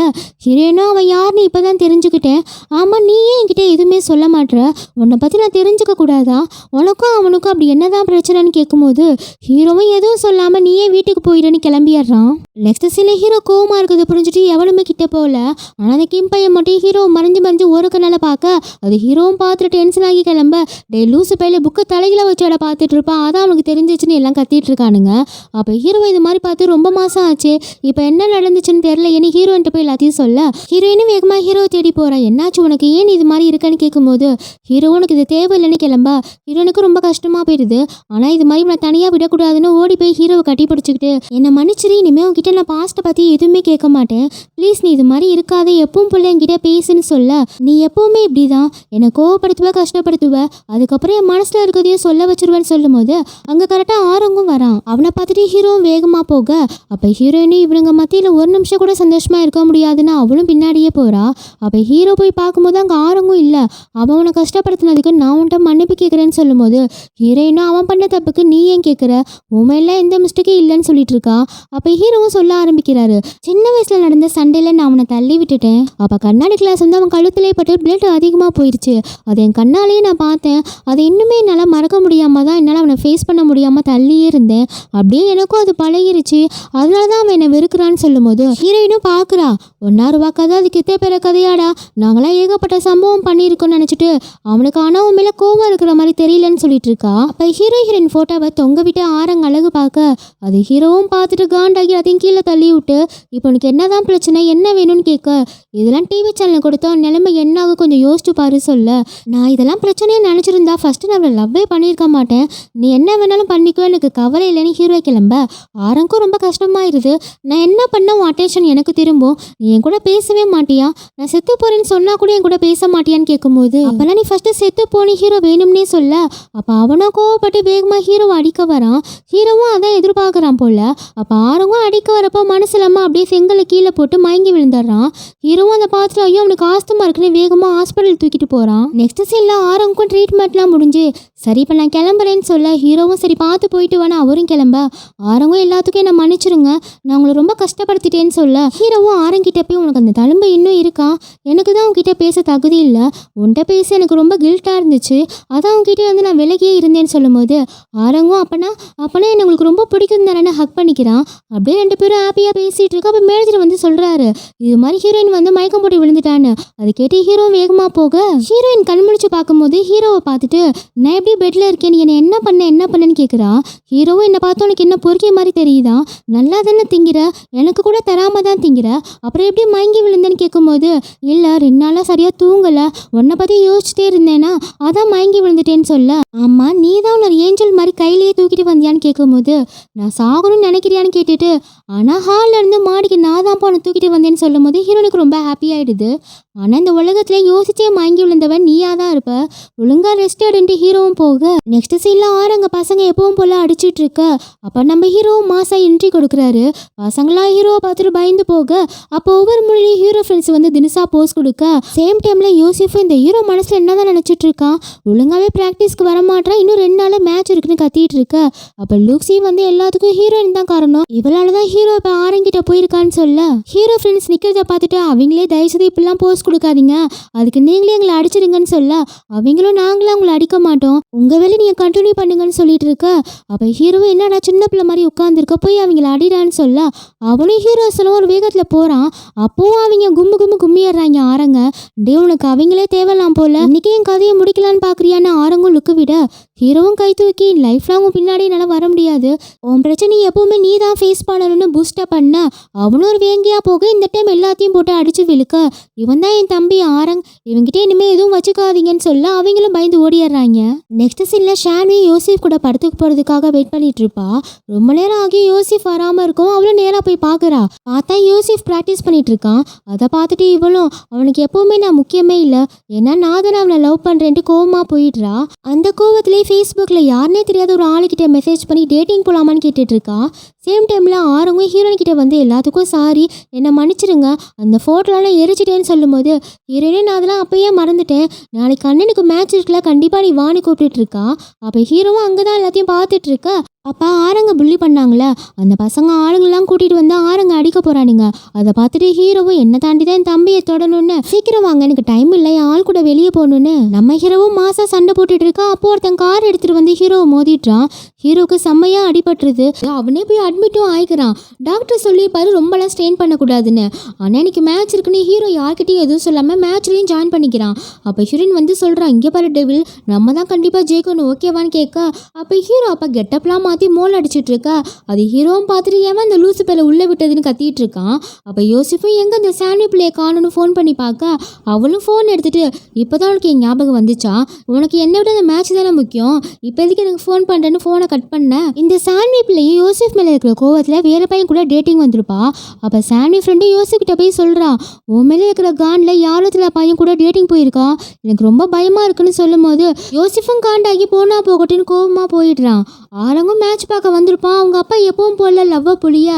ஹீரோனும் அவன் யாருன்னு இப்பதான் தெரிஞ்சுக்கிட்டேன். ஆமா, நீ ஏன் என்கிட்ட எதுவுமே சொல்ல மாட்ற, உன்னை பத்தி நான் தெரிஞ்சுக்க கூடாதா, உனக்கும் அவனுக்கும் அப்படி என்னதான் பிரச்சனைன்னு கேட்கும்போது ஹீரோவும் எதுவும் சொல்லாம நீயே வீட்டுக்கு போயிடுன்னு கிளம்பிடுறான். நெக்ஸ்ட் சீன்ல ஹீரோ கோவமா இருக்குது புரிஞ்சுட்டு எவனுமே கிட்ட போகல. ஆனா அந்த கிம் பையன் மட்டும் ஹீரோ மறைஞ்சு மறைஞ்சு ஒரு கண்ணால பார்க்க அது ஹீரோவும் பார்த்துட்டு டென்ஷன் ஆகி கிளம்ப டே லூசு பையில புக்கை தலையில வச்சோட பார்த்துட்டு இருப்பான். அதான் அவனுக்கு தெரிஞ்சிச்சுன்னு எல்லாம் கத்திட்டு இருக்கானுங்க. அப்ப ஹீரோ இது மாதிரி பார்த்து ரொம்ப மாசம் ஆச்சு, இப்போ என்ன நடந்துச்சுன்னு தெரியல ஏன்னு ஹீரோன்ட்டு போய் எல்லாத்தையும் சொல்ல ஹீரோயினும் வேகமா ஹீரோ தேடி போறா. என்னாச்சு உனக்கு, ஏன் இது மாதிரி இருக்கன்னு கேட்கும்போது ஹீரோ உனக்கு இது தேவையில்லைன்னு கிளம்ப ஹீரோனுக்கு ரொம்ப கஷ்டமா போயிடுது. ஆனா இது மாதிரி நான் தனியா விடக்கூடாதுன்னு ஓடி போய் ஹீரோவை கட்டி பிடிச்சிக்கிட்டு என்னை மன்னிச்சிரு, இனிமே உங்ககிட்ட நான் பாஸ்ட்டை பத்தி எதுவுமே கேட்க மாட்டேன், ப்ளீஸ் நீ இது மாதிரி இருக்காது, எப்பவும் பிள்ளை என்கிட்ட பேசுன்னு சொல்ல நீ எப்பவுமே இப்படிதான் என்னை கோவப்படுத்துவ கஷ்டப்படுத்துவ, அதுக்கப்புறம் என் மனசுல இருக்கிறதையும் சொல்ல வச்சிருவேன்னு சொல்லும் போது அங்க கரெக்டா ஆரங்கும் வரான். அவனை பார்த்துட்டு ஹீரோவும் வேகமா போக அப்ப ஹீரோயினும் இவனுங்க மத்தியில ஒரு நிமிஷம் கூட சந்தோஷமா இருக்க முடியாதுன்னு அவளும் பின்னாடியே போறா. அப்ப ஹீரோ போய் பார்க்கும்போது அங்க ஆரங்கும் இல்ல. அவன் உன்னை கஷ்டப்படுத்தினதுக்கு நான் உன்கிட்ட மன்னிப்பு கேட்கறேன்னு சொல்லும் போது ஹீரோயினும் அவன் பண்ண தப்புக்கு நீ ஏன் கேட்குற, உண்மையில எந்த மிஸ்டேக்கே இல்லைன்னு சொல்லிட்டு இருக்கா. அப்ப ஹீரோவும் சொல்ல ஆரம்பிக்கிறாரு, சின்ன வயசுல நடந்த சண்டையில நான் அவனை தள்ளி விட்டுட்டேன், அப்ப கண்ணாடி கிளாஸ் வந்து அவன் கழுத்திலே பட்டு பிளட் அதிகமா போயிடுச்சு, அது என் கண்ணாலேயே நான் பார்த்தேன், அதை இன்னுமே என்னால் மறக்க முடியாம தான் என்னால் அவனை ஃபேஸ் பண்ண முடியாம தள்ளியே இருந்தேன், அப்படியே எனக்கும் அது பழகிருச்சு, அதனால தான் அவன் என்னை வெறுக்கிறான்னு சொல்லும் போது ஹீரோயினும் பார்க்குறா, ஒன்னாறு கதை அது கித்தே பேர கதையாடா, நாங்களாம் ஏகப்பட்ட சம்பவம் பண்ணியிருக்கோம்னு நினச்சிட்டு அவனுக்கு ஆனால் அவன் மேலே கோவம் இருக்கிற மாதிரி தெரியலன்னு சொல்லிட்டு இருக்கா. அப்போ ஹீரோ ஹீரோயின் ஃபோட்டோவை தொங்க விட்டு ஆரங்க அழகு பார்க்க அது ஹீரோவும் பார்த்துட்டு காண்டாகி அதையும் கீழே தள்ளி விட்டு இப்போ உனக்கு என்னதான் பிரச்சனை, என்ன வேணும்னு கேட்க இதெல்லாம் டிவி சேனல் கொடுத்தா நிலைமை என்ன ஆகும் கொஞ்சம் யோசிச்சு பாரு சொல்ல, நான் இதெல்லாம் பிரச்சனையை நினச்சிருந்தா ஃபர்ஸ்ட் நான் அவளை லவ்வே பண்ணியிருக்க மாட்டேன், நீ என்ன வேணாலும் பண்ணிக்கோ எனக்கு கவலை இல்லைன்னு ஹீரோ கிளம்ப ஆரங்கும் ரொம்ப கஷ்டமாயிருது, நான் என்ன பண்ண உன் அட்டென்ஷன் எனக்கு திரும்பும், நீ என் கூட பேசவே மாட்டியா, நான் செத்து போறேன்னு சொன்னா கூட என் கூட பேச மாட்டியான்னு கேட்கும்போது அப்பெல்லாம் நீ ஃபர்ஸ்ட் செத்து போனி ஹீரோ வேணும்னே சொல்ல அப்ப அவனும் கோவப்பட்டு வேகமா ஹீரோவை அடிக்க வரான். ஹீரோவும் அதான் எதிர்பார்க்கறான் போல. அப்ப ஆரங்கும் அடிக்க வரப்போ மனசுலமா அப்படியே செங்கலை கீழே போட்டு மயங்கி விழுந்துடுறான். ஹீரோவும் அதை பார்த்துட்டு ஐயோ அவனுக்கு ஆஸ்துமா இருக்குன்னு வேகமா ஹாஸ்பிட்டல் தூக்கிட்டு போறான். நெக்ஸ்ட் சீன்ல ஆரங்கும் ட்ரீட்மெண்ட்லாம் முடிஞ்சு சரி இப்போ நான் கிளம்புறேன்னு சொல்ல ஹீரோவும் சரி பார்த்து போயிட்டு வேணா அவரும் கிளம்ப ஆரங்கும் எல்லாத்துக்கும் என்ன மன்னிச்சிருங்க, நான் உங்களை ரொம்ப கஷ்டப்படுத்திட்டேன்னு சொல்ல ஹீரோவும் ஆரங்கிட்ட போய் உனக்கு அந்த தழும்பு இன்னும் இருக்கா, எனக்கு தான் உங்ககிட்ட பேச தகுதி இல்லை, உன்கிட்ட பேச எனக்கு ரொம்ப கில்ட்டாக இருந்துச்சு, அதான் உங்ககிட்ட வந்து நான் விலகியே இருந்தேன்னு சொல்லும் போது ஆரங்கும் அப்பனா என்ன உங்களுக்கு ரொம்ப பிடிக்கும் தானே ஹக் பண்ணிக்கிறான். அப்படியே ரெண்டு பேரும் ஹாப்பியாக பேசிட்டு இருக்கோம். அப்போ மேனேஜர் வந்து சொல்கிறாரு இது மாதிரி ஹீரோயின் வந்து மயக்கம் போட்டு விழுந்துட்டான்னு. அது கேட்டு ஹீரோ வேகமாக போக ஹீரோயின் கண் முழிச்சு பார்க்கும்போது ஹீரோவை பார்த்துட்டு நான் எப்படி பெட்டில் இருக்கேன், நீ என்ன பண்ணேன்னு கேட்குறா. ஹீரோவும் என்னை பார்த்து உனக்கு என்ன பொறுக்கிய மாதிரி தெரியுதா, நல்லா தானே திங்கிற, எனக்கு கூட தராம தான் திங்கிற, அப்புறம் எப்படி மயங்கி விழுந்தேன்னு கேட்கும்போது இல்லை 2 நாளாக சரியாக தூங்கலை, உன்னை பற்றி யோசிச்சுட்டே இருந்தேன்னா அதான் மயங்கி விழுந்துட்டேன்னு சொல்ல ஆமா நீ தான் ஒரு ஏஞ்சல் மாதிரி கையிலேயே தூக்கிட்டு வந்தியான்னு கேட்கும்போது நான் சாகணும்னு நினைக்கிறியான்னு கேட்டுட்டு ஆனால் ஹாலில் இருந்து மாடிக்கு நான் தான் உன்னை தூக்கிட்டு வந்தேன்னு சொல்லும் போது ஹீரோனுக்கு ரொம்ப ஹாப்பி ஆயிடுது. ஆனால் இந்த உலகத்துல யோசிச்சே மயங்கி விழுந்தவன் நீயா தான் இருப்ப, ஒழுங்கா ரெஸ்ட் எடுன்ட்டு ஹீரோவும் போக நெக்ஸ்ட் சீன்ல ஆரங்க பசங்க எப்பவும் போல அடிச்சிட்டு இருக்க அப்ப நம்ம ஹீரோவும் மாசா என்ட்ரி கொடுக்குறாரு. பசங்களாம் ஹீரோவை பார்த்துட்டு பயந்து போக அப்போ ஒவ்வொரு மொழியும் ஹீரோ ஃப்ரெண்ட்ஸ் வந்து தினசா போஸ் கொடுக்க சேம் டைம்ல யோசிஃபும் இந்த ஹீரோ மனசுல என்னதான் நினைச்சிட்டு இருக்கான், ஒழுங்காவே பிராக்டிஸ்க்கு வர மாட்டான், இன்னும் 2 நாள் மேட்ச் இருக்குன்னு கத்திட்டு இருக்க அப்ப லூக்ஸி வந்து எல்லாத்துக்கும் ஹீரோயின் தான் காரணம், இவளாலதான் ஹீரோ இப்ப ஆரங்கிட்ட போயிருக்கான்னு சொல்ல ஹீரோ ஃப்ரெண்ட்ஸ் நிக்கிறத பார்த்துட்டு அவங்களே தயவுசெய்து இப்படிலாம் போஸ் கொடுக்காதீங்க, அதுக்கு நீங்களே எங்களை அடிச்சிடுங்கன்னு சொல்ல அவங்களும் நாங்களும் அவங்களை அடிக்க மாட்டோம், உங்க வேலை நீங்க கண்டினியூ பண்ணுங்கன்னு சொல்லிட்டு இருக்க அப்ப ஹீரோவும் என்னடா சின்ன பிள்ளை மாதிரி உட்காந்துருக்க போய் அவங்கள அடிடான்னு சொல்ல அவனும் ஹீரோ சொல்ல ஒரு வேகத்துல போறான். அப்பவும் அவங்க கும்மிடுறாங்க ஆரங்க டே உனக்கு அவங்களே தேவலாம் போல, இன்னைக்கு என் கதையை முடிக்கலான்னு பாக்குறியான்னு ஆரங்கும் லுக்கு விட ஹீரோவும் கை தூக்கி லைஃப் லாங் பின்னாடி என்னால் வர முடியாது, உன் பிரச்சனை எப்பவுமே நீ தான் ஃபேஸ் பண்ணணும்னு பூஸ்டப் பண்ண அவனும் ஒரு வேங்கியா போக இந்த டைம் எல்லாத்தையும் போட்டு அடிச்சு விழுக்க இவன் தான் என் தம்பி ஆரங், இவங்கிட்ட இனிமே எதுவும் வச்சுக்காதீங்கன்னு சொல்ல அவங்களும் பயந்து ஓடிடுறாங்க. நெக்ஸ்ட் சீன்ல ஷான்வி யோசிஃப் கூட படத்துக்கு போறதுக்காக வெயிட் பண்ணிட்டு இருப்பா. ரொம்ப நேரம் ஆகி யோசிஃப் வராம இருக்கும். அவளும் நேரா போய் பாக்குறா. பார்த்தா யோசிஃப் பிராக்டிஸ் பண்ணிட்டு இருக்கான். அதை பார்த்துட்டு இவளும் அவனுக்கு எப்பவுமே நான் முக்கியமே இல்லை, ஏன்னா நான் தான் அவனை லவ் பண்றேன்ட்டு கோவமா போயிடுறா. அந்த கோவத்திலே ஃபேஸ்புக்கில் யாருனே தெரியாத ஒரு ஆளுக்கிட்ட மெசேஜ் பண்ணி டேட்டிங் போகலாமான்னு கேட்டுட்ருக்கா. சேம் டைமில் ஆரவும் ஹீரோயின் கிட்ட வந்து எல்லாத்துக்கும் சாரி, என்னை மன்னிச்சிடுங்க, அந்த ஃபோட்டோலாம் எரிச்சிட்டேன்னு சொல்லும்போது ஹீரோயினே நான் அதெல்லாம் அப்பயே மறந்துட்டேன், நாளைக்கு அண்ணனுக்கு மேட்ச் இருக்குல்ல, கண்டிப்பாக நீ வாணி கூப்பிட்டுட்டு இருக்கா. அப்போ ஹீரோவும் அங்கே தான் எல்லாத்தையும் பார்த்துட்டு இருக்க. அப்போ ஆரங்க புள்ளி பண்ணாங்களே அந்த பசங்க ஆளுங்கெல்லாம் கூட்டிகிட்டு வந்து ஆரங்க அடிக்க போகிறானுங்க. அதை பார்த்துட்டு ஹீரோவும் என்ன தாண்டி தான் என் தம்பியை தொடணும்னு, சீக்கிரம் வாங்க எனக்கு டைம் இல்லை, என் ஆள் கூட வெளியே போகணுன்னு நம்ம ஹீரோவும் மாசா சண்டை போட்டுட்டு இருக்கா. அப்போ ஒருத்தன் கார் எடுத்துகிட்டு வந்து ஹீரோவை மோதிட்டான். ஹீரோவுக்கு செம்மையாக அடிபட்டுருது. அவனே போய் அட்மிட்டும் ஆயிக்கிறான். டாக்டர் சொல்லியிருப்பாரு ரொம்பலாம் ஸ்ட்ரெயின் பண்ணக்கூடாதுன்னு. ஆனால் இன்னைக்கு மேட்ச் இருக்குன்னு ஹீரோ யார்கிட்டையும் எதுவும் சொல்லாமல் மேட்ச்லேயும் ஜாயின் பண்ணிக்கிறான். அப்போ ஹீரோயின் வந்து சொல்கிறான், இங்கே பாரு டெவில், நம்ம தான் கண்டிப்பாக ஜெயிக்கணும், ஓகேவான்னு கேட்க. அப்போ ஹீரோ அப்போ கெட்டப்லாம் மாற்றி மோல் அடிச்சிட்டு இருக்கா. அது ஹீரோவும் பார்த்துட்டு ஏன் அந்த லூசு பேரை உள்ளே விட்டதுன்னு கத்திட்டு இருக்கான். அப்போ யோசிஃபும் எங்கே அந்த சாண்டி பிள்ளையை காணுன்னு ஃபோன் பண்ணி பார்க்க, அவளும் ஃபோன் எடுத்துட்டு இப்போ தான் அவளுக்கு என் ஞாபகம் வந்துச்சா, உனக்கு என்னை விட அந்த மேட்ச் தானே முக்கியம், இப்போ எதுக்கு எனக்கு ஃபோன் பண்ணுறேன்னு ஃபோனை கட் பண்ண. இந்த சாண்டி பிள்ளையும் யோசிஃப் மேலே இருக்கிற கோவத்தில் வேற பையன் கூட டேட்டிங் வந்திருப்பா. அப்போ சாண்டி ஃப்ரெண்டு யோசிஃப் கிட்ட போய் சொல்கிறான், உன் மேலே இருக்கிற காண்டில் யாரத்தில் பையன் கூட டேட்டிங் போயிருக்கா, எனக்கு ரொம்ப பயமாக இருக்குன்னு சொல்லும் போது யோசிஃபும் காண்டாகி போனா போகட்டுன்னு கோவமாக போயிடுறான். ஆரங்கும் மேட்ச் பார்க்க வந்திருப்பான். அவங்க அப்பா எப்பவும் போல லவ்வ புளியா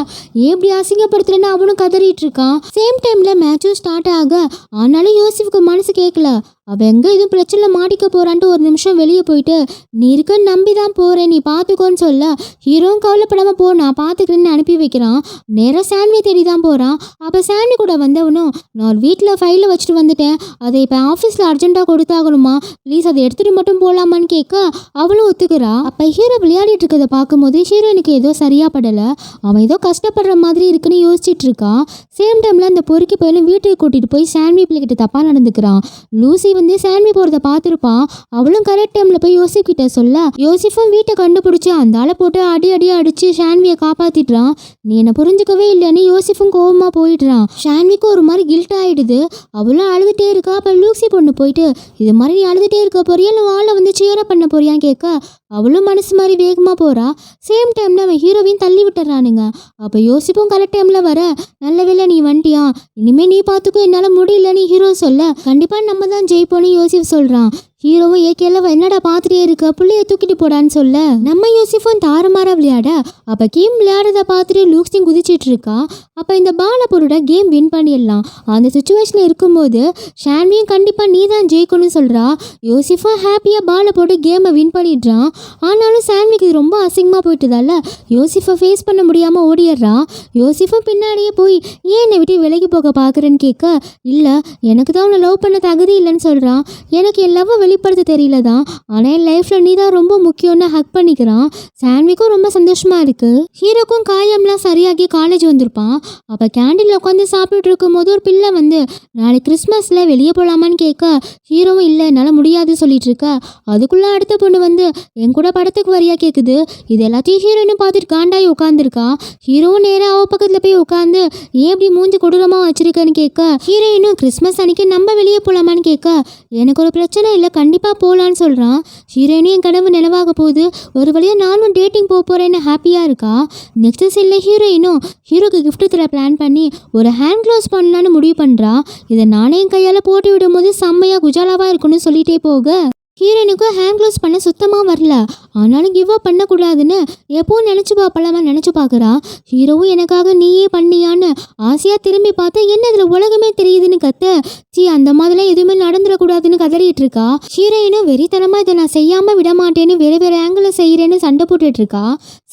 எப்படி அசிங்கப்படுத்துறேன்னு அவனும் கதறிட்டு இருக்கான். சேம் டைம்ல மேட்சும் ஸ்டார்ட் ஆக, ஆனாலும் யோசிஃபுக்கு மனசு கேட்கல. அவன் எங்கே எதுவும் பிரச்சனை மாட்டிக்க போறான்ட்டு ஒரு நிமிஷம் வெளியே போயிட்டு, நீ இருக்கன்னு நம்பி தான் போகிறேன், நீ பார்த்துக்கோன்னு சொல்ல ஹீரோவும் கவலைப்படாமல் போ நான் பார்த்துக்கிறேன்னு அனுப்பி வைக்கிறான். நேராக சாண்டி தேடி தான் போகிறான். அப்போ சாண்டி கூட வந்தவனும், நான் ஒரு வீட்டில் ஃபைலில் வச்சுட்டு வந்துட்டேன், அதை இப்போ ஆஃபீஸில் அர்ஜென்ட்டாக கொடுத்தாகணுமா, ப்ளீஸ் அதை எடுத்துகிட்டு மட்டும் போகலாமான்னு கேட்க அவளும் ஒத்துக்கிறா. அப்போ ஹீரோ விளையாடிட்டு இருக்கிறத பார்க்கும்போது ஹீரோயினுக்கு ஏதோ சரியாக படலை. அவன் ஏதோ கஷ்டப்படுற மாதிரி இருக்குன்னு யோசிச்சுட்டு இருக்கான். சேம் டைமில் அந்த பொறுக்கி பையனும் வீட்டுக்கு கூட்டிகிட்டு போய் சாண்டி பிள்ளைகிட்ட தப்பாக நடந்துக்கிறான். லூசி வந்து சாண்டி போகிறத பார்த்துருப்பான். அவளும் கரெக்ட் டைமில் போய் யோசிஃப் கிட்ட சொல்ல, யோசிஃபும் வீட்டை கண்டுபிடிச்சி அந்த ஆளை போட்டு அடி அடிச்சு ஷான்வியை காப்பாற்றிடுறான். நீ என்னை புரிஞ்சுக்கவே இல்லைன்னு யோசிஃபும் கோவமாக போயிடுறான். ஷான்விக்கு ஒரு மாதிரி கில்ட் ஆகிடுது. அவளும் அழுதுகிட்டே இருக்கா. அப்போ லூசி பொண்ணு போயிட்டு, இது மாதிரி நீ அழுதுகிட்டே இருக்க போறியா இல்லை வாழை வந்து சியரா பண்ண போறியான்னு கேட்க அவளும் மனசு மாதிரி வேகமாக போகிறா. சேம் டைமில் அவன் ஹீரோவையும் தள்ளி விட்டுறானுங்க. அப்போ யோசிப்பும் கரெக்ட் டைமில் வர, நல்ல வேளை நீ வந்துட்டியா, இனிமேல் நீ பார்த்துக்கோ, என்னால் முடியலன்னு ஹீரோ சொல்ல, கண்டிப்பாக நம்ம தான் ஜெயிப்போன்னு யோசிப் சொல்கிறான். ஹீரோவும் ஏகேல என்னடா பார்த்துட்டே இருக்க, புள்ளைய தூக்கிட்டு போடான்னு சொல்ல நம்ம யோசிஃபும் தாறுமாறா விளையாட, அப்போ கேம் விளையாடுறத பார்த்துட்டு லூக்ஸையும் குதிச்சிட்டு இருக்கா. அப்போ இந்த பால பொருட கேம் வின் பண்ணிடலாம். அந்த சுச்சுவேஷனில் இருக்கும்போது ஷான்வியும் கண்டிப்பாக நீ தான் ஜெயிக்கணும்னு சொல்கிறா. யோசிஃபும் ஹாப்பியாக பாலை போட்டு கேமை வின் பண்ணிடுறான். ஆனாலும் சாண்ட்விக்கு இது ரொம்ப அசிங்கமாக போயிட்டதால யோசிஃபை ஃபேஸ் பண்ண முடியாமல் ஓடிடுறான். யோசிஃபும் பின்னாடியே போய் ஏன் என்னை விட்டு விலகி போக பார்க்குறேன்னு கேட்க, இல்லை எனக்கு தான் அவனை லவ் பண்ண தகுதி இல்லைன்னு சொல்கிறான். எனக்கு என் லவ் வெளிப்படுத்த தெரியல தான், ஆனால் என் லைஃப்பில் நீ தான் ரொம்ப முக்கியம்னு ஹக் பண்ணிக்கிறான். சாண்ட்விக்கும் ரொம்ப சந்தோஷமாக இருக்குது. ஹீரோக்கும் காயம்லாம் சரியாகி காலேஜ் வந்திருப்பான். அப்போ கேண்டீனில் உட்காந்து சாப்பிட்டுட்டு இருக்கும்போது ஒரு பிள்ளை வந்து நாளைக்கு கிறிஸ்மஸில் வெளியே போகலாமான்னு கேட்க, ஹீரோவும் இல்லை என்னால் முடியாது சொல்லிட்டு இருக்க. அதுக்குள்ளே அடுத்த பொண்ணு வந்து என் கூட படத்துக்கு வரியா கேட்குது. இது எல்லாத்தையும் ஹீரோயினும் பார்த்துட்டு காண்டாகி உட்காந்துருக்கா. ஹீரோவும் நேராக அவ பக்கத்தில் போய் உட்காந்து ஏன் இப்படி மூஞ்சி கொடூரமாக வச்சிருக்கேன்னு கேட்க, ஹீரோயினும் கிறிஸ்மஸ் அன்னைக்கு நம்ம வெளியே போகலாமான்னு கேட்க, எனக்கு ஒரு பிரச்சனை இல்லை கண்டிப்பாக போகலான்னு சொல்கிறான். ஹீரோயினும் என் கனவு நிலவாக போகுது, ஒரு வழியாக நானும் டேட்டிங் போக போகிறேன்னு ஹாப்பியாக இருக்கா. நெக்ஸ்ட் சீனில் ஹீரோயினும் ஹீரோக்கு கிஃப்ட் தர பிளான் பண்ணி ஒரு ஹேண்ட் க்ளோஸ் பண்ணலான்னு முடிவு பண்ணுறா. இதை நானே என் கையால் போட்டு விடும்போது செம்மையாக குஜாலாவாக இருக்குன்னு சொல்லிட்டே போக ஹீரோயினுக்கும் ஹேண்ட் க்ளோஸ் பண்ண சுத்தமாக வரல. ஆனாலும் கிவ் அப் பண்ணக்கூடாதுன்னு எப்போவும் நினச்சி பார்ப்பலாமா நினச்சி பார்க்குறா. ஹீரோவும் எனக்காக நீயே பண்ணியான்னு ஆசையாக திரும்பி பார்த்தா என்ன இதில் உலகமே தெரியுதுன்னு கத்த, அந்த மாதிரிலாம் எதுவுமே நடந்துடக்கூடாதுன்னு கதறிட்டு இருக்கா. ஹீரோயினும் வெறித்தனமாக இதை நான் செய்யாமல் விட மாட்டேன்னு வேறு வேறு ஆங்கிளில் செய்கிறேன்னு சண்டை போட்டுட்டு இருக்கா.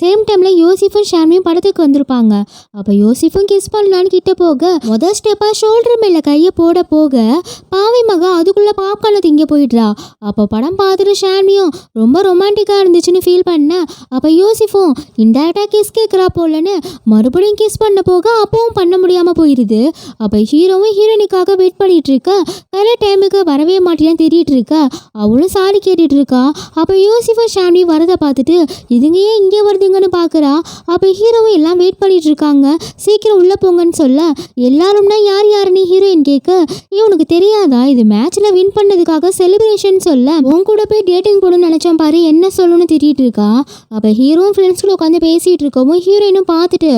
சேம் டைமில் யோசிஃபும் ஷாமியும் படத்துக்கு வந்திருப்பாங்க. அப்போ யோசிஃபும் கிஸ் பண்ணலான்னு கிட்ட போக முதல் ஸ்டெப்பாக ஷோல்டர் மேலே கையை போக பாவி மகா அதுக்குள்ளே பாப்கார்னை திங்க போயிடுறா. அப்போ படம் பார்த்துட்டு ஷாமியும் ரொம்ப ரொமான்டிக்காக இருந்துச்சுன்னு ஃபீல் பண்ண, அப்போ யோசிஃபும் இன்டேரக்டாக கிஸ் கேட்குறா போலன்னு மறுபடியும் கிஸ் பண்ண போக அப்பவும் பண்ண முடியாமல் போயிடுது. அப்போ ஹீரோவும் ஹீரோயினுக்காக வெயிட் பண்ணிட்டு இருக்க, கரெக்ட் டைமுக்கு வரவே மாட்டேன்னு தேடிட்டு இருக்கா. அவளும் சாரி கேட்டுட்டு இருக்கா. அப்போ யோசிஃபும் ஷாமி வரதை பார்த்துட்டு இதுங்க ஏன் இங்கே வருதுங்கன்னு பார்க்குறா. அப்போ ஹீரோவும் எல்லாம் வெயிட் பண்ணிட்டு இருக்காங்க, சீக்கிரம் உள்ளே போங்கன்னு சொல்ல எல்லாரும்னா யார் யாருன்னு ஹீரோயின் கேட்க, இவனுக்கு தெரியாதா இது மேட்ச்சில் வின் பண்ணதுக்காக செலிப்ரேஷன் சொல்ல உன் கூட போய் டேட்டிங் போடணும்னு நினச்சான் பாரு என்ன சொல்லணும்னு முடியாமல் திட்டிகிட்டு இருக்கா. அப்போ ஹீரோவும் ஃப்ரெண்ட்ஸ்குள்ள உட்காந்து பேசிகிட்டு இருக்கவும் ஹீரோயினும் பார்த்துட்டு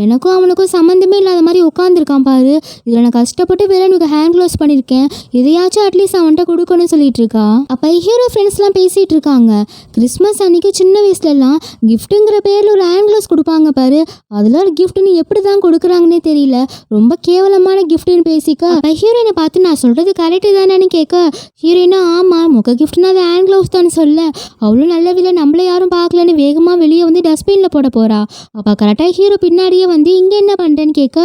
எனக்கும் அவனுக்கும் சம்மந்தமே இல்லாத மாதிரி உட்காந்துருக்கான் பாரு, இதில் நான் கஷ்டப்பட்டு வேற எனக்கு ஹேண்ட் க்ளோஸ் பண்ணியிருக்கேன், இதையாச்சும் அட்லீஸ்ட் அவன்கிட்ட கொடுக்கணும்னு சொல்லிட்டு இருக்கா. அப்போ ஹீரோ ஃப்ரெண்ட்ஸ்லாம் பேசிகிட்டு இருக்காங்க. கிறிஸ்மஸ் அன்னைக்கு சின்ன வயசுலலாம் கிஃப்ட்டுங்கிற பேரில் ஒரு ஹேண்ட் க்ளோஸ் கொடுப்பாங்க பாரு, அதில் ஒரு கிஃப்ட்னு எப்படி தான் கொடுக்குறாங்கன்னே தெரியல, ரொம்ப கேவலமான கிஃப்ட்டுன்னு பேசிக்க. அப்போ ஹீரோயினை பார்த்து நான் சொல்கிறது கரெக்டு தானேன்னு கேட்க ஹீரோயினா ஆமாம் முக கிஃப்ட்னா அது ஹேண்ட் க்ளோஸ் தான் சொல்ல அவ்வளோ நல்ல விலை நம்மளை யாரும் பார்க்கலன்னு வேகமாக வெளியே வந்து டஸ்ட்பினில் போட போகிறா. அப்போ கரெக்டாக ஹீரோ பின்னாடியே வந்து இங்கே என்ன பண்ணுறேன்னு கேட்க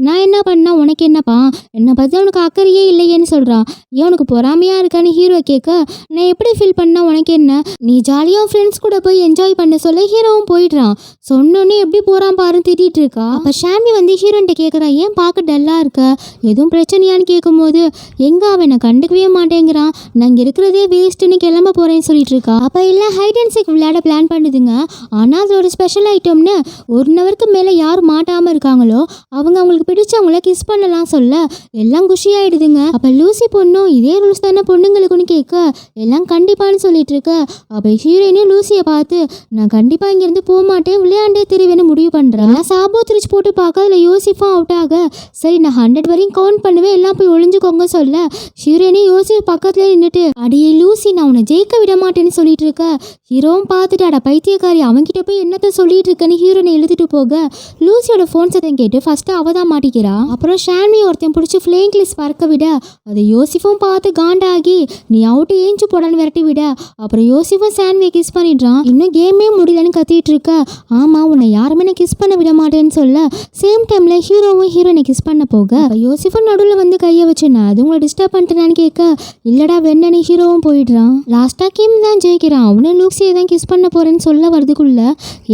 நான் என்ன பண்ணா உனக்கு என்னப்பா, என்னை பற்றி உனக்கு அக்கறையே இல்லையேன்னு சொல்கிறான். ஏன் உனக்கு பொறாமையாக இருக்கான்னு ஹீரோ கேட்க நான் எப்படி ஃபீல் பண்ணா உனக்கு என்ன, நீ ஜாலியாக ஃப்ரெண்ட்ஸ் கூட போய் என்ஜாய் பண்ண சொல்ல ஹீரோவும் போயிடுறான். சொன்னோன்னே எப்படி போகிறான் பாருன்னு திட்டிகிட்டு இருக்கா. அப்போ ஷாமி வந்து ஹீரோன்ட்ட கேட்குறா ஏன் பார்க்க டல்லாக இருக்க, எதுவும் பிரச்சனையான்னு கேட்கும்போது எங்கே அவன் நான் கண்டுக்கவே மாட்டேங்கிறான், நான் இங்கே இருக்கிறதே வேஸ்ட்டுன்னு கிளம்ப போகிறேன்னு சொல்லிட்டு இருக்கா. அப்போ எல்லாம் ஹைட் அண்ட் சீக் விளையாட பிளான் பண்ணுதுங்க. ஆனால் அது ஒரு ஸ்பெஷல் ஐட்டம்னு 1 ஹவருக்கு மேலே யார் மாட்டாமல் இருக்காங்களோ அவங்க அவங்களுக்கு பிடிச்சவங்கள கிஸ் பண்ணலாம் சொல்ல எல்லாம் குஷியாயிடுதுங்க. அப்போ லூசி பொண்ணும் இதே ரூல்ஸ் தானே பொண்ணுங்களுக்குன்னு கேட்க எல்லாம் கண்டிப்பான்னு சொல்லிட்டு இருக்க. அப்போ ஹீரோயினும் லூசியை பார்த்து நான் கண்டிப்பாக இங்கேருந்து போக மாட்டேன் விளையாண்டே திருவேன்னு முடிவு பண்ணுறேன். சாபோ திரிச்சு போட்டு பார்க்க அதில் யோசிஃபும் அவுட் ஆக சரி நான் 100 வரையும் கவுண்ட் பண்ணுவேன் எல்லாம் போய் ஒளிஞ்சுக்கோங்க சொல்ல ஹீரோயினே யோசிஃப் பக்கத்துல நின்றுட்டு அடியே லூசி நான் உன்னை ஜெயிக்க விட மாட்டேன்னு சொல்லிட்டு இருக்க. ஹீரோவும் பார்த்துட்டு அட பைத்தியக்காரி அவன்கிட்ட போய் என்னத்த சொல்லிட்டு இருக்கன்னு ஹீரோனை எழுதிட்டு போக லூசியோட ஃபோன் சத்தம் கேட்டு ஃபர்ஸ்ட் அவ தான் மாட்டிக்கிறா. அப்புறம் ஷாமி ஒருத்தன் பிடிச்சி ஃப்ளேம் கிளிஸ் பறக்க விட அதை யோசிஃபும் பார்த்து காண்டாகி நீ அவுட்டு ஏஞ்சு போடான்னு விரட்டி விட அப்புறம் யோசிஃபும் சாண்ட்வியை கிஸ் பண்ணிடுறான். இன்னும் கேமே முடியலன்னு கத்திட்டு இருக்க. ஆமா உன்னை யாருமே நான் கிஸ் பண்ண விட மாட்டேன்னு சொல்ல சேம் டைம்ல ஹீரோவும் ஹீரோனை கிஸ் பண்ண போக யோசிஃபும் நடுவில் வந்து கையை வச்சு நான் அது உங்களை டிஸ்டர்ப் பண்ணிட்டேன்னு கேட்க இல்லடா வெண்ணனி ஹீரோவும் போயிடுறான். லாஸ்டா கிம் தான் ஜெயிக்கிறான். அவனை லூக்ஸியை தான் கிஸ் பண்ண போறேன்னு சொல்ல வரதுக்குள்ள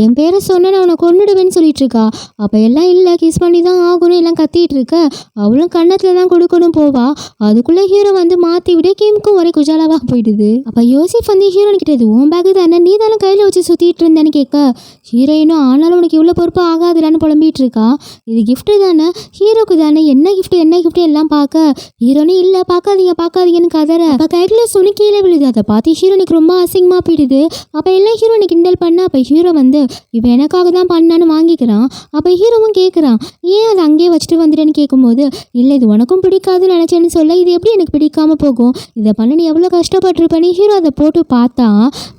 என் பேரை சொன்ன நான் அவனை கொன்னுடுவேன்னு சொல்லிட்டு இருக்கா. அப்ப எல்லாம் இல்லை கிஸ் பண்ணி தான் ஆகணும் எல்லாம் கத்திட்டு இருக்க. அவளும் கன்னத்துல தான் கொடுக்கணும் போவா. அதுக்குள்ள ஹீரோ வந்து மாத்தி விட கிம்க்கும் ஒரே குஜாலாவா போயிடுது. அப்ப யோசிஃப் வந்து ஹீரோன் கிட்ட இது உன் பேக் தானே நீ தானே கையில வச்சு சுத்திட்டு இருந்தேன்னு கேட்க ஹீரோயினும் ஆனாலும் உனக்கு இவ்வளவு பொறுப்பு ஆகாதுலான்னு புலம்பிட்டு இருக்கா. இது கிஃப்ட் தானே ஹீரோக்கு தானே என்ன கிஃப்ட் எல்லாம் பார்க்க ஹீரோனே இல்ல பார்க்காதீங்கன்னு கதற. அப்ப கைக்குள்ள சுனி கீழே விழுது. அதை பார்த்து ஹீரோனுக்கு ரொம்ப அசிங்கமா போயிடுது. அப்ப எல்லாம் ஹீரோனை கிண்டல் பண்ண அப்ப ஹீரோ வந்து இவன் எனக்காக தான் பண்ணான்னு வாங்கிக்கிறான். அப்ப ஹீரோவும் கேட்குறான் ஏன் அதை அங்கேயே வச்சுட்டு வந்துட்டேன்னு கேட்கும்போது இல்லை இது உனக்கும் பிடிக்காதுன்னு நினைச்சேன்னு சொல்ல இது எப்படி எனக்கு பிடிக்காம போகும், இதை பண்ண நீ எவ்வளோ கஷ்டப்பட்டிருப்பேன்னு ஹீரோ அதை போட்டு பார்த்தா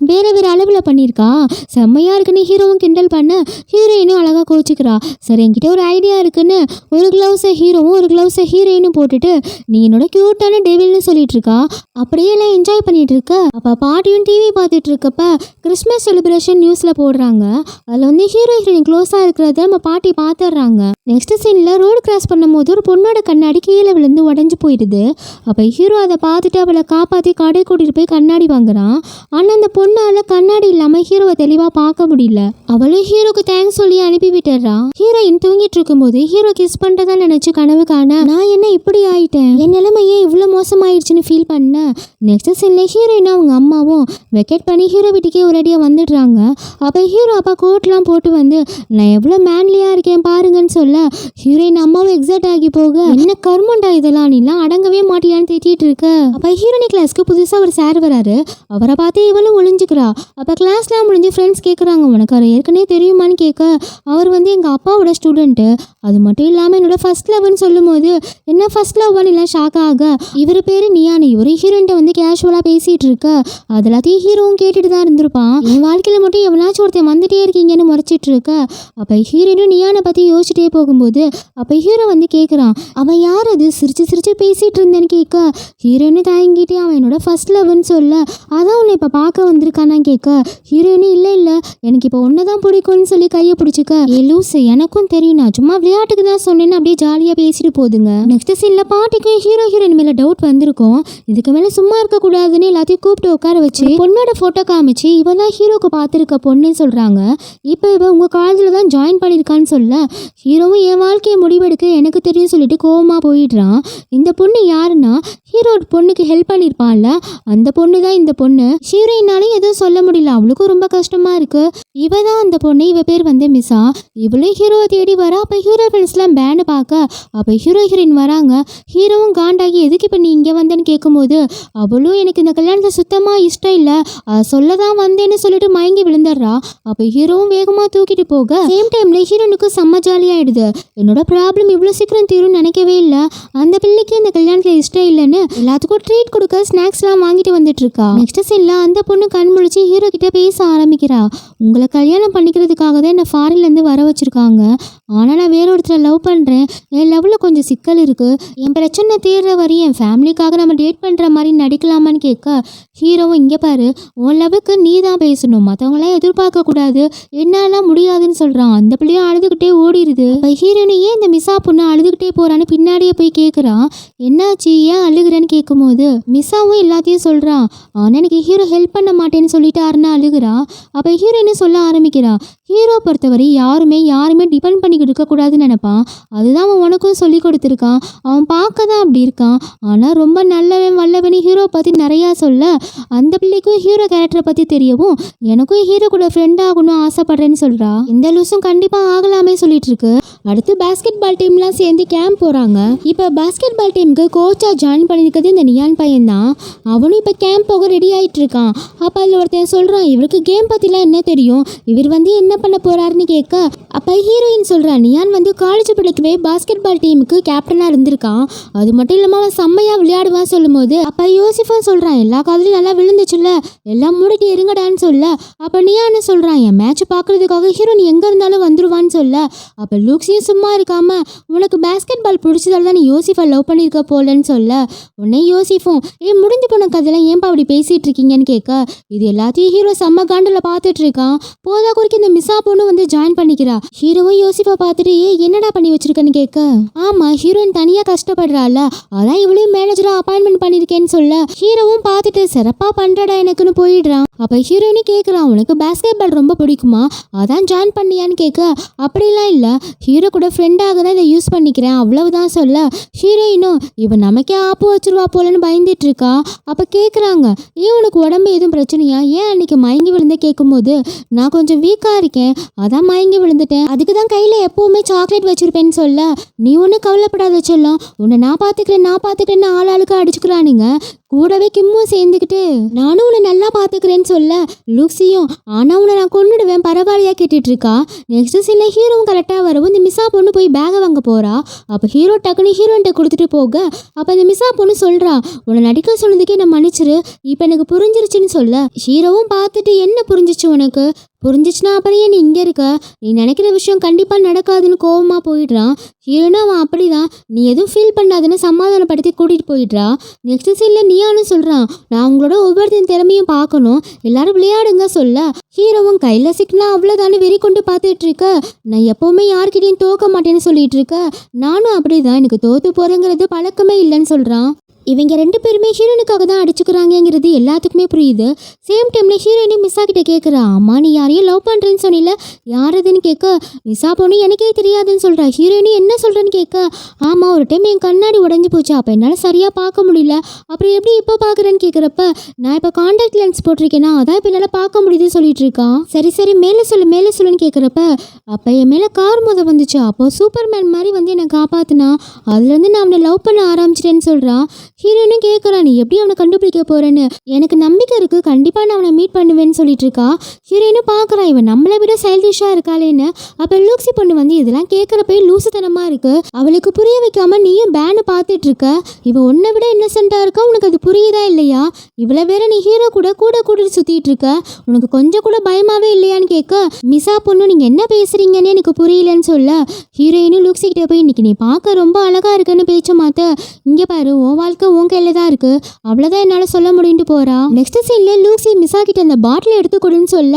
வேற அளவில் பண்ணியிருக்கா. செம்மையா இருக்குன்னு ஹீரோவும் கிண்டல் பண்ண ஹீரோயினும் அழகா கோச்சிக்கிறா. சரி என்கிட்ட ஒரு ஐடியா இருக்குன்னு ஒரு கிளவுஸை ஹீரோவும் ஒரு கிளவுஸை ஹீரோயினும் போட்டுட்டு நீ என்னோட கியூட்டான டெவில்னு சொல்லிட்டு இருக்கா. அப்படியே எல்லாம் என்ஜாய் பண்ணிட்டு இருக்க. அப்ப பாட்டியும் டிவி பார்த்துட்டு இருக்கப்ப கிறிஸ்மஸ் செலிப்ரேஷன் நியூஸ்ல போடுறாங்க. அதில் வந்து ஹீரோ ஹீரோயின் க்ளோஸா இருக்கிறத நம்ம பாட்டி பார்த்துடுறாங்க. நெக்ஸ்ட் சீன்ல ரோடு கிராஸ் பண்ணும்போது ஒரு பொண்ணோட கண்ணாடி கீழே விழுந்து உடஞ்சு போயிடுது. அப்ப ஹீரோ அதை பார்த்துட்டு அவளை காப்பாற்றி கடை கூட்டிட்டு போய் கண்ணாடி வாங்குறான். ஆனா அந்த பொண்ணால கண்ணாடி இல்லாம ஹீரோவை தெளிவா பார்க்க முடியல. அவளும் ஹீரோக்கு தேங்க்ஸ் சொல்லி அனுப்பி விட்டுறான். ஹீரோயின் தூங்கிட்டு இருக்கும்போது ஹீரோ கிஸ் பண்றதா நினைச்சு கனவு காண நான் என்ன இப்படி ஆயிட்டேன் என் நிலைமையே இவ்வளோ மோசமாயிடுச்சுன்னு ஃபீல் பண்ண. நெக்ஸ்ட் சீன்ல ஹீரோயினும் அவங்க அம்மாவும் வெக்கேட் பண்ணி ஹீரோ வீட்டுக்கே ஒரேடியா வந்துடுறாங்க. அப்ப ஹீரோ அப்பா கோட்லாம் போட்டு வந்து நான் எவ்வளோ மேன்லியா இருக்கேன் பாருங்கன்னு சொல்ல ஹீரோயின் அம்மாவும் எக்ஸைட் ஆகி போக என்ன கர்மண்டா இதெல்லாம் நீலாம் அடங்கவே மாட்டியான்னு திட்டிட்டு இருக்க. அப்ப ஹீரோனி கிளாஸ்க்கு புதுசா ஒரு சார் வராரு. அவரை பார்த்து இவளும் ஒளிஞ்சுக்கிறா. அப்ப கிளாஸ்லாம் முடிஞ்சு ஃப்ரெண்ட்ஸ் கேட்குறாங்க உனக்கு அவர் ஏற்கனவே தெரியுமான்னு கேட்க அவர் வந்து எங்க அப்பாவோட ஸ்டூடெண்ட்டு, அது மட்டும் இல்லாமல் என்னோட ஃபர்ஸ்ட் லவ்னு சொல்லும் போது என்ன ஃபர்ஸ்ட் லவ்னு எல்லாம் ஷாக் ஆக இவர் பேரு நியானி ஒரு ஹீரோயின்ட்ட வந்து கேஷுவலாக பேசிட்டு இருக்க. அது எல்லாத்தையும் ஹீரோவும் கேட்டுட்டு தான் இருந்திருப்பான். என் வாழ்க்கையில மட்டும் எவ்வளாச்சும் ஒருத்தன் வந்துட்டே இருக்கீங்கன்னு முறைச்சிட்டு இருக்க. அப்ப ஹீரோயினும் நியானை பத்தி யோசிச்சுட்டே போகும்போது அப்ப ஹீரோ வந்து கேட்குறான் அவன் யார் அது சிரிச்சு பேசிட்டு இருந்தேன்னு கேட்க ஹீரோயினும் தயங்கிட்டே அவன் என்னோட ஃபர்ஸ்ட் லவ்னு சொல்ல அதான் உன்னை இப்போ பார்க்க வந்திருக்கானா கேட்க ஹீரோயினும் இல்லை எனக்கு இப்போ ஒன்னதான் பிடிக்கும்னு சொல்லி கையை பிடிச்சிக்க ஏ லூசு எனக்கும் தெரியும் நான் சும்மா விளையாட்டுக்கு தான் சொன்னேன்னு அப்படியே ஜாலியாக பேசிட்டு போதுங்க. நெக்ஸ்ட் சீன்ல பாட்டிக்கும் ஹீரோயின் மேல டவுட் வந்திருக்கும். இதுக்கு மேல சும்மா இருக்க கூடாதுன்னு எல்லாத்தையும் கூப்பிட்டு உட்கார வச்சு பொண்ணோட போட்டோ காமிச்சு இவன் தான் ஹீரோக்கு பார்த்துருக்க பொண்ணுன்னு சொல்றாங்க. இப்போ இவ உங்க காலேஜில் தான் ஜாயின் பண்ணியிருக்கான்னு சொல்ல ஹீரோவும் என் வாழ்க்கை வாழ்க்கையை முடிவெடுக்க எனக்கு தெரியும் சொல்லிட்டு கோவமா போயிடுறான். இந்த பொண்ணு யாருன்னா ஹீரோ பொண்ணுக்கு ஹெல்ப் பண்ணியிருப்பான்ல அந்த பொண்ணு தான் இந்த பொண்ணு. ஹீரோயினாலும் எதுவும் சொல்ல முடியல, அவளுக்கும் ரொம்ப கஷ்டமா இருக்கு. இவ தான் அந்த பொண்ணு, இவ பேர் வந்து மிசா. இவளும் ஹீரோவை தேடி வரா. அப்ப ஹீரோ ஃப்ரெண்ட்ஸ்லாம் பேண்டு பார்க்க அப்ப ஹீரோ ஹீரோயின் வராங்க. ஹீரோவும் காண்டாகி எதுக்கு இப்போ நீ இங்கே வந்தேன்னு கேட்கும்போது அவளும் எனக்கு இந்த கல்யாணத்தை சுத்தமாக இஷ்டம் இல்லை, சொல்ல தான் வந்தேன்னு சொல்லிட்டு மயங்கி விழுந்துடுறா. அப்போ ஹீரோவும் வேகமாக தூக்கிட்டு போக சேம் டைம்ல ஹீரோனுக்கு செம்ம ஜாலியாயிடுது. என்னோட ப்ராப்ளம் இவ்வளோ சீக்கிரம் தீரும்னு நினைக்கவே இல்லை, அந்த பிள்ளைக்கு இந்த கல்யாணத்தில் இஷ்டம் இல்லைன்னு எல்லாத்துக்கும் ட்ரீட் கொடுக்க ஸ்நாக்ஸ்லாம் வாங்கிட்டு வந்துட்டு இருக்கா. நெக்ஸ்ட் சீன்ல அந்த பொண்ணு கண் முழிச்சு ஹீரோ கிட்ட பேச ஆரம்பிக்கிறா. உங்களை கல்யாணம் பண்ணிக்கிறதுக்காக தான் என்னை ஃபாரின்லேருந்து வர வச்சிருக்காங்க, ஆனால் நான் வேற ஒருத்தரை லவ் பண்ணுறேன், என் லவ்வில் கொஞ்சம் சிக்கல் இருக்குது, என் பிரச்சனை தீர்ற வரையும் என் ஃபேமிலிக்காக நம்ம டேட் பண்ணுற மாதிரி நடிக்கலாமான்னு கேட்க ஹீரோவும் இங்கே பாரு, உன் லவ்வுக்கு நீ தான் பேசணும், மற்றவங்களாம் எதிர்பார்க்கக்கூடாது, என்னாலாம் முடியாதுன்னு சொல்கிறான். அந்த பிள்ளையும் அழுதுகிட்டே ஓடிடுது. இப்போ ஹீரோனையே இந்த மிசா பொண்ணு அழுதுகிட்டே போகிறான்னு பின்னாடியே போய் கேட்குறான். என்னாச்சு ஏன் அழுகிறேன்னு கேட்கும்போது மிசாவும் எல்லாத்தையும் சொல்கிறான். ஆனால் எனக்கு ஹீரோ ஹெல்ப் பண்ண மாட்டேன்னு சொல்லிட்டாருன்னு அழுகிறா. அப்போ ஹீரோயின்னு சொல்ல ஆரம்பிக்கிறா. ஹீரோ பொறுத்தவரை யாருமே டிபெண்ட் பண்ணிக்கிட்டு இருக்கக்கூடாதுன்னு நினைப்பான், அதுதான் அவன் உனக்கும் சொல்லி கொடுத்துருக்கான். அவன் பார்க்க தான் அப்படி இருக்கான், ஆனால் ரொம்ப நல்லவன் வல்லவனி ஹீரோ பற்றி நிறையா சொல்ல அந்த பிள்ளைக்கும் ஹீரோ கேரக்டரை பற்றி தெரியவும் எனக்கும் ஹீரோ கூட ஃப்ரெண்ட் ஆகணும் ஆசைப்படுறேன்னு சொல்கிறா. இந்த லூஸும் கண்டிப்பாக ஆகலாமே சொல்லிட்டு இருக்கு. அடுத்து பாஸ்கெட் பால் டீம்லாம் சேர்ந்து கேம்ப் போகிறாங்க. இப்போ பாஸ்கெட் பால் டீமுக்கு கோச்சாக ஜாயின் பண்ணியிருக்கிறது இந்த நியான் பையன் தான். அவனும் இப்போ கேம்ப் போக ரெடி ஆகிட்டு இருக்கான். அப்போ அதில் ஒருத்தன் சொல்கிறான், இவருக்கு கேம் பற்றிலாம் என்ன தெரியும், இவர் வந்து என்ன பண்ண போகிறாருன்னு கேட்க அப்போ ஹீரோயின் சொல்கிறான், நியான் வந்து காலேஜ் படிக்கவே பாஸ்கெட் பால் டீமுக்கு கேப்டனாக இருந்திருக்கான், அது மட்டும் இல்லாமல் அவன் செம்மையாக விளையாடுவான் சொல்லும்போது அப்போ யோசிஃபும் சொல்கிறான், எல்லா காதலையும் நல்லா விழுந்துச்சுல்ல, எல்லாம் மூடிட்டு இருங்கடான்னு சொல்ல அப்போ நியான்னு சொல்கிறான், என் மேட்ச் பார்க்குறதுக்காக ஹீரோயின் எங்கே இருந்தாலும் வந்துருவான்னு சொல்ல அப்போ லூக்ஸையும் சும்மா இருக்காம உனக்கு பாஸ்கெட் பால் பிடிச்சதால தான் நீ யோசிஃபை லவ் பண்ணியிருக்க போலன்னு சொல்ல உடனே யோசிஃபும் முடிஞ்சு போன கதையெல்லாம் ஏன்பா அப்படி பேசிகிட்டு இருக்கீங்கன்னு கேட்க இது எல்லாத்தையும் ஹீரோ செம்ம காண்டில் பார்த்துட்டு இருக்கான். போதா குறிக்கு இந்த மிசா பொண்ணு வந்து ஜாயின் பண்ணிக்கிறா. ஹீரோவும் யோசிப்பை பார்த்துட்டு என்னடா பண்ணி வச்சிருக்கன்னு கேட்க ஆமா ஹீரோயின் தனியாக கஷ்டப்படுறாள், அதான் இவளையும் மேனேஜராக அப்பாயின்மெண்ட் பண்ணியிருக்கேன்னு சொல்ல ஹீரோவும் பார்த்துட்டு சிறப்பாக பண்ணுறடா எனக்குன்னு போயிடுறான். அப்போ ஹீரோயினி கேட்குறான், உனக்கு பாஸ்கெட் பால் ரொம்ப பிடிக்குமா, அதான் ஜாயின் பண்ணியான்னு கேட்க அப்படிலாம் இல்லை, ஹீரோ கூட ஃப்ரெண்டாக தான் இதை யூஸ் பண்ணிக்கிறேன் அவ்வளவுதான் சொல்ல ஹீரோயினும் இவன் நமக்கே ஆப்பு வச்சிருவா போலன்னு பயந்துட்டு இருக்கா. அப்போ கேட்குறாங்க, உனக்கு உடம்பு எதுவும் பிரச்சனையா, ஏன் அன்னைக்கு மயங்கி விழுந்த கேட்கும்போது நான் கொஞ்சம் வீக்காக இருக்கேன் அதான் மயங்கி விழுந்துட்டேன், அதுக்கு தான் கையில் எப்போவுமே சாக்லேட் வச்சிருப்பேன்னு சொல்ல நீ ஒன்றும் கவலைப்படாத சொல்லும், உன்னை நான் பார்த்துக்கிறேன்னு ஆளாளுக்கு அடிச்சுக்கிறானுங்க. கூடவே கிம்மும் சேர்ந்துக்கிட்டு நானும் உன்னை நல்லா பார்த்துக்கிறேன்னு சொல்ல லூக்ஸியும் ஆனால் உன்னை நான் கொண்டுடுவேன் பரவாயில்லையா கேட்டுட்டு இருக்கா. நெக்ஸ்ட் சீனில் ஹீரோவும் கரெக்டாக வரவும் இந்த மிஸ்ஸா பொண்ணு போய் பேகை வாங்க போகிறா. அப்போ ஹீரோ டக்குன்னு ஹீரோன்ட்ட கொடுத்துட்டு போக அப்போ இந்த மிஸ்ஸா பொண்ணு சொல்கிறா, உன்னை நடிக்க சொன்னதுக்கே நான் மன்னிச்சிரு, இப்போ எனக்கு புரிஞ்சிருச்சுன்னு சொல்ல ஹீரோவும் பார்த்துட்டு என்ன புரிஞ்சிச்சு உனக்கு, புரிஞ்சிச்சுன்னா அப்புறம் ஏன் நீ இங்கே இருக்க, நீ நினைக்கிற விஷயம் கண்டிப்பாக நடக்காதுன்னு கோவமாக போயிடுறான். ஹீரோனா அவன் அப்படிதான், நீ எதுவும் ஃபீல் பண்ணாதுன்னு சமாதானப்படுத்தி கூட்டிகிட்டு போயிடுறா. நெக்ஸ்ட் சீனில் நீயானு சொல்கிறான், நான் உங்களோட ஒவ்வொருத்தன் திறமையும் பார்க்கணும், எல்லாரும் விளையாடுங்க சொல்ல ஹீரோவும் கையில் சிக்கினா அவ்வளோதானே வெறி கொண்டு பார்த்துட்டு இருக்க, நான் எப்போவுமே யார்கிட்டையும் தோக்க மாட்டேன்னு சொல்லிட்டு இருக்க, நானும் அப்படிதான் எனக்கு தோற்று போகிறேங்கிறது பழக்கமே இல்லைன்னு சொல்கிறான். இவங்க ரெண்டு பேருமே ஹீரோனுக்காக தான் அடிச்சுக்கிறாங்கிறது எல்லாத்துக்குமே புரியுது. சேம் டைமில் ஹீரோயினி மிஸ்ஸா கிட்ட கேட்குறா, அம்மா நீ யாரையும் லவ் பண்ணுறேன்னு சொன்னில யார் அதுன்னு கேட்க மிஸ்ஸா பொண்ணு எனக்கே தெரியாதுன்னு சொல்கிறா. ஹீரோயினி என்ன சொல்கிறேன்னு கேட்க ஆமாம் ஒரு டைம் என் கண்ணாடி உடஞ்சி போச்சு, அப்போ என்னால் சரியாக பார்க்க முடியல, அப்புறம் எப்படி இப்போ பார்க்குறேன்னு கேட்குறப்ப நான் இப்போ காண்டாக்ட் லென்ஸ் போட்டிருக்கேன்னா அதான் இப்போ என்னால் பார்க்க முடியுதுன்னு சொல்லிட்டு இருக்கான். சரி மேலே சொல்லுன்னு கேட்குறப்ப அப்போ என் மேலே கார் மோத வந்துச்சு, அப்போ சூப்பர்மேன் மாதிரி வந்து என்னை காப்பாற்றினா, அதுலேருந்து நான் அவனை லவ் பண்ண ஆரம்பிச்சிட்டேன்னு சொல்கிறான். ஹீரோயினும் கேட்குறா, நீ எப்படி அவனை கண்டுபிடிக்க போறேன்னு, எனக்கு நம்பிக்கை இருக்கு கண்டிப்பாக நான் அவனை மீட் பண்ணுவேன்னு சொல்லிட்டு இருக்கா. ஹீரோயினும் பார்க்குறா, இவன் நம்மளை விட சைல்டிஷாக இருக்காளேன்னு. அப்போ லூக்ஸி பொண்ணு வந்து இதெல்லாம் கேட்குறப்ப லூசுத்தனமாக இருக்கு, அவளுக்கு புரிய வைக்காம நீயும் பேனை பார்த்துட்டு இருக்க, இவன் உன்னை விட இன்னசென்ட்டாக இருக்கா, உனக்கு அது புரியுதா இல்லையா, இவ்வளோ வேற நீ ஹீரோ கூட கூட்டிட்டு சுற்றிட்டு இருக்க, உனக்கு கொஞ்சம் கூட பயமாவே இல்லையான்னு கேட்க மிசா பொண்ணு நீங்கள் என்ன பேசுறீங்கன்னு எனக்கு புரியலன்னு சொல்ல ஹீரோயினும் லூக்ஸி கிட்ட போய் இன்னைக்கு நீ பார்க்க ரொம்ப அழகாக இருக்குன்னு பேச்ச மாத்த, இங்கே பாரு உன் வாழ்க்கை உன் கையில தான் இருக்கு, அவ்வளோதான் என்னால் சொல்ல முடியும்ட்டு போறா. நெக்ஸ்ட் சீன்ல லூசி மிஸ்ஸா கிட்ட அந்த பாட்டில் எடுத்துக்கொடுன்னு சொல்ல,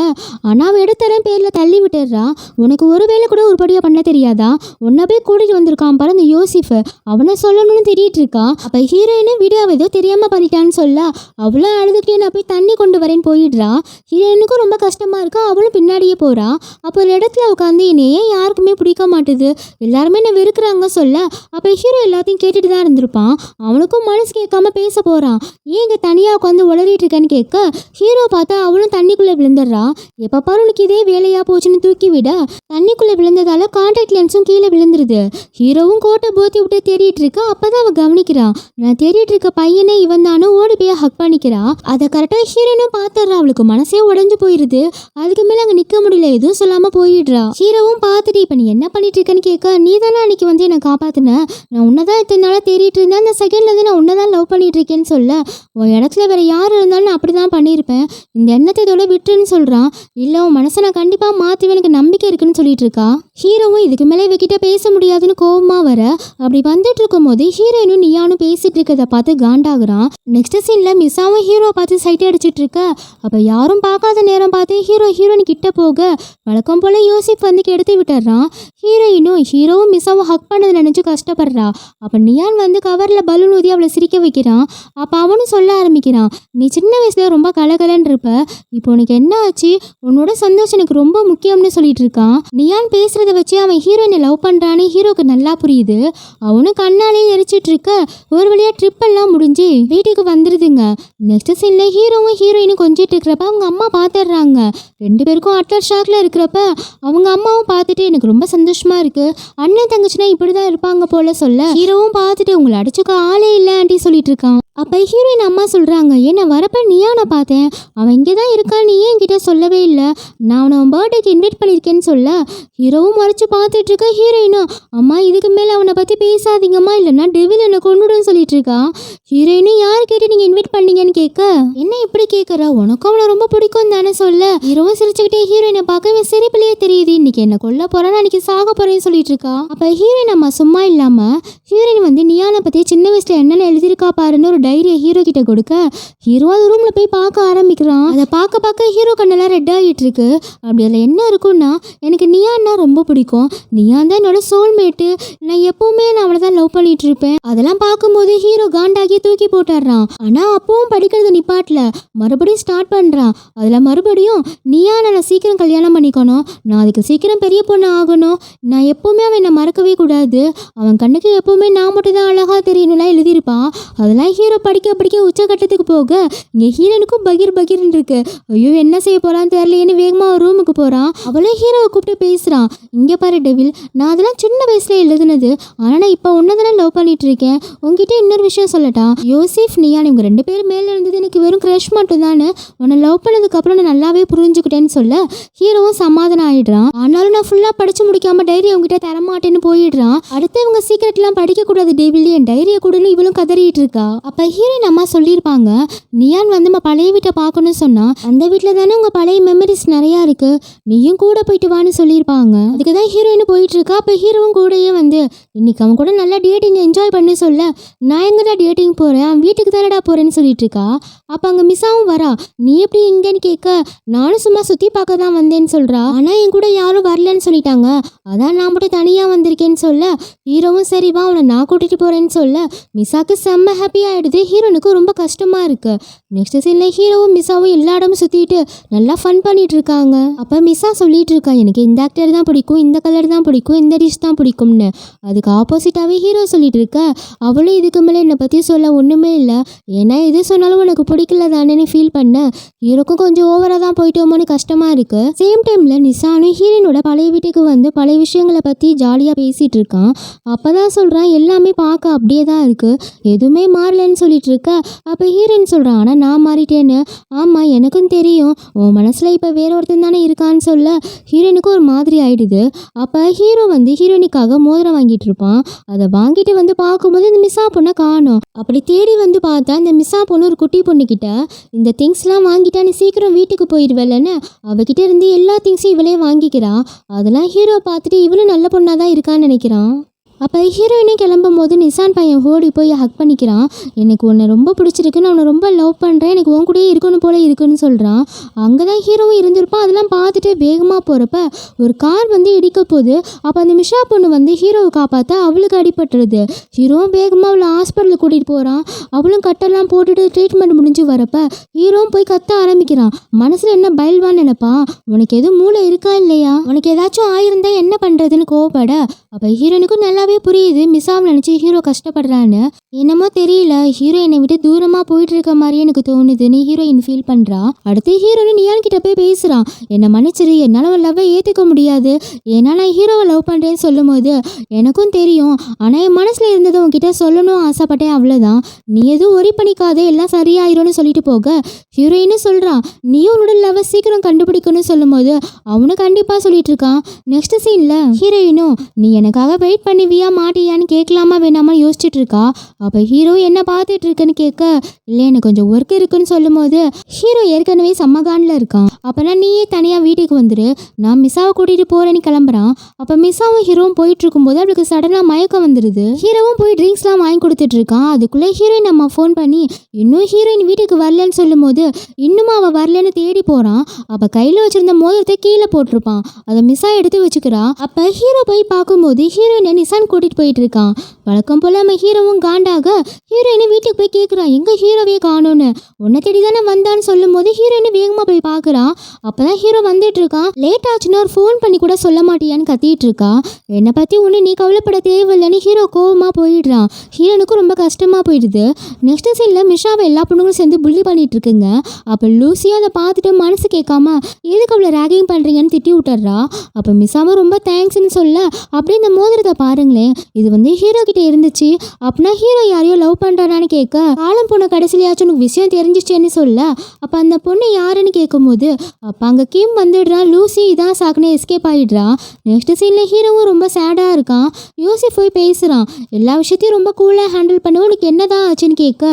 ஆனால் அவள் எடுத்தரேன் பேரில் தள்ளி விட்டுடுறா. உனக்கு ஒரு வேளை கூட உருப்படியாக பண்ண தெரியாதா, உன்னை போய் கூட்டிட்டு வந்திருக்கான் பாரு அந்த யோசிஃப், அவனை சொல்லணும்னு திட்டிட்டு இருக்கா. அப்போ ஹீரோயினும் வீடியோ ஏதோ தெரியாம பண்ணிட்டான்னு சொல்ல, அவ்வளோ அழுதுகிட்டே நான் போய் தண்ணி கொண்டு வரேன்னு போயிடுறா. ஹீரோயினுக்கும் ரொம்ப கஷ்டமா இருக்கா, அவளும் பின்னாடியே போறா. அப்போ ஒரு இடத்துல உட்காந்து என்னையே யாருக்குமே பிடிக்க மாட்டுது, எல்லாருமே என்ன வெறுக்கிறாங்க சொல்ல, அப்போ ஹீரோ எல்லாத்தையும் கேட்டுட்டு தான் இருந்திருப்பான். அவனுக்கும் மனசு கேட்காம பேச போறான். ஏன் இங்கே தனியாக உட்காந்து உளறிட்டு இருக்கேன்னு கேட்க, ஹீரோ பார்த்தா அவளும் தண்ணிக்குள்ளே விழுந்துடுறா. எப்போ பாரு உனக்கு இதே வேலையா போச்சுன்னு தூக்கி விட, தண்ணிக்குள்ளே விழுந்ததால கான்டாக்ட் லென்ஸும் கீழே விழுந்துருது. ஹீரோவும் கோட்டை போத்தி விட்டு தேடிட்டு இருக்கா. அப்பதான் அவன் கவனிக்கிறான், நான் தேடிட்டு இருக்க பையனே இவன் தானு. ஓடி போய் ஹக் பண்ணிக்கிறா. அதை கரெக்டாக ஹீரோனும் பார்த்துடுறா. அவளுக்கு மனசே உடஞ்சு போயிருது. அதுக்கு மேலே அங்கே நிற்க முடியல, எதுவும் சொல்லாமல் போயிடுறா. ஹீரோவும் பார்த்துட்டு இப்போ நீ என்ன பண்ணிட்டு இருக்கேன்னு கேட்க, நீ தானே அன்னைக்கு வந்து என்னை காப்பாத்தின, நான் உன்னதான் இத்தனை நாளாக தேடிட்டு இருந்தேன், அந்த செகண்ட்ல இருந்து நான் உன்னதான் லவ் பண்ணிட்டு இருக்கேன்னு சொல்ல, உன் இடத்துல வேற யார் இருந்தாலும் நான் அப்படிதான் பண்ணியிருப்பேன், இந்த எண்ணத்தை இதோட விட்டுன்னு சொல்றான். இல்லை உன் மனசை நான் கண்டிப்பாக மாற்றுவேன், எனக்கு நம்பிக்கை இருக்குன்னு சொல்லிட்டு இருக்கா. ஹீரோவும் இதுக்கு மேலே இவகிட்ட பேச முடியாதுன்னு கோவமா வர, அப்படி வந்துட்டு இருக்கும் போது ஹீரோயினும் நியானும் பேசிட்டு இருக்கதை பார்த்து காண்டாகிறான். நெக்ஸ்ட் சீன்ல மிஸ்ஸாவும் ஹீரோ பார்த்து சைட் அடிச்சிட்டு இருக்க, அப்ப யாரும் பார்க்காத நேரம் பார்த்து ஹீரோயின் கிட்ட போக, வழக்கம் போல யோசிப் வந்து கெடுத்து விட்டுறான். ஹீரோவும் மிஸ்ஸாவும் ஹக் பண்ணதை நினைச்சு கஷ்டப்படுறா. அப்ப நியான் வந்து கவர்ல பலூன் ஊதி அவளை சிரிக்க வைக்கிறான். அப்ப அவனும் சொல்ல ஆரம்பிக்கிறான், நீ சின்ன வயசுல ரொம்ப கலகலன்னு இருப்ப, இப்போ உனக்கு என்ன ஆச்சு, உன்னோட சந்தோஷம் எனக்கு ரொம்ப முக்கியம்னு சொல்லிட்டு இருக்கான். நியான் பேசுறத வச்சு அவன் ஹீரோயினை லவ் பண்றான்னு ஹீரோக்கு நல்லா புரியுது. அவனும் கண்ணாலே எரிச்சிட்டு இருக்க, ஒரு வழியா ட்ரிப் எல்லாம் முடிஞ்சு வீட்டுக்கு வந்துருதுங்க. நெக்ஸ்ட் சீன்ல ஹீரோவும் ஹீரோயினும் கொஞ்சிட்டு இருக்கிறப்ப அவங்க அம்மா பாத்துடுறாங்க. ரெண்டு பேருக்கும் அட்டர் ஷாக்ல இருக்கிறப்ப அவங்க அம்மாவும் பார்த்துட்டு எனக்கு ரொம்ப சந்தோஷமா இருக்கு, அண்ணன் தங்கச்சினா இப்படிதான் இருப்பாங்க போல சொல்ல, ஹீரோவும் பார்த்துட்டு உங்களை அடிச்சுக்க ஆளே இல்லை ஆண்டி சொல்லிட்டு இருக்கான். அப்ப ஹீரோயின் அம்மா சொல்றாங்க, என்ன வரப்ப நியானை பார்த்தேன், அவன் இங்கேதான் இருக்கான், நீ ஏன் என்கிட்ட சொல்லவே இல்லை, நான் அவனை அவன் பர்த்டேக்கு இன்வைட் பண்ணியிருக்கேன்னு சொல்ல, ஹீரோவும் மறைச்சு பார்த்துட்டு இருக்க. ஹீரோயினும் அம்மா இதுக்கு மேலே அவனை பற்றி பேசாதீங்கம்மா, இல்லைன்னா டெவில் என்னை கொண்டுடுன்னு சொல்லிட்டு இருக்கா. ஹீரோயினும் யார் கேட்டு நீங்கள் இன்வைட் பண்ணீங்கன்னு கேட்க, என்ன இப்படி கேட்குற, உனக்கும் அவனை ரொம்ப பிடிக்கும் தானே சொல்ல, ஹீரோவும் சிரிச்சுக்கிட்டே ஹீரோயினை பார்க்கவே சிரிப்பிலேயே தெரியுது, இன்னைக்கு என்ன கொல்ல போறான்னு அன்னைக்கு சாக போறேன்னு சொல்லிட்டு இருக்கா. அப்போ ஹீரோயின் அம்மா சும்மா இல்லாமல் ஹீரோயின் வந்து நியானை பற்றி சின்ன வயசுல என்னென்ன எழுதியிருக்கா பாருன்னு ஒரு டைரியை ஹீரோ கிட்ட கொடுக்க, ஹீரோ அது ரூம்ல போய் பார்க்க ஆரம்பிக்கிறான். அதை பார்க்க பார்க்க ஹீரோ கண்ணெல்லாம் ரெட் ஆகிட்டு இருக்கு. அப்படி அதில் என்ன இருக்குன்னா, எனக்கு நியான்னா ரொம்ப பிடிக்கும், நியான் தான் என்னோட சோல்மேட்டு, நான் எப்பவுமே நான் அவளை தான் லவ் பண்ணிட்டு இருப்பேன். அதெல்லாம் பார்க்கும்போது ஹீரோ காண்டாகி தூக்கி போட்டுறான். ஆனா அப்பவும் படிக்கிறது நிப்பாட்டல, மறுபடியும் ஸ்டார்ட் பண்றான். அதுல மறுபடியும் நியானை நான் சீக்கிரம் கல்யாணம் பண்ணிக்கணும், நான் அதுக்கு சீக்கிரம் பெரிய பொண்ணு ஆகணும், நான் எப்பவுமே அவன் என்னை மறக்கவே கூடாது, அவன் கண்ணுக்கு எப்பவுமே நான் மட்டும் தான் அழகா தெரியணும்லாம் எழுதியிருப்பான். அதெல்லாம் ஹீரோ படிக்க படிக்க உச்சகட்டத்துக்கு போக இங்கே ஹீரோனுக்கும் பகீர்னு இருக்கு. ஐயோ என்ன செய்ய போறான்னு தெரியலையேன்னு வேகமா ஒரு ரூமுக்கு போறான். அவளே ஹீரோவை கூப்பிட்டு பேசுறான், இங்க பாரு டெவில், நான் அதெல்லாம் சின்ன வயசுல எழுதுனது, ஆனா நான் இப்போ ஒன்னதானே லவ் பண்ணிட்டு இருக்கேன், உங்ககிட்ட இன்னொரு விஷயம் சொல்லட்டா, யோசிஃப் நியான் இவங்க ரெண்டு பேரும் மேல இருந்தது எனக்கு வெறும் க்ரஷ் மட்டும் தானே, உன்னை லவ் பண்ணதுக்கு அப்புறம் நான் நல்லாவே புரிஞ்சுக்கிட்டேன்னு சொல்ல, ஹீரோவும் சமாதானம் ஆயிடுறான். ஆனாலும் நான் ஃபுல்லா படிச்சு முடிக்காம டைரி அவங்ககிட்ட தரமாட்டேன்னு போயிடுறான். அடுத்து இவங்க சீக்கிரட் எல்லாம் படிக்க கூடாது டெவில், என் டைரியை கூடன்னு இவளும் கதறிட்டு இருக்கா. அப்ப ஹீரோயின் அம்மா சொல்லியிருப்பாங்க, நியான் வந்து நம்ம பழைய வீட்டை பார்க்கணும்னு சொன்னா, அந்த வீட்டுல தானே உங்க பழைய மெமரிஸ் நிறைய இருக்கு, நீயும் கூட போயிட்டு வான்னு சொல்லியிருப்பாங்க. அதுக்குதான் ஹீரோயின் போயிட்டு இருக்கா. அப்ப ஹீரோவும் கூடயே வந்து இன்னைக்கு அவன் கூட நல்லா டேட்டிங் என்ஜாய் பண்ணி சொல்ல, நான் எங்கடா டேட்டிங் போறேன், அவன் வீட்டுக்கு தானடா போறேன்னு சொல்லிட்டு இருக்கா. அப்ப அங்க மிஸ்ஸாவும் வரா, நீ எப்படி இங்கன்னு கேட்க, நானும் சும்மா சுத்தி பார்க்க தான் வந்தேன்னு சொல்றா, ஆனா என் கூட யாரும் வரலன்னு சொல்லிட்டாங்க, அதான் நான் மட்டும் தனியா வந்திருக்கேன்னு சொல்ல, ஹீரோவும் சரி வா அவனை நான் கூட்டிட்டு போறேன்னு சொல்ல, மிஸ்ஸாக்கு செம்ம ஹாப்பி ஆயிடுது. ஹீரோனுக்கு ரொம்ப கஷ்டமா இருக்கு. நெக்ஸ்ட் சீன்ல ஹீரோவும் மிஸ்ஸாவும் எல்லா இடமும் சுத்திட்டு நல்லா ஃபன் பண்ணிட்டு இருக்காங்க. அப்ப மிஸ்ஸா சொல்லிட்டு இருக்கா, எனக்கு இந்த ஆக்டர் தான் பிடிக்கும், இந்த கலர் தான் பிடிக்கும், இந்த டிஷ் தான் பிடிக்கும்னு. அதுக்கு ஆப்போசிட்டாவே ஹீரோ சொல்லிட்டு இருக்க, அவளும் இதுக்கு மேலே என்னை பத்தி சொல்ல ஒண்ணுமே இல்லை, ஏன்னா எது சொன்னாலும் உனக்கு பிடிக்கல தானேன்னு ஃபீல் பண்ண, ஹீரோக்கும் கொஞ்சம் ஓவரா தான் போயிட்டோமோன்னு கஷ்டமா இருக்கு. சேம் டைம்ல நிசானும் ஹீரோனோட பழைய வீட்டுக்கு வந்து பழைய விஷயங்களை பத்தி ஜாலியா பேசிட்டு இருக்கான். அப்பதான் சொல்றான், எல்லாமே பார்க்க அப்படியே தான் இருக்கு, எதுவுமே மாறலன்னு சொல்லிட்டு இருக்க. அப்ப ஹீரோயின் சொல்றான், ஆனா நான் மாறிட்டேன்னு. ஆமா எனக்கும் தெரியும், உன் மனசுல இப்ப வேற ஒருத்தன் தானே இருக்கான்னு சொல்ல, ஹீரோயினுக்கு ஒரு மாதிரி ஆயிடுது. அப்ப ஹீரோ வந்து ஹீரோயினுக்காக மோதிரம் வாங்கிட்டு இருப்பான். அதை வாங்கிட்டு வந்து பார்க்கும்போது இந்த மிஸ்ஸா பொண்ணை காணும். அப்படி தேடி வந்து பார்த்தா இந்த மிஸ்ஸா பொண்ணு ஒரு குட்டி பொண்ணு கிட்ட, இந்த திங்ஸ்லாம் வாங்கிட்டா நீ சீக்கிரம் வீட்டுக்கு போயிடுவல்லன்னு அவகிட்ட இருந்து எல்லா திங்ஸையும் இவளே வாங்கிக்கிறா. அதெல்லாம் ஹீரோ பார்த்துட்டு இவளும் நல்ல பொண்ணாதான் இருக்கான்னு நினைக்கிறான். அப்போ ஹீரோயினும் கிளம்பும்போது நிசான் பையன் ஓடி போய் ஹக் பண்ணிக்கிறான். எனக்கு உன்னை ரொம்ப பிடிச்சிருக்கு, நான் உன்னை ரொம்ப லவ் பண்ணுறேன், எனக்கு உன் கூடயே இருக்கணும் போல இருக்குன்னு சொல்கிறான். அங்கே தான் ஹீரோவும் இருந்திருப்பான். அதெல்லாம் பார்த்துட்டு வேகமாக போகிறப்ப ஒரு கார் வந்து இடிக்க போகுது. அப்போ அந்த மிஷா பொண்ணு வந்து ஹீரோவை காப்பாற்ற அவளுக்கு அடிபட்டுருது. ஹீரோவும் வேகமாக அவளை ஹாஸ்பிட்டலுக்கு கூட்டிகிட்டு போகிறான். அவளும் கட்டெல்லாம் போட்டுட்டு ட்ரீட்மெண்ட் முடிஞ்சு வரப்ப ஹீரோவும் போய் கத்த ஆரம்பிக்கிறான். மனசில் என்ன பயல்வான்னு நினைப்பான். உனக்கு எதுவும் மூளை இருக்கா இல்லையா, உனக்கு ஏதாச்சும் ஆயிருந்தா என்ன பண்ணுறதுன்னு கோவப்பட அப்போ ஹீரோனுக்கும் நல்லாவே புரியுது மிஸ்ஸாவை நினச்சி ஹீரோ கஷ்டப்படுறான்னு. என்னமோ தெரியல, ஹீரோ என்னை விட்டு தூரமாக போயிட்டு இருக்க மாதிரியே எனக்கு தோணுதுன்னு ஹீரோயின் ஃபீல் பண்ணுறா. அடுத்து ஹீரோயின் நியான் கிட்ட போய் பேசுகிறான். என்னை மன்னிச்சிரு, என்னால் ஒரு லவ்வை ஏற்றுக்க முடியாது, ஏன்னா நான் ஹீரோவை லவ் பண்ணுறேன்னு சொல்லும் போது எனக்கும் தெரியும், ஆனால் என் மனசில் இருந்ததை உன்கிட்ட சொல்லணும் ஆசைப்பட்டேன், அவ்வளோதான், நீ எதுவும் ஒரி பண்ணிக்காத, எல்லாம் சரியாயிரும்னு சொல்லிட்டு போக ஹீரோயின்னு சொல்கிறான் நீயும் உன்னோட லவ்வை சீக்கிரம் கண்டுபிடிக்கணும்னு சொல்லும் போது அவனும் கண்டிப்பாக சொல்லிட்டு இருக்கான். நெக்ஸ்ட் சீனில் ஹீரோயினும் நீ எனக்காக வெயிட் பண்ணுவியா மாட்டியான்னு கேட்கலாமா வேணாமா யோசிச்சுட்டு இருக்கா. அப்போ ஹீரோ என்ன பார்த்துட்டு இருக்குன்னு கேட்க இல்லை எனக்கு கொஞ்சம் ஒர்க் இருக்குன்னு சொல்லும் போது ஹீரோ ஏற்கனவே சம்மகானில் இருக்கான். அப்போனா நீயே தனியாக வீட்டுக்கு வந்துடு, நான் மிஸ்ஸாவை கூட்டிகிட்டு போகிறேன்னு கிளம்புறான். அப்போ மிஸ்ஸாவும் ஹீரோவும் போயிட்டு இருக்கும்போது அவளுக்கு சடனாக மயக்கம் வந்துடுது. ஹீரோவும் போய் ட்ரிங்க்ஸ்லாம் வாங்கி கொடுத்துட்டு இருக்கான். அதுக்குள்ளே ஹீரோயின் நம்ம ஃபோன் பண்ணி இன்னும் ஹீரோயின் வீட்டுக்கு வரலன்னு சொல்லும் போது இன்னும் அவள் வரலன்னு தேடி போகிறான். அப்போ கையில் வச்சிருந்த மோதிரத்தை கீழே போட்டிருப்பான். அதை மிஸ்ஸா எடுத்து வச்சுக்கிறா. அப்போ ஹீரோ போய் பார்க்கும்போது ஹீரோயினை நிசான் கூட்டிகிட்டு போயிட்டு இருக்கான். வழக்கம் போல் நம்ம ஹீரோவும் காண்டாக ஹீரோயினை வீட்டுக்கு போய் கேட்குறான் எங்கே ஹீரோவே காணோன்னு. உன்னை தேடி தானே வந்தான்னு சொல்லும் போது ஹீரோயினை வேகமாக போய் பார்க்குறான். அப்போ தான் ஹீரோ வந்துட்டு இருக்கான். லேட் ஆச்சுன்னா ஒரு ஃபோன் பண்ணி கூட சொல்ல மாட்டியான்னு கத்திட்டு இருக்கா. என்னை பற்றி ஒன்று நீ கவலைப்பட தேவையில்லைன்னு ஹீரோ கோவமாக போயிடுறான். ஹீரோனுக்கும் ரொம்ப கஷ்டமாக போயிடுது. நெக்ஸ்ட் சீனில் மிஷாவை எல்லா பொண்ணுங்களும் சேர்ந்து புள்ளி பண்ணிட்டு இருக்குங்க. அப்போ லூசியா அதை பார்த்துட்டு மனசு கேட்காம எதுக்கு அவளை ரேகிங் பண்ணுறீங்கன்னு திட்டி விட்டுறா. அப்போ மிஸ்ஸாவும் ரொம்ப தேங்க்ஸ்ன்னு சொல்ல அப்படியே இந்த மோதிரத்தை பாருங்களேன், இது வந்து ஹீரோ கிட்ட இருந்துச்சு, அப்படின்னா ஹீரோ யாரையோ லவ் பண்ணுறானான்னு கேட்க காலம் போன கடைசிலையாச்சும் உனக்கு விஷயம் தெரிஞ்சிச்சேன்னு சொல்ல அப்போ அந்த பொண்ணு யாருன்னு கேட்கும்போது அப்போ அங்கே கிம் வந்துடுறா. லூசி இதான் சாக்குன்னு எஸ்கேப் ஆகிடுறா. நெக்ஸ்ட் சீனில் ஹீரோவும் ரொம்ப சேடாக இருக்கான். யோசிஃப் போய் பேசுகிறான். எல்லா விஷயத்தையும் ரொம்ப கூலாக ஹேண்டில் பண்ண உனக்கு என்னதான் ஆச்சுன்னு கேட்க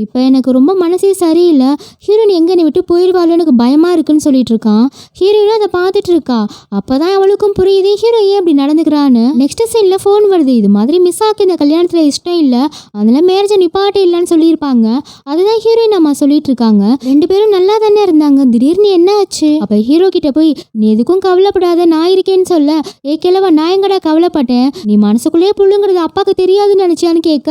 இப்போ எனக்கு ரொம்ப மனசே சரியில்லை, ஹீரோயின் எங்கே என்னை விட்டு போயிடுவாளோ எனக்கு பயமாக இருக்குன்னு சொல்லிட்டு இருக்கான். ஹீரோயினும் அதை பார்த்துட்டு இருக்கா. அப்போ தான் அவளுக்கும் புரியுது ஹீரோ ஏன் அப்படி நடந்துக்கிறான்னு. நெக்ஸ்ட் சீனில் ஃபோன் வருது. இது மாதிரி மிஸ்ஸாக்கு இந்த கல்யாணத்தில் இஷ்டம் இல்லை, அதனால மேரேஜை நிப்பாட்ட இல்லைன்னு சொல்லியிருப்பாங்க. அதுதான் ஹீரோயின் அம்மா சொல்லிட்டு இருக்காங்க. ரெண்டு பேரும் நல்லா தானே இருந்தாங்க, திடீர்னு என்ன ஆச்சு. அப்போ ஹீரோ கிட்ட போய் நீ எதுக்கும் கவலைப்படாத நான் இருக்கேன்னு சொல்ல கிழவா நான் எங்கடா கவலைப்பட்டேன், நீ மனசுக்குள்ளேயே புள்ளுங்கிறது அப்பாவுக்கு தெரியாதுன்னு நினைச்சியான்னு கேட்க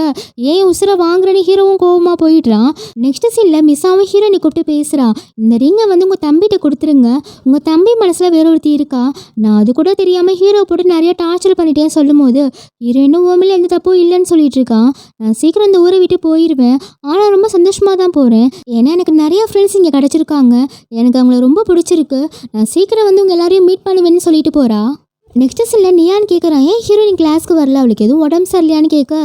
ஏன் உசுரை வாங்குறேன்னு ஹீரோவும் கோவமா போயிடுறான். நெக்ஸ்ட் சீனில் மிஸ்ஸாவும் ஹீரோனை கூப்பிட்டு பேசுகிறான். இந்த ரிங்கை வந்து உங்கள் தம்பிகிட்ட கொடுத்துருங்க, உங்கள் தம்பி மனசில் வேற ஒருத்தி இருக்கா, நான் அது கூட தெரியாமல் ஹீரோ போட்டு நிறைய டார்ச்சர் பண்ணிட்டேன்னு சொல்லும் போது ஹீரோயினும் ஓமில் எந்த தப்பும் இல்லைன்னு சொல்லிட்டு இருக்கான். நான் சீக்கிரம் இந்த ஊரை விட்டு போயிடுவேன், ஆனால் ரொம்ப சந்தோஷமாக தான் போகிறேன், ஏன்னா எனக்கு நிறைய ஃப்ரெண்ட்ஸ் இங்கே கிடச்சிருக்காங்க, எனக்கு அவங்கள ரொம்ப பிடிச்சிருக்கு, நான் சீக்கிரம் வந்து உங்கள் எல்லாரையும் மீட் பண்ணுவேன்னு சொல்லிட்டு போகிறா. நெக்ஸ்ட் சீனில் நியான்னு கேட்குறான் ஏன் ஹீரோயின் கிளாஸ்க்கு வரல, அவளுக்கு எதுவும் உடம்பு சரியில்லையான்னு கேட்க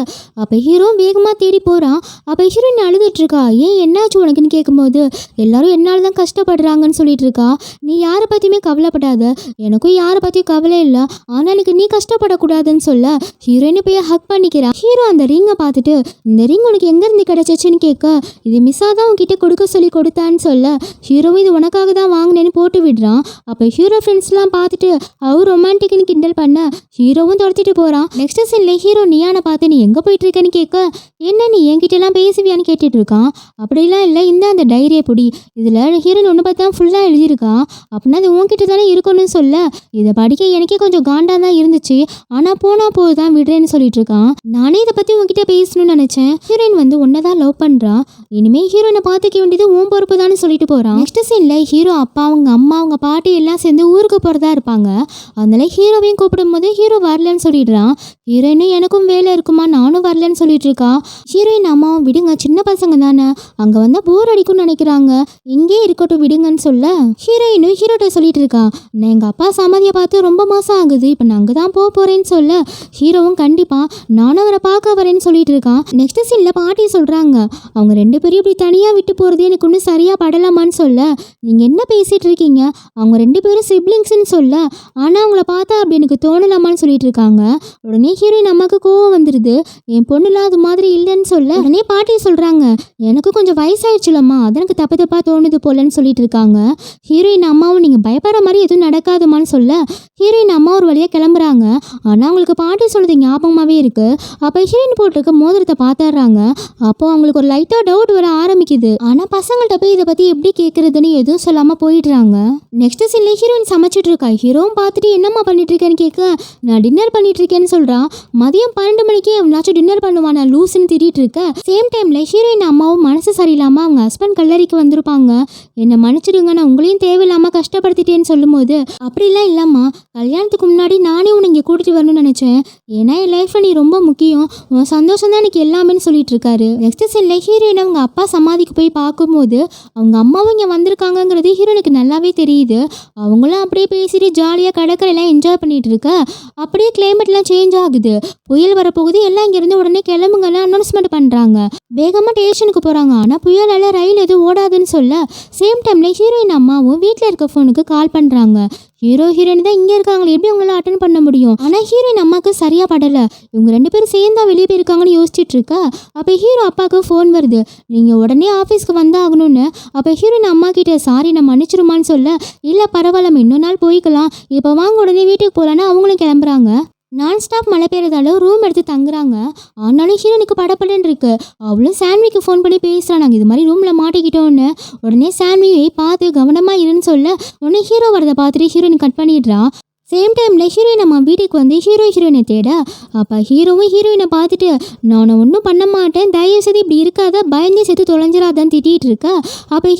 அப்போ ஹீரோ வேகமாக தேடி போகிறான். அப்போ ஹீரோயின் அழுதுட்ருக்கா. ஏன் என்னாச்சு உனக்குன்னு கேட்கும்போது எல்லாரும் என்னால் தான் கஷ்டப்படுறாங்கன்னு சொல்லிட்டு இருக்கா. நீ யாரை பற்றியுமே கவலைப்படாத, எனக்கும் யாரை பற்றியும் கவலை இல்லை, ஆனால் எனக்கு நீ கஷ்டப்படக்கூடாதுன்னு சொல்ல ஹீரோயினை போய் ஹக் பண்ணிக்கிறான். ஹீரோ அந்த ரிங்கை பார்த்துட்டு இந்த ரிங் உனக்கு எங்கேருந்து கிடச்சிச்சின்னு கேட்க இது மிஸ்ஸாக தான் உங்ககிட்ட கொடுக்க சொல்லி கொடுத்தான்னு சொல்ல ஹீரோவும் இது உனக்காக தான் வாங்கினேன்னு போட்டு விடுறான். அப்போ ஹீரோ ஃப்ரெண்ட்ஸ்லாம் பார்த்துட்டு அவர் ரொமான்டிக் கிண்டல் பண்ண ஹீரோவும் துரத்திட்டு போறான். நெக்ஸ்ட் சீன்ல ஹீரோ நியானை பார்த்து நீ எங்க போயிட்டு இருக்கன்னு கேட்க என்ன நீ என்கிட்ட எல்லாம் பேசுவியான்னு கேட்டுட்டு இருக்கான். அப்படிலாம் இல்லை, இந்த அந்த டைரியை பொடி, இதுல ஹீரோன் ஒன்று பார்த்தா ஃபுல்லா எழுதியிருக்கான், அப்படின்னா அது உன்கிட்ட தானே இருக்கணும்னு சொல்ல இதை படிக்க எனக்கே கொஞ்சம் காண்டா தான் இருந்துச்சு, ஆனா போனா போதுதான் விடுறேன்னு சொல்லிட்டு இருக்கான். நானே இதை பத்தி உன்கிட்ட பேசணும்னு நினைச்சேன், ஹீரோயின் வந்து உன்னதான் லவ் பண்றா, இனிமே ஹீரோனை பார்த்துக்க வேண்டியது உன் பொறுப்பு தானே சொல்லிட்டு போறான். நெக்ஸ்ட் சீன்ல ஹீரோ அப்பா அவங்க அம்மா அவங்க பாட்டி எல்லாம் சேர்ந்து ஊருக்கு போறதா இருப்பாங்க. அதனால ஹீரோவையும் கூப்பிடும் போது ஹீரோ வரலன்னு சொல்லிடுறான். ஹீரோயினும் எனக்கும் வேலை இருக்குமா நானும் வரலன்னு சொல்லிட்டு இருக்கா. ஹீரோயின் அம்மாவும் விடுங்க சின்ன பசங்க தானே, அங்க வந்தா போர் அடிக்கும்னு நினைக்கிறாங்க, இங்கே இருக்கட்டும் விடுங்கன்னு சொல்ல ஹீரோயினும் ஹீரோட்ட சொல்லிட்டு இருக்கா நான் எங்க அப்பா சமாதியை பார்த்து ரொம்ப மாசம் ஆகுது, இப்போ நான் அங்கதான் போறேன்னு சொல்ல ஹீரோவும் கண்டிப்பா நானும் அவரை பார்க்க வரேன்னு சொல்லிட்டு இருக்கான். நெக்ஸ்ட் சீன்ல பாட்டி சொல்றாங்க அவங்க ரெண்டு பேரும் இப்படி தனியா விட்டு போறது எனக்கு ஒன்றும் சரியா படலாமான்னு சொல்ல நீங்க என்ன பேசிட்டு இருக்கீங்க, அவங்க ரெண்டு பேரும் சிப்ளிங்ஸ்ன்னு சொல்ல ஆனா அவங்கள பார்த்தா பார்த்தா அப்படி எனக்கு தோணலாமான்னு சொல்லிட்டு இருக்காங்க. உடனே ஹீரோயின் அம்மாவுக்கு கோவம் வந்துடுது. என் பொண்ணுலாம் அது மாதிரி இல்லைன்னு சொல்ல உடனே பாட்டி சொல்கிறாங்க, எனக்கு கொஞ்சம் வயசாயிடுச்சுலம்மா, அது எனக்கு தப்பு தப்பாக தோணுது போலன்னு சொல்லிட்டு இருக்காங்க. ஹீரோயின் அம்மாவும் நீங்கள் பயப்படுற மாதிரி எதுவும் நடக்காதுமான்னு சொல்ல ஹீரோயின் அம்மா ஒரு வழியாக கிளம்புறாங்க. ஆனால் அவங்களுக்கு பாட்டி சொன்னது ஞாபகமாகவே இருக்குது. அப்போ ஹீரோயின் போட்டிருக்க மோதிரத்தை பார்த்துடுறாங்க. அப்போ அவங்களுக்கு ஒரு லைட்டாக டவுட் வர ஆரம்பிக்குது. ஆனால் பசங்கள்கிட்ட போய் இதை பற்றி எப்படி கேட்குறதுன்னு எதுவும் சொல்லாமல் போயிடுறாங்க. நெக்ஸ்ட் சீன்ல ஹீரோயின் சமைச்சிட்டு இருக்கா. ஹீரோவும் பார்த்துட்டு என்னம்மா பண்ணிட்டு இருக்கேன்னு கேட்க, நான் டின்னர் பண்ணிட்டு இருக்கேன்னு சொல்கிறான். மதியம் 12 மணிக்கே எவனாச்சும் டின்னர் பண்ணுவான், நான் லூஸ்ன்னு திட்டிட்டு இருக்க. சேம் டைம்ல ஹீரோயின் அம்மாவும் மனசு சரியில்லாமல் அவங்க ஹஸ்பண்ட் கல்லறைக்கு வந்திருப்பாங்க. என்னை மன்னிச்சிடுங்க, நான் உங்களையும் தேவையில்லாமல் கஷ்டப்படுத்திட்டேன்னு சொல்லும்போது, அப்படிலாம் இல்லைம்மா, கல்யாணத்துக்கு முன்னாடி நானே உன்னை இங்கே கூட்டிட்டு வரணும்னு நினச்சேன். ஏன்னா என் லைஃப்பில் நீ ரொம்ப முக்கியம், உன் சந்தோஷம் தான் எனக்கு எல்லாமேன்னு சொல்லிட்டு இருக்காரு. நெக்ஸ்ட் சீன்ல ஹீரோயின் அவங்க அப்பா சமாதிக்கு போய் பார்க்கும்போது அவங்க அம்மாவும் இங்கே வந்திருக்காங்கங்கிறது ஹீரோனுக்கு நல்லாவே தெரியுது. அவங்களும் அப்படியே பேசிட்டு ஜாலியாக கடற்கரையெல்லாம் என்ஜாய் பண்ணிட்டு இருக்க. அப்படியே கிளைமேட்லாம் சேஞ்ச் ஆகுது. புயல் வரப்போகுது, எல்லாம் இங்கேருந்து உடனே கிளம்புங்கலாம் அனௌன்ஸ்மெண்ட் பண்ணுறாங்க. வேகமாக ஸ்டேஷனுக்கு போகிறாங்க. ஆனால் புயலால் ரயில் எதுவும் ஓடாதுன்னு சொல்ல சேம் டைமில் ஹீரோயின் அம்மாவும் வீட்டில் இருக்க ஃபோனுக்கு கால் பண்ணுறாங்க. ஹீரோயின் தான் இங்கே இருக்காங்களே, எப்படி அவங்களால அட்டன் பண்ண முடியும்? ஆனால் ஹீரோயின் அம்மாவுக்கு சரியாக படலை. இவங்க 2 பேரும் சேர்ந்தா வெளியே போயிருக்காங்கன்னு யோசிச்சுட்டு இருக்கா. அப்போ ஹீரோ அப்பாவுக்கு ஃபோன் வருது, நீங்கள் உடனே ஆஃபீஸ்க்கு வந்தாகணும்னு. அப்போ ஹீரோயின் அம்மா கிட்ட சாரி நான் மன்னிச்சிருமான்னு சொல்ல, இல்லை பரவாயில்ல, இன்னொரு நாள் போய்க்கலாம், இப்போ வாங்க உடனே வீட்டுக்கு போகலான்னு அவங்களும் கிளம்புறாங்க. நான் ஸ்டாப் மழை பெய்யறதால ரூம் எடுத்து தங்குறாங்க. ஆனாலும் ஹீரோனுக்கு படப்படன்னு இருக்கு. அவளும் சான்விக்கு ஃபோன் பண்ணி பேசுகிறான், நாங்கள் இது மாதிரி ரூமில் மாட்டிக்கிட்டோன்னு. உடனே சான்வியை பார்த்து கவனமாக இருன்னு சொல்ல உடனே ஹீரோ வரதை பார்த்துட்டு ஹீரோயின் கட் பண்ணிடுறான். சேம் டைமில் ஹீரோயின் நம்ம வீட்டுக்கு வந்து ஹீரோயினை தேட. அப்போ ஹீரோவும் ஹீரோயினை பார்த்துட்டு, நான் ஒன்றும் பண்ண மாட்டேன், தயவுசெய்து இப்படி இருக்காத, பயந்து சேர்த்து தொலைஞ்சிடாதான்னு திட்டிகிட்டு இருக்க. அப்போ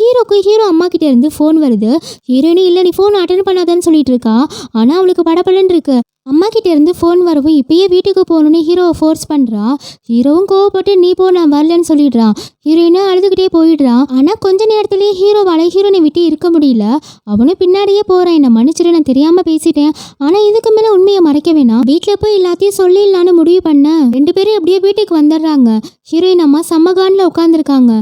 ஹீரோ அம்மா கிட்டே இருந்து ஃபோன் வருது. ஹீரோயினும் இல்லை நீ ஃபோன் அட்டன் பண்ணாதான்னு சொல்லிட்டு இருக்கா. ஆனால் அவளுக்கு படப்படன்னு இருக்கு. அம்மா கிட்டே இருந்து ஃபோன் வரவும் இப்பயே வீட்டுக்கு போகணுன்னு ஹீரோவை ஃபோர்ஸ் பண்ணுறா. ஹீரோவும் கோவப்பட்டு நீ போ நான் வரலன்னு சொல்லிடுறான். ஹீரோயினும் அழுதுகிட்டே போயிடுறான். ஆனால் கொஞ்ச நேரத்துலேயே ஹீரோயினை விட்டு இருக்க முடியல. அவனும் பின்னாடியே போகிறான், என்னை மன்னிச்சிடு, நான் தெரியாமல் பேசிட்டேன், ஆனால் இதுக்கு மேலே உண்மையை மறைக்க வேணாம், வீட்டில் போய் எல்லாத்தையும் சொல்லிடலான்னு முடிவு பண்ண 2 பேரும் எப்படியே வீட்டுக்கு வந்துடுறாங்க. ஹீரோயின் அம்மா செம்மகானில் உட்காந்துருக்காங்க.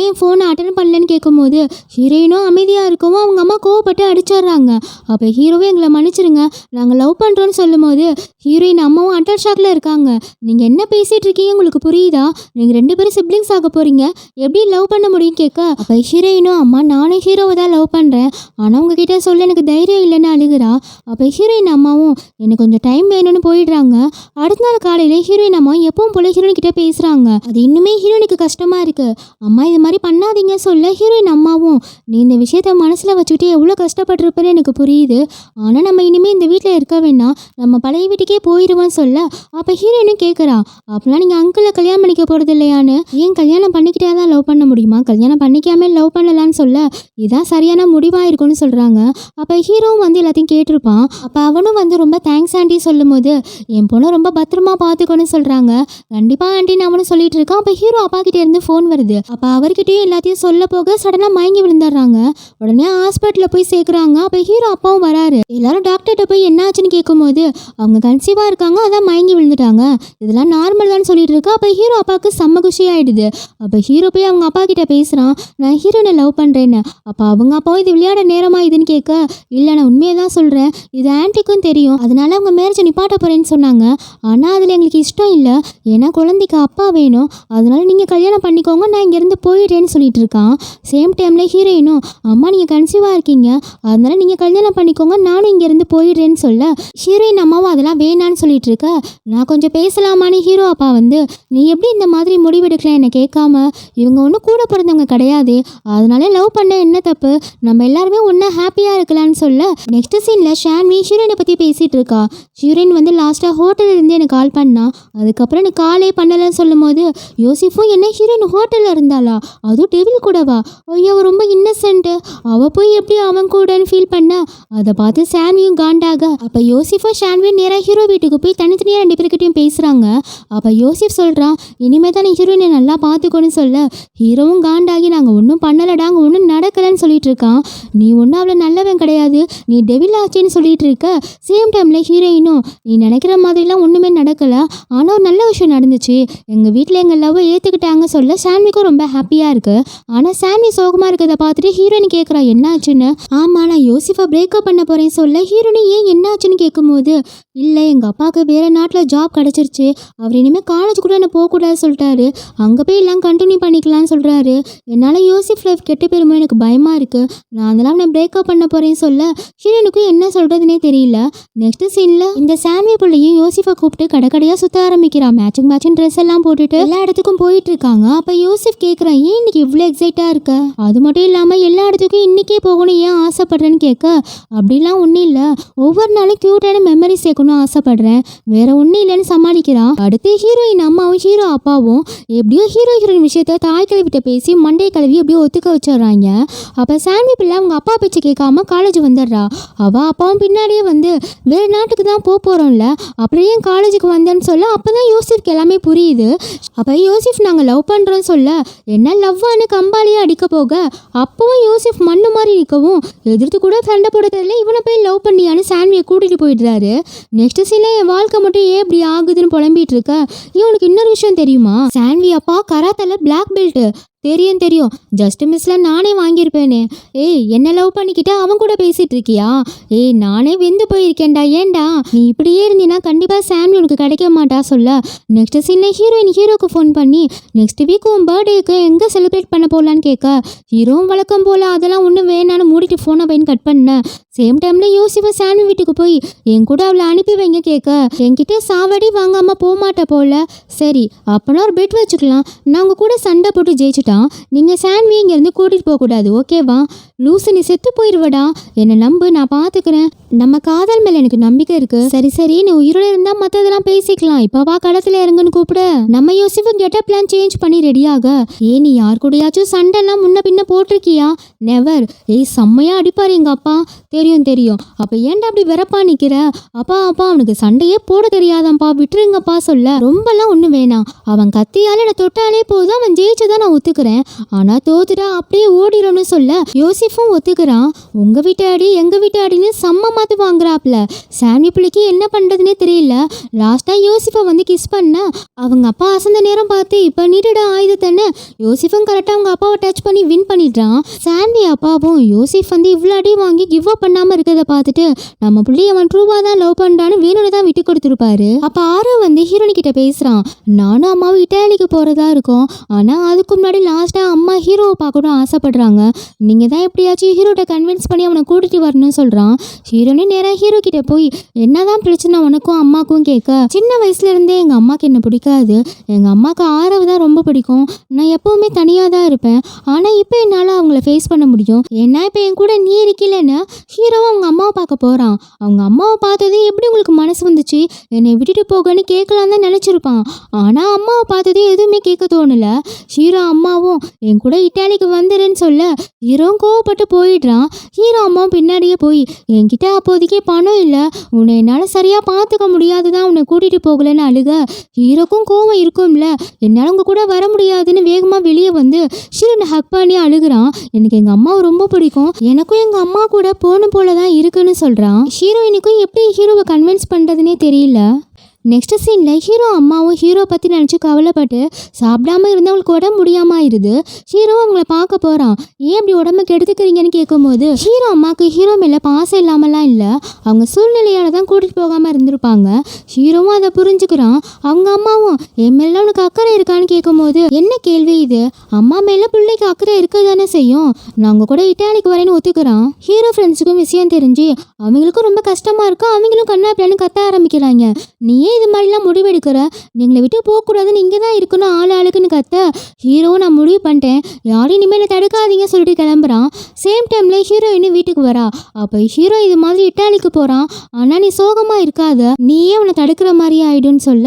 ஏன் ஃபோனை அட்டன் பண்ணலன்னு கேட்கும்போது ஹீரோயினும் அமைதியாக இருக்கவும் அவங்க அம்மா கோவப்பட்டு அடிச்சிடுறாங்க. அப்போ ஹீரோவே எங்களை மன்னிச்சிருங்க, நாங்கள் லவ் பண்ணுறோன்னு சொல்லும்போது ஹீரோயின் அம்மாவும் அண்டர் ஷாக்ல இருக்காங்க. நீங்கள் என்ன பேசிகிட்டு இருக்கீங்க, உங்களுக்கு புரியுதா? நீங்கள் 2 பேரும் சிப்ளிங்ஸ் ஆக போகிறீங்க, எப்படி லவ் பண்ண முடியும் கேட்க, அப்போ ஹீரோயினும் அம்மா நானும் ஹீரோவை தான் லவ் பண்ணுறேன், ஆனால் உங்ககிட்ட சொல்ல எனக்கு தைரியம் இல்லைன்னு அழுகிறா. அப்போ ஹீரோயின் அம்மாவும் எனக்கு கொஞ்சம் டைம் வேணும்னு போயிடுறாங்க. அடுத்த நாள் காலையில் ஹீரோயின் அம்மா எப்பவும் போல ஹீரோயின் கிட்ட பேசுகிறாங்க. அது இன்னுமே ஹீரோயினுக்கு கஷ்டமாக இருக்குது. அம்மா இது மாதிரி பண்ணாதீங்க சொல்ல ஹீரோயின் அம்மாவும் நீ இந்த விஷயத்த மனசில் வச்சுக்கிட்டு எவ்வளோ கஷ்டப்பட்டிருப்பேன்னு எனக்கு புரியுது, ஆனால் நம்ம இனிமேல் இந்த வீட்டில் இருக்க வேணாம், நம்ம பழைய வீட்டுக்கே போயிடுவான்னு சொல்ல அப்போ ஹீரோயினும் கேட்குறா, அப்படிலாம் நீங்கள் அங்கிளை கல்யாணம் பண்ணிக்க போகிறது இல்லையான்னு, ஏன் கல்யாணம் பண்ணிக்கிட்டே தான் லவ் பண்ண முடியுமா, கல்யாணம் பண்ணிக்காமே லவ் பண்ணலான்னு சொல்ல இதான் சரியான முடிவாக இருக்கும்னு சொல்கிறாங்க. அப்போ ஹீரோவும் வந்து எல்லாத்தையும் கேட்டிருப்பான். அப்போ அவனும் வந்து ரொம்ப தேங்க்ஸ் ஆண்டி சொல்லும் போது என் பொண்ணை ரொம்ப பத்திரமா பார்த்துக்கணும்னு சொல்கிறாங்க. கண்டிப்பாக ஆண்டின்னு அவனும் சொல்லிட்டு இருக்கான். அப்போ ஹீரோ அப்பா கிட்டே இருந்து ஃபோன் வருது. அப்போ அவர்கிட்டயும் எல்லாத்தையும் சொல்ல போக சடனாக மயங்கி விழுந்துடுறாங்க. உடனே ஹாஸ்பிட்டலில் போய் சேர்க்குறாங்க. அப்போ ஹீரோ அப்பாவும் வராரு. எல்லாரும் டாக்டர்கிட்ட போய் என்ன ஆச்சுன்னு கேட்கும்போது அவங்க கன்சீவாக இருக்காங்க, அதான் மயங்கி விழுந்துட்டாங்க, இதெல்லாம் நார்மல் தான் சொல்லிட்டு இருக்கா. அப்போ ஹீரோ அப்பாவுக்கு செம்ம குஷி ஆகிடுது. அப்போ ஹீரோ போய் அவங்க அப்பா கிட்ட பேசுகிறான், நான் ஹீரோனை லவ் பண்ணுறேன்னு. அப்போ அவங்க அப்பாவும் இது விளையாட நேரமாக இதுன்னு கேட்க, இல்லை நான் உண்மையை தான் சொல்கிறேன், இது ஆன்ட்டிக்கும் தெரியும், அதனால அவங்க மேரேஜை நிப்பாட்ட போகிறேன்னு சொன்னாங்க, ஆனால் அதில் எங்களுக்கு இஷ்டம் இல்லை, ஏன்னா குழந்தைக்கு அப்பா வேணும், அதனால நீங்கள் கல்யாணம் பண்ணிக்கோங்க, நான் இங்கேருந்து போயிடுறேன்னு சொல்லிட்டு இருக்கான். சேம் டைமில் ஹீரோயினும் அம்மா நீங்கள் கன்சீவாக இருக்கீங்க, அதனால நீங்கள் கல்யாணம் பண்ணிக்கோங்க, நானும் இங்கேருந்து போயிடுறேன்னு சொல்ல ஹீரோயின் அம்மாவும் அதெல்லாம் வேணான்னு சொல்லிட்டு இருக்க, நான் கொஞ்சம் பேசலாமான்னு ஹீரோ அப்பா வந்து நீ எப்படி இந்த மாதிரி முடிவெடுக்கலாம் என்னை கேட்காம, இவங்க ஒன்றும் கூட பிறந்தவங்க கிடையாது, அதனால லவ் பண்ண என்ன தப்பு, நம்ம எல்லாருமே ஒன்றா ஹாப்பியாக இருக்கலாம்னு சொல்ல நெக்ஸ்ட் சீனில் ஷான்வி ஹீரோயினை பற்றி பேசிகிட்டு இருக்கா. ஹீரோயின் வந்து லாஸ்ட்டாக ஹோட்டலில் இருந்து எனக்கு கால் பண்ணா, அதுக்கப்புறம் எனக்கு காலே பண்ணலைன்னு சொல்லும் போது யோசிஃபும் என்ன ஹீரோயின் ஹோட்டலில் இருந்தாளா, அதுவும் டெவில் கூடவா, ஐயோ அவள் ரொம்ப இன்னசென்ட்டு, அவள் போய் எப்படி அவன் கூடன்னு ஃபீல் பண்ண, அதை பார்த்து சான்வியும் காண்டாக. அப்போ யோசிஃபும் ஷான்வியும் நேராக ஹீரோ வீட்டுக்கு போய் தனித்தனியாக 2 பேர்கிட்டையும் பேசுகிறாங்க. அப்போ யோசிஃப் சொல்கிறான், இனிமேல் தான் நீ ஹீரோயினை நல்லா பார்த்துக்கணும்னு சொல்ல ஹீரோவும் காண்டாகி நாங்கள் ஒன்றும் பண்ணலடா, அங்கே ஒன்றும் நடக்கலைன்னு சொல்லிட்டு இருக்கான். நீ ஒன்றும் அவ்வளோ நல்லவன் கிடையாது, நீ டெவில் ஆச்சேன்னு சொல்லிட்டு இருக்க. சேம் டைமில் ஹீரோயினும் நீ நினைக்கிற மாதிரிலாம் ஒன்றுமே நடக்கலை, ஆனால் ஒரு நல்ல விஷயம் நடந்துச்சு, எங்கள் வீட்டில் எங்கள் லவ்வை ஏற்றுக்கிட்டாங்க சொல்ல சான்விக்கும் ரொம்ப ஹாப்பியாக இருக்குது. ஆனால் சான்வி சோகமாக இருக்கிறத பார்த்துட்டு ஹீரோயின் கேட்குறா என்ன ஆச்சுன்னு. ஆமாம் நான் யோசிஃபை பிரேக்கப் பண்ண போகிறேன்னு சொல்ல ஹீரோயின் ஏன் என்ன ஆச்சுன்னு கேட்கும்போது இல்லை எங்கள் அப்பாவுக்கு வேறு நாட்டில் ஜாப் கிடச்சிருச்சு, அவர் இனிமேல் காலேஜ் கூட என்ன போகக்கூடாது சொல்லிட்டாரு, அங்கே போய் எல்லாம் கண்டினியூ பண்ணிக்கலாம்னு சொல்கிறாரு. என்னால் யோசிஃப் லைஃப் கெட்டு போயிருமோ எனக்கு பயமாக இருக்குது, நான் அதெல்லாம் நான் பிரேக்கப் பண்ண போகிறேன்னு சொல்ல ஹீரோனுக்கும் என்ன சொல்கிறதுனே தெரியல. நெக்ஸ்ட் சீனில் இந்த சாமி பிள்ளையும் யோசிஃபை கூப்பிட்டு கடைக்கடையாக சுற்ற ஆரம்பிக்கிறான். மேட்சிங் ட்ரெஸ் எல்லாம் போட்டுட்டு எல்லா இடத்துக்கும் போயிட்டு இருக்காங்க. அப்போ யோசிஃப் கேட்குறான், ஏன் இன்னைக்கு இவ்வளோ எக்ஸைட்டாக இருக்க? அது மட்டும் இல்லாமல் எல்லா இடத்துக்கும் இன்னைக்கே போகணும் ஏன் ஆசைப்படுறேன்னு கேட்க, அப்படிலாம் ஒன்றும் இல்லை, ஒவ்வொரு நாளும் க்யூட்டான மெமரி சேர்க்கணும் ஆசைப்படுறேன், வேற ஒன்றும் இல்லைன்னு சமாளிக்கிறான். அடுத்து ஹீரோயின் அம்மாவும் ஹீரோ அப்பாவும் எப்படியோ ஹீரோயின் விஷயத்த தாய் கிளவிட்ட பேசி மண்டே கிளவி எப்படியோ ஒத்துக்க வச்சிடறாங்க. அப்போ சாமி பிள்ளை அவங்க அப்பா பேச்சு கேட்காம காலேஜ் வந்துடுறா. அவள் அப்பாவும் பின்னாடியே வந்து வேறு நாட்டுக்கு தான் போகிறோம்ல, அப்புறம் ஏன் காலேஜுக்கு வந்தேன்னு சொல்ல அப்போ தான் யோசிஃப்க்கு எல்லாமே புரியுது. அப்போ யோசிஃப் நாங்கள் லவ் பண்ணுறோன்னு சொல்ல என்ன லவ்வானு கம்பாலியே அடிக்க போக அப்பவும் யோசிஃப் மண்ணு மாதிரி நிற்கவும் எதிர்த்து கூட சண்டை போடுறதுல இவனை போய் லவ் பண்ணியான்னு சான்வியை கூட்டிகிட்டு போயிடுறாரு. நெக்ஸ்ட் சீனில் என் வாழ்க்கை மட்டும் ஏன் இப்படி ஆகுதுன்னு புலம்பிட்டு இருக்க, இவனுக்கு இன்னொரு விஷயம் தெரியுமா, சான்வி அப்பா கராத்தல பிளாக் பெல்ட் தெரியும், ஜஸ்ட் மிஸ்ல நானே வாங்கியிருப்பேனே. ஏய் என்ன லவ் பண்ணிக்கிட்ட அவன் கூட பேசிட்டு இருக்கியா? ஏய் நானே வெந்து போயிருக்கேன்டா, ஏன்டா நீ இப்படியே இருந்தீன்னா கண்டிப்பாக சாமி உனக்கு கிடைக்க மாட்டா சொல்ல நெக்ஸ்ட் சீனில் ஹீரோயின் ஹீரோக்கு ஃபோன் பண்ணி நெக்ஸ்ட் வீக் உன் பர்த்டேக்கு எங்கே செலிப்ரேட் பண்ண போகலான்னு கேட்க ஹீரோவும் வழக்கம் போல் அதெல்லாம் ஒன்றும் வேணான்னு மூடிட்டு ஃபோனை பையன் கட் பண்ணேன். சேம் டைமில் யோசிப்பா சாமி வீட்டுக்கு போய் என் கூட அவளை அனுப்பி வைங்க கேட்க என்கிட்ட சாவடி வாங்காமல் போக மாட்டா போல. சரி அப்போனா ஒரு பெட் வச்சுக்கலாம், நான் உங்கள் கூட சண்டை போட்டு ஜெயிச்சுட்டேன், நீங்கள் சான்வி இங்கேருந்து கூட்டிகிட்டு போகக்கூடாது ஓகேவா? லூசு நீ செத்து போயிடுவடா, என்னை நம்பு நான் பார்த்துக்கிறேன், நம்ம காதல் மேலே எனக்கு நம்பிக்கை இருக்கு. சரி நீ உயிரோட இருந்தால் மற்றதெல்லாம் பேசிக்கலாம், இப்போ வா களத்தில் இறங்குன்னு கூப்பிட நம்ம யோசிஃபு கெட்டப் பிளான் சேஞ்ச் பண்ணி ரெடியாக. ஏன் நீ யார் கூடயாச்சும் சண்டைலாம் முன்ன பின்ன போட்டிருக்கியா? நெவர். ஏய் செம்மையா அடிப்பார் எங்கள் அப்பா. தெரியும். அப்போ ஏன்டா அப்படி வெறப்பா நிற்கிற? அப்பா அவனுக்கு சண்டையே போட தெரியாதான்ப்பா, விட்டுருங்கப்பா சொல்ல ரொம்பலாம் ஒன்றும் வேணாம், அவன் கத்தியால் என்னை தொட்டாலே போதும், அவன் ஜெயிச்சுதான் நான் ஒத்துக்கிறேன், ஆனால் தோத்துட்டா அப்படியே ஓடிடணும்னு சொல்ல யோசிஃபும் ஒத்துக்கிறான். உங்கள் வீட்டு அடி எங்கள் வீட்டு அடின்னு செம்ம மாற்று வாங்குறாப்புல. சாமி பிள்ளைக்கு என்ன பண்ணுறதுனே தெரியல. லாஸ்ட்டாக யோசிஃபை வந்து கிஸ் பண்ண அவங்க அப்பா அசந்த நேரம் பார்த்து இப்போ நீட்டுடா ஆயுதத்தன்னு யோசிஃபும் கரெக்டாக அவங்க அப்பாவை டச் பண்ணி வின் பண்ணிடுறான். சாண்டி அப்பாவும் யோசிஃப் வந்து இவ்வளோ அடி வாங்கி கிவ் அப் பண்ணாமல் இருக்கிறத பார்த்துட்டு நம்ம பிள்ளை அவன் ட்ரூவாக தான் லவ் பண்ணுறான்னு வேணும்னு தான் விட்டு கொடுத்துருப்பாரு. அப்போ ஆரோ வந்து ஹீரோனி கிட்ட பேசுகிறான், நானும் அம்மாவும் இட்டாலிக்கு போகிறதா இருக்கோம், ஆனால் அதுக்கு முன்னாடி லாஸ்ட்டாக அம்மா ஹீரோவை பார்க்கணும் ஆசைப்படுறாங்க, நீங்கள் தான் எப்படியாச்சும் ஹீரோட்ட கன்வின்ஸ் பண்ணி அவனை கூட்டிகிட்டு வரணும்னு சொல்கிறான். ஹீரோனி நேராக ஹீரோ கிட்ட போய் என்னதான் பிரச்சனை உனக்கும் அம்மாக்கும் கேட்க, சின்ன வயசுலேருந்தே எங்கள் அம்மாவுக்கு என்ன பிடிக்காது, எங்கள் அம்மாவுக்கு ஆரவு தான் ரொம்ப பிடிக்கும், நான் எப்போவுமே தனியாக தான் இருப்பேன், ஆனால் இப்போ என்னால் அவங்கள ஃபேஸ் பண்ண முடியும், ஏன்னா இப்போ என் கூட நீ இருக்கலன்னு ஹீரோவும் அவங்க அம்மாவை பார்க்க போகிறான். அவங்க அம்மாவை பார்த்ததே எப்படி உங்களுக்கு மனசு வந்துச்சு, என்னை விட்டுட்டு போகன்னு கேட்கலாம் தான் நினச்சிருப்பான், ஆனால் அம்மாவை பார்த்ததே எதுவுமே கேட்க தோணல. ஹீரோ அம்மாவும் என் கூட இட்டாலிக்கு வந்துடுன்னு சொல்ல ஹீரோவும் கோவப்பட்டு போயிடுறான். ஹீரோ அம்மாவும் பின்னாடியே போய் என்கிட்ட அப்போதைக்கே பணம் இல்லை, உன்னை என்னால் சரியாக பார்த்துக்க முடியாதுதான் உன்னை கூட்டிகிட்டு போகலன்னு அழுக ஹீரோக்கும் கோவம் இருக்கும்ல, என்னால் உங்கள் கூட வர முடியாதுன்னு வேகமாக வெளியே வந்து ஹீரோனை ஹக் பண்ணி அழுகிறான். எனக்கு எங்கள் அம்மாவை ரொம்ப பிடிக்கும், எனக்கும் எங்கள் அம்மா கூட போன போல தான் இருக்குன்னு சொல்கிறான். ஹீரோயினுக்கும் எப்படி ஹீரோவை கன்வின்ஸ் பண்ணுறதுனே தெரியல. நெக்ஸ்ட் சீனில் ஹீரோ அம்மாவும் ஹீரோ பற்றி நினச்சி கவலைப்பட்டு சாப்பிடாம இருந்தவங்களுக்கு உடம்பு முடியாமல் ஆயிடுது. ஹீரோவும் அவங்கள பார்க்க போகிறான். ஏன் இப்படி உடம்பு கெடுத்துக்கிறீங்கன்னு கேட்கும்போது ஹீரோ அம்மாவுக்கு ஹீரோ மேலே பாசம் இல்லாமலாம் இல்லை, அவங்க சூழ்நிலையால் தான் கூட்டிகிட்டு போகாமல் இருந்திருப்பாங்க. ஹீரோவும் அதை புரிஞ்சுக்கிறான். அவங்க அம்மாவும் என் மேலே உனக்கு அக்கறை இருக்கான்னு கேட்கும்போது என்ன கேள்வி இது, அம்மா மேலே பிள்ளைக்கு அக்கறை இருக்க தானே செய்யும், நாங்கள் கூட இட்டாலிக்கு வரேன்னு ஒத்துக்கிறான். ஹீரோ ஃப்ரெண்ட்ஸுக்கும் விஷயம் தெரிஞ்சு அவங்களுக்கும் ரொம்ப கஷ்டமாக இருக்கும், அவங்களும் கண்ணா பிள்ளைன்னு கத்த ஆரம்பிக்கிறாங்க. நீயே இது மாதிரிலாம் முடிவெடுக்கிற, நீங்களை விட்டு போகக்கூடாதுன்னு இங்கே தான் இருக்கணும் ஆளுக்குன்னு கத்த ஹீரோ நான் முடிவு பண்ணிட்டேன், யாரும் இனிமேல் தடுக்காதீங்க சொல்லிட்டு கிளம்புறான். சேம் டைமில் ஹீரோயின் வீட்டுக்கு வரா. அப்போ ஹீரோ இது மாதிரி இட்டாலிக்கு போகிறான், ஆனால் நீ சோகமாக இருக்காத, நீயே அவனை தடுக்கிற மாதிரி ஆயிடும்னு சொல்ல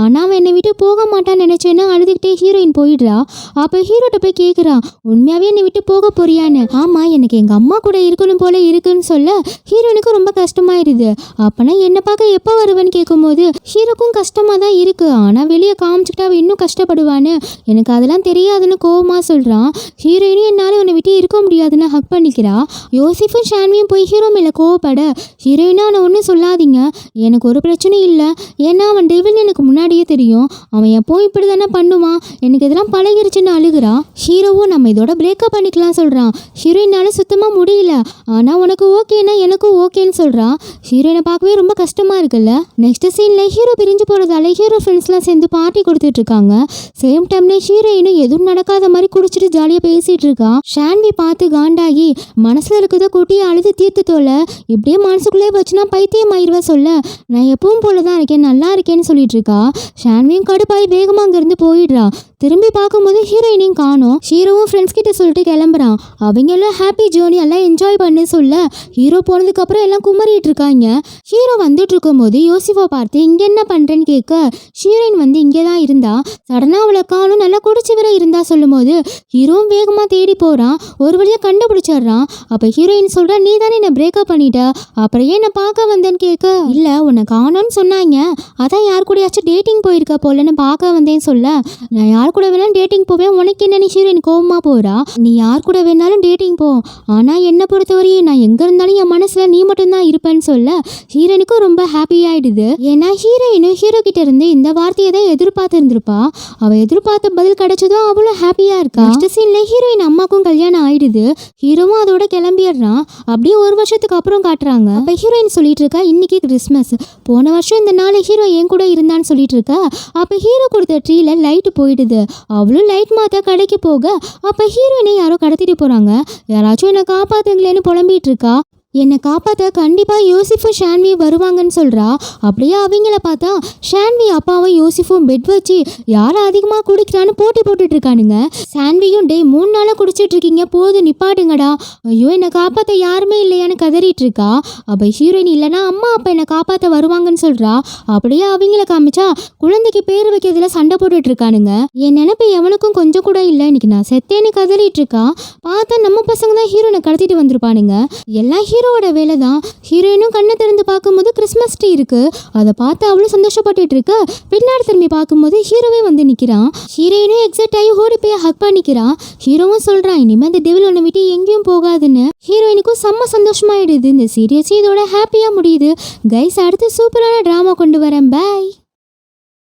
ஆனால் அவன் என்னை விட்டு போக மாட்டான்னு நினச்சேன்னா அழுதுகிட்டே ஹீரோயின் போயிடுறா. அப்போ ஹீரோட்ட போய் கேட்குறான், உண்மையாகவே என்னை விட்டு போக போறியான்னு. ஆமாம் எனக்கு எங்கள் அம்மா கூட இருக்கணும் போல இருக்குன்னு சொல்ல ஹீரோயினுக்கு ரொம்ப கஷ்டமாயிருது. அப்போனா என்னை பார்க்க எப்போ வருவேன்னு கேட்கும்போது ஹீரோக்கும் கஷ்டமாக தான் இருக்குது. ஆனால் வெளியே காமிச்சிக்கிட்டு அவள் இன்னும் கஷ்டப்படுவான்னு எனக்கு அதெல்லாம் தெரியாதுன்னு கோவமாக சொல்கிறான். ஹீரோயினும் என்னால் உன்னை விட்டு இருக்க முடியாதுன்னு ஹக் பண்ணிக்கிறா. யோசிஃபும் ஷான்வியும் போய் ஹீரோ மேலே கோவப்பட ஹீரோயினா அவனை ஒன்றும் சொல்லாதீங்க, எனக்கு ஒரு பிரச்சனையும் இல்லை, ஏன்னா அவன் டெவில்னு எனக்கு முன்னாடியே தெரியும், அவன் எப்போ இப்படி தானே பண்ணுவான், எனக்கு இதெல்லாம் பழகிருச்சுன்னு அழுகிறா. ஹீரோவும் நம்ம இதோட பிரேக்கப் பண்ணிக்கலாம் சொல்கிறான். ஹீரோயினால சுத்தமாக முடியல, ஆனால் உனக்கு ஓகேன்னா எனக்கும் ஓகேன்னு சொல்கிறான். ஹீரோயினை பார்க்கவே ரொம்ப கஷ்டமாக இருக்குல்ல. நெக்ஸ்ட் சீனில் ஹீரோ பிரிஞ்சு போகிறதால ஹீரோ ஃப்ரெண்ட்ஸ்லாம் சேர்ந்து பார்ட்டி கொடுத்துட்டு இருக்காங்க. சேம் டைம்ல ஹீரோயினும் எதுவும் நடக்காத மாதிரி குடிச்சிட்டு ஜாலியாக பேசிட்டு இருக்கா. ஷான்வி பார்த்து காண்டாகி மனசில் இருக்கிறத கூட்டி அழுது தீர்த்து தோல, இப்படியே மனசுக்குள்ளே வச்சுனா பைத்தியம் ஆயிடுவா சொல்ல, நான் எப்பவும் போல தான் இருக்கேன், நல்லா இருக்கேன்னு சொல்லிட்டு இருக்கா. ஷான்வியும் கடுப்பாய் வேகமாக அங்கேருந்து போயிடுறா. திரும்பி பார்க்கும்போது ஹீரோயினையும் காணோம். ஹீரோவும் ஃப்ரெண்ட்ஸ் கிட்ட சொல்லிட்டு கிளம்புறான். அவங்க எல்லாம் ஹாப்பி ஜேர்னி எல்லாம் என்ஜாய் பண்ணு சொல்ல, ஹீரோ போனதுக்கப்புறம் எல்லாம் குமரிட்டு இருக்காங்க. ஹீரோ வந்துட்டு இருக்கும்போது யோசிஃபை பார்த்து இங்கே என்ன பண்ணுறேன்னு கேட்க, ஹீரோயின் வந்து இங்கே தான் இருந்தா, சடனாக அவளை காணும் நல்லா குடிச்சு வர இருந்தா சொல்லும் போது ஹீரோவும் வேகமாக தேடி போகிறான். ஒரு வழியாக கண்டுபிடிச்சிடுறான். அப்போ ஹீரோயின் சொல்கிறா, நீ தானே என்னை பிரேக்கப் பண்ணிட்ட, அப்புறம் ஏன் என்னை பார்க்க வந்தேன்னு கேட்க, இல்லை உன்னை காணோன்னு சொன்னாங்க, அதான் யார் கூடயாச்சும் டேட்டிங் போயிருக்க போலன்னு பார்க்க வந்தேன்னு சொல்ல, நான் யார் கூட வேணாலும் டேட்டிங் போவேன், உனக்கு என்ன நீ ஹீரோயின் கோவமாக போகிறா, நீ யார் கூட வேணாலும் டேட்டிங் போ, ஆனால் என்னை பொறுத்தவரையும் நான் எங்கே இருந்தாலும் என் மனசில் நீ மட்டும்தான் இருப்பேன்னு சொல்ல ஹீரோயினுக்கும் ரொம்ப ஹாப்பி ஆகிடுது. ஏன்னா ஹீரோயினும் ஹீரோ கிட்ட இருந்து இந்த வார்த்தையை தான் எதிர்பார்த்து இருந்திருப்பா. அவள் எதிர்பார்த்த பதில் கிடைச்சதும் அவளும் ஹாப்பியாக இருக்கா. நெக்ஸ்ட் சீன்ல ஹீரோயின் அம்மாக்கும் கல்யாணம் ஆயிடுது. ஹீரோவும் அதோட கிளம்பிடுறான். அப்படியே ஒரு வருஷத்துக்கு அப்புறம் காட்டுறாங்க. அப்போ ஹீரோயின் சொல்லிட்டு இருக்கா, இன்னைக்கு கிறிஸ்மஸ், போன வருஷம் இந்த நாள் ஹீரோ என் கூட இருந்தான்னு சொல்லிட்டு இருக்கா. அப்போ ஹீரோ கொடுத்த ட்ரீல லைட் போயிடுது. அவளும் லைட் மாத்த கடைக்கு போக அப்போ ஹீரோயினை யாரோ கடத்திட்டு போகிறாங்க. யாராச்சும் என்னை காப்பாத்துங்களேன்னு புலம்பிட்டு இருக்கா. என்னை காப்பாற்ற கண்டிப்பாக யோசிஃபும் ஷான்வியும் வருவாங்கன்னு சொல்கிறா. அப்படியே அவங்கள பார்த்தா ஷான்வி அப்பாவும் யோசிஃபும் பெட் வச்சு யார் அதிகமாக குடிக்கிறான்னு போட்டி போட்டுட்டு இருக்கானுங்க. ஷான்வியும் டே 3 நாளாக குடிச்சிட்டு இருக்கீங்க, போதும் நிப்பாட்டுங்கடா, ஐயோ என்னை காப்பாற்ற யாருமே இல்லையான்னு கதறிட்டு இருக்கா. அப்போ ஹீரோயின் இல்லைனா அம்மா அப்பா என்னை காப்பாற்ற வருவாங்கன்னு சொல்கிறா. அப்படியே அவங்கள காமிச்சா குழந்தைக்கு பேர் வைக்கிறதுல சண்டை போட்டுட்டு இருக்கானுங்க. என் நினைப்பு எவனுக்கும் கொஞ்சம் கூட இல்லை, இன்னைக்கு நான் செத்தேன்னு கதறிட்டு இருக்கா. பார்த்தா நம்ம பசங்க தான் ஹீரோனை கடத்திட்டு வந்திருப்பானுங்க. எல்லாம் ஹீரோவோட வேலை தான். ஹீரோயினும் கண்ணை திறந்து பார்க்கும்போது கிறிஸ்மஸ் ட்ரீ இருக்கு. அதை பார்த்து அவளும் சந்தோஷப்பட்டுட்டு இருக்கு. பின்னாடி திரும்பி பார்க்கும்போது ஹீரோவே வந்து நிற்கிறான். ஹீரோயினும் எக்ஸைட் ஆகி ஓடி போய் ஹக் பண்ணிக்கிறான். ஹீரோவும் சொல்றான், இனிமேல் இந்த டெவில் ஒன்று விட்டு எங்கேயும் போகாதுன்னு. ஹீரோயினுக்கும் செம்ம சந்தோஷமாயிடுது. இந்த சீரியஸ் இதோட ஹாப்பியாக முடியுது. கைஸ், அடுத்து சூப்பரான ட்ராமா கொண்டு வரேன். பாய்.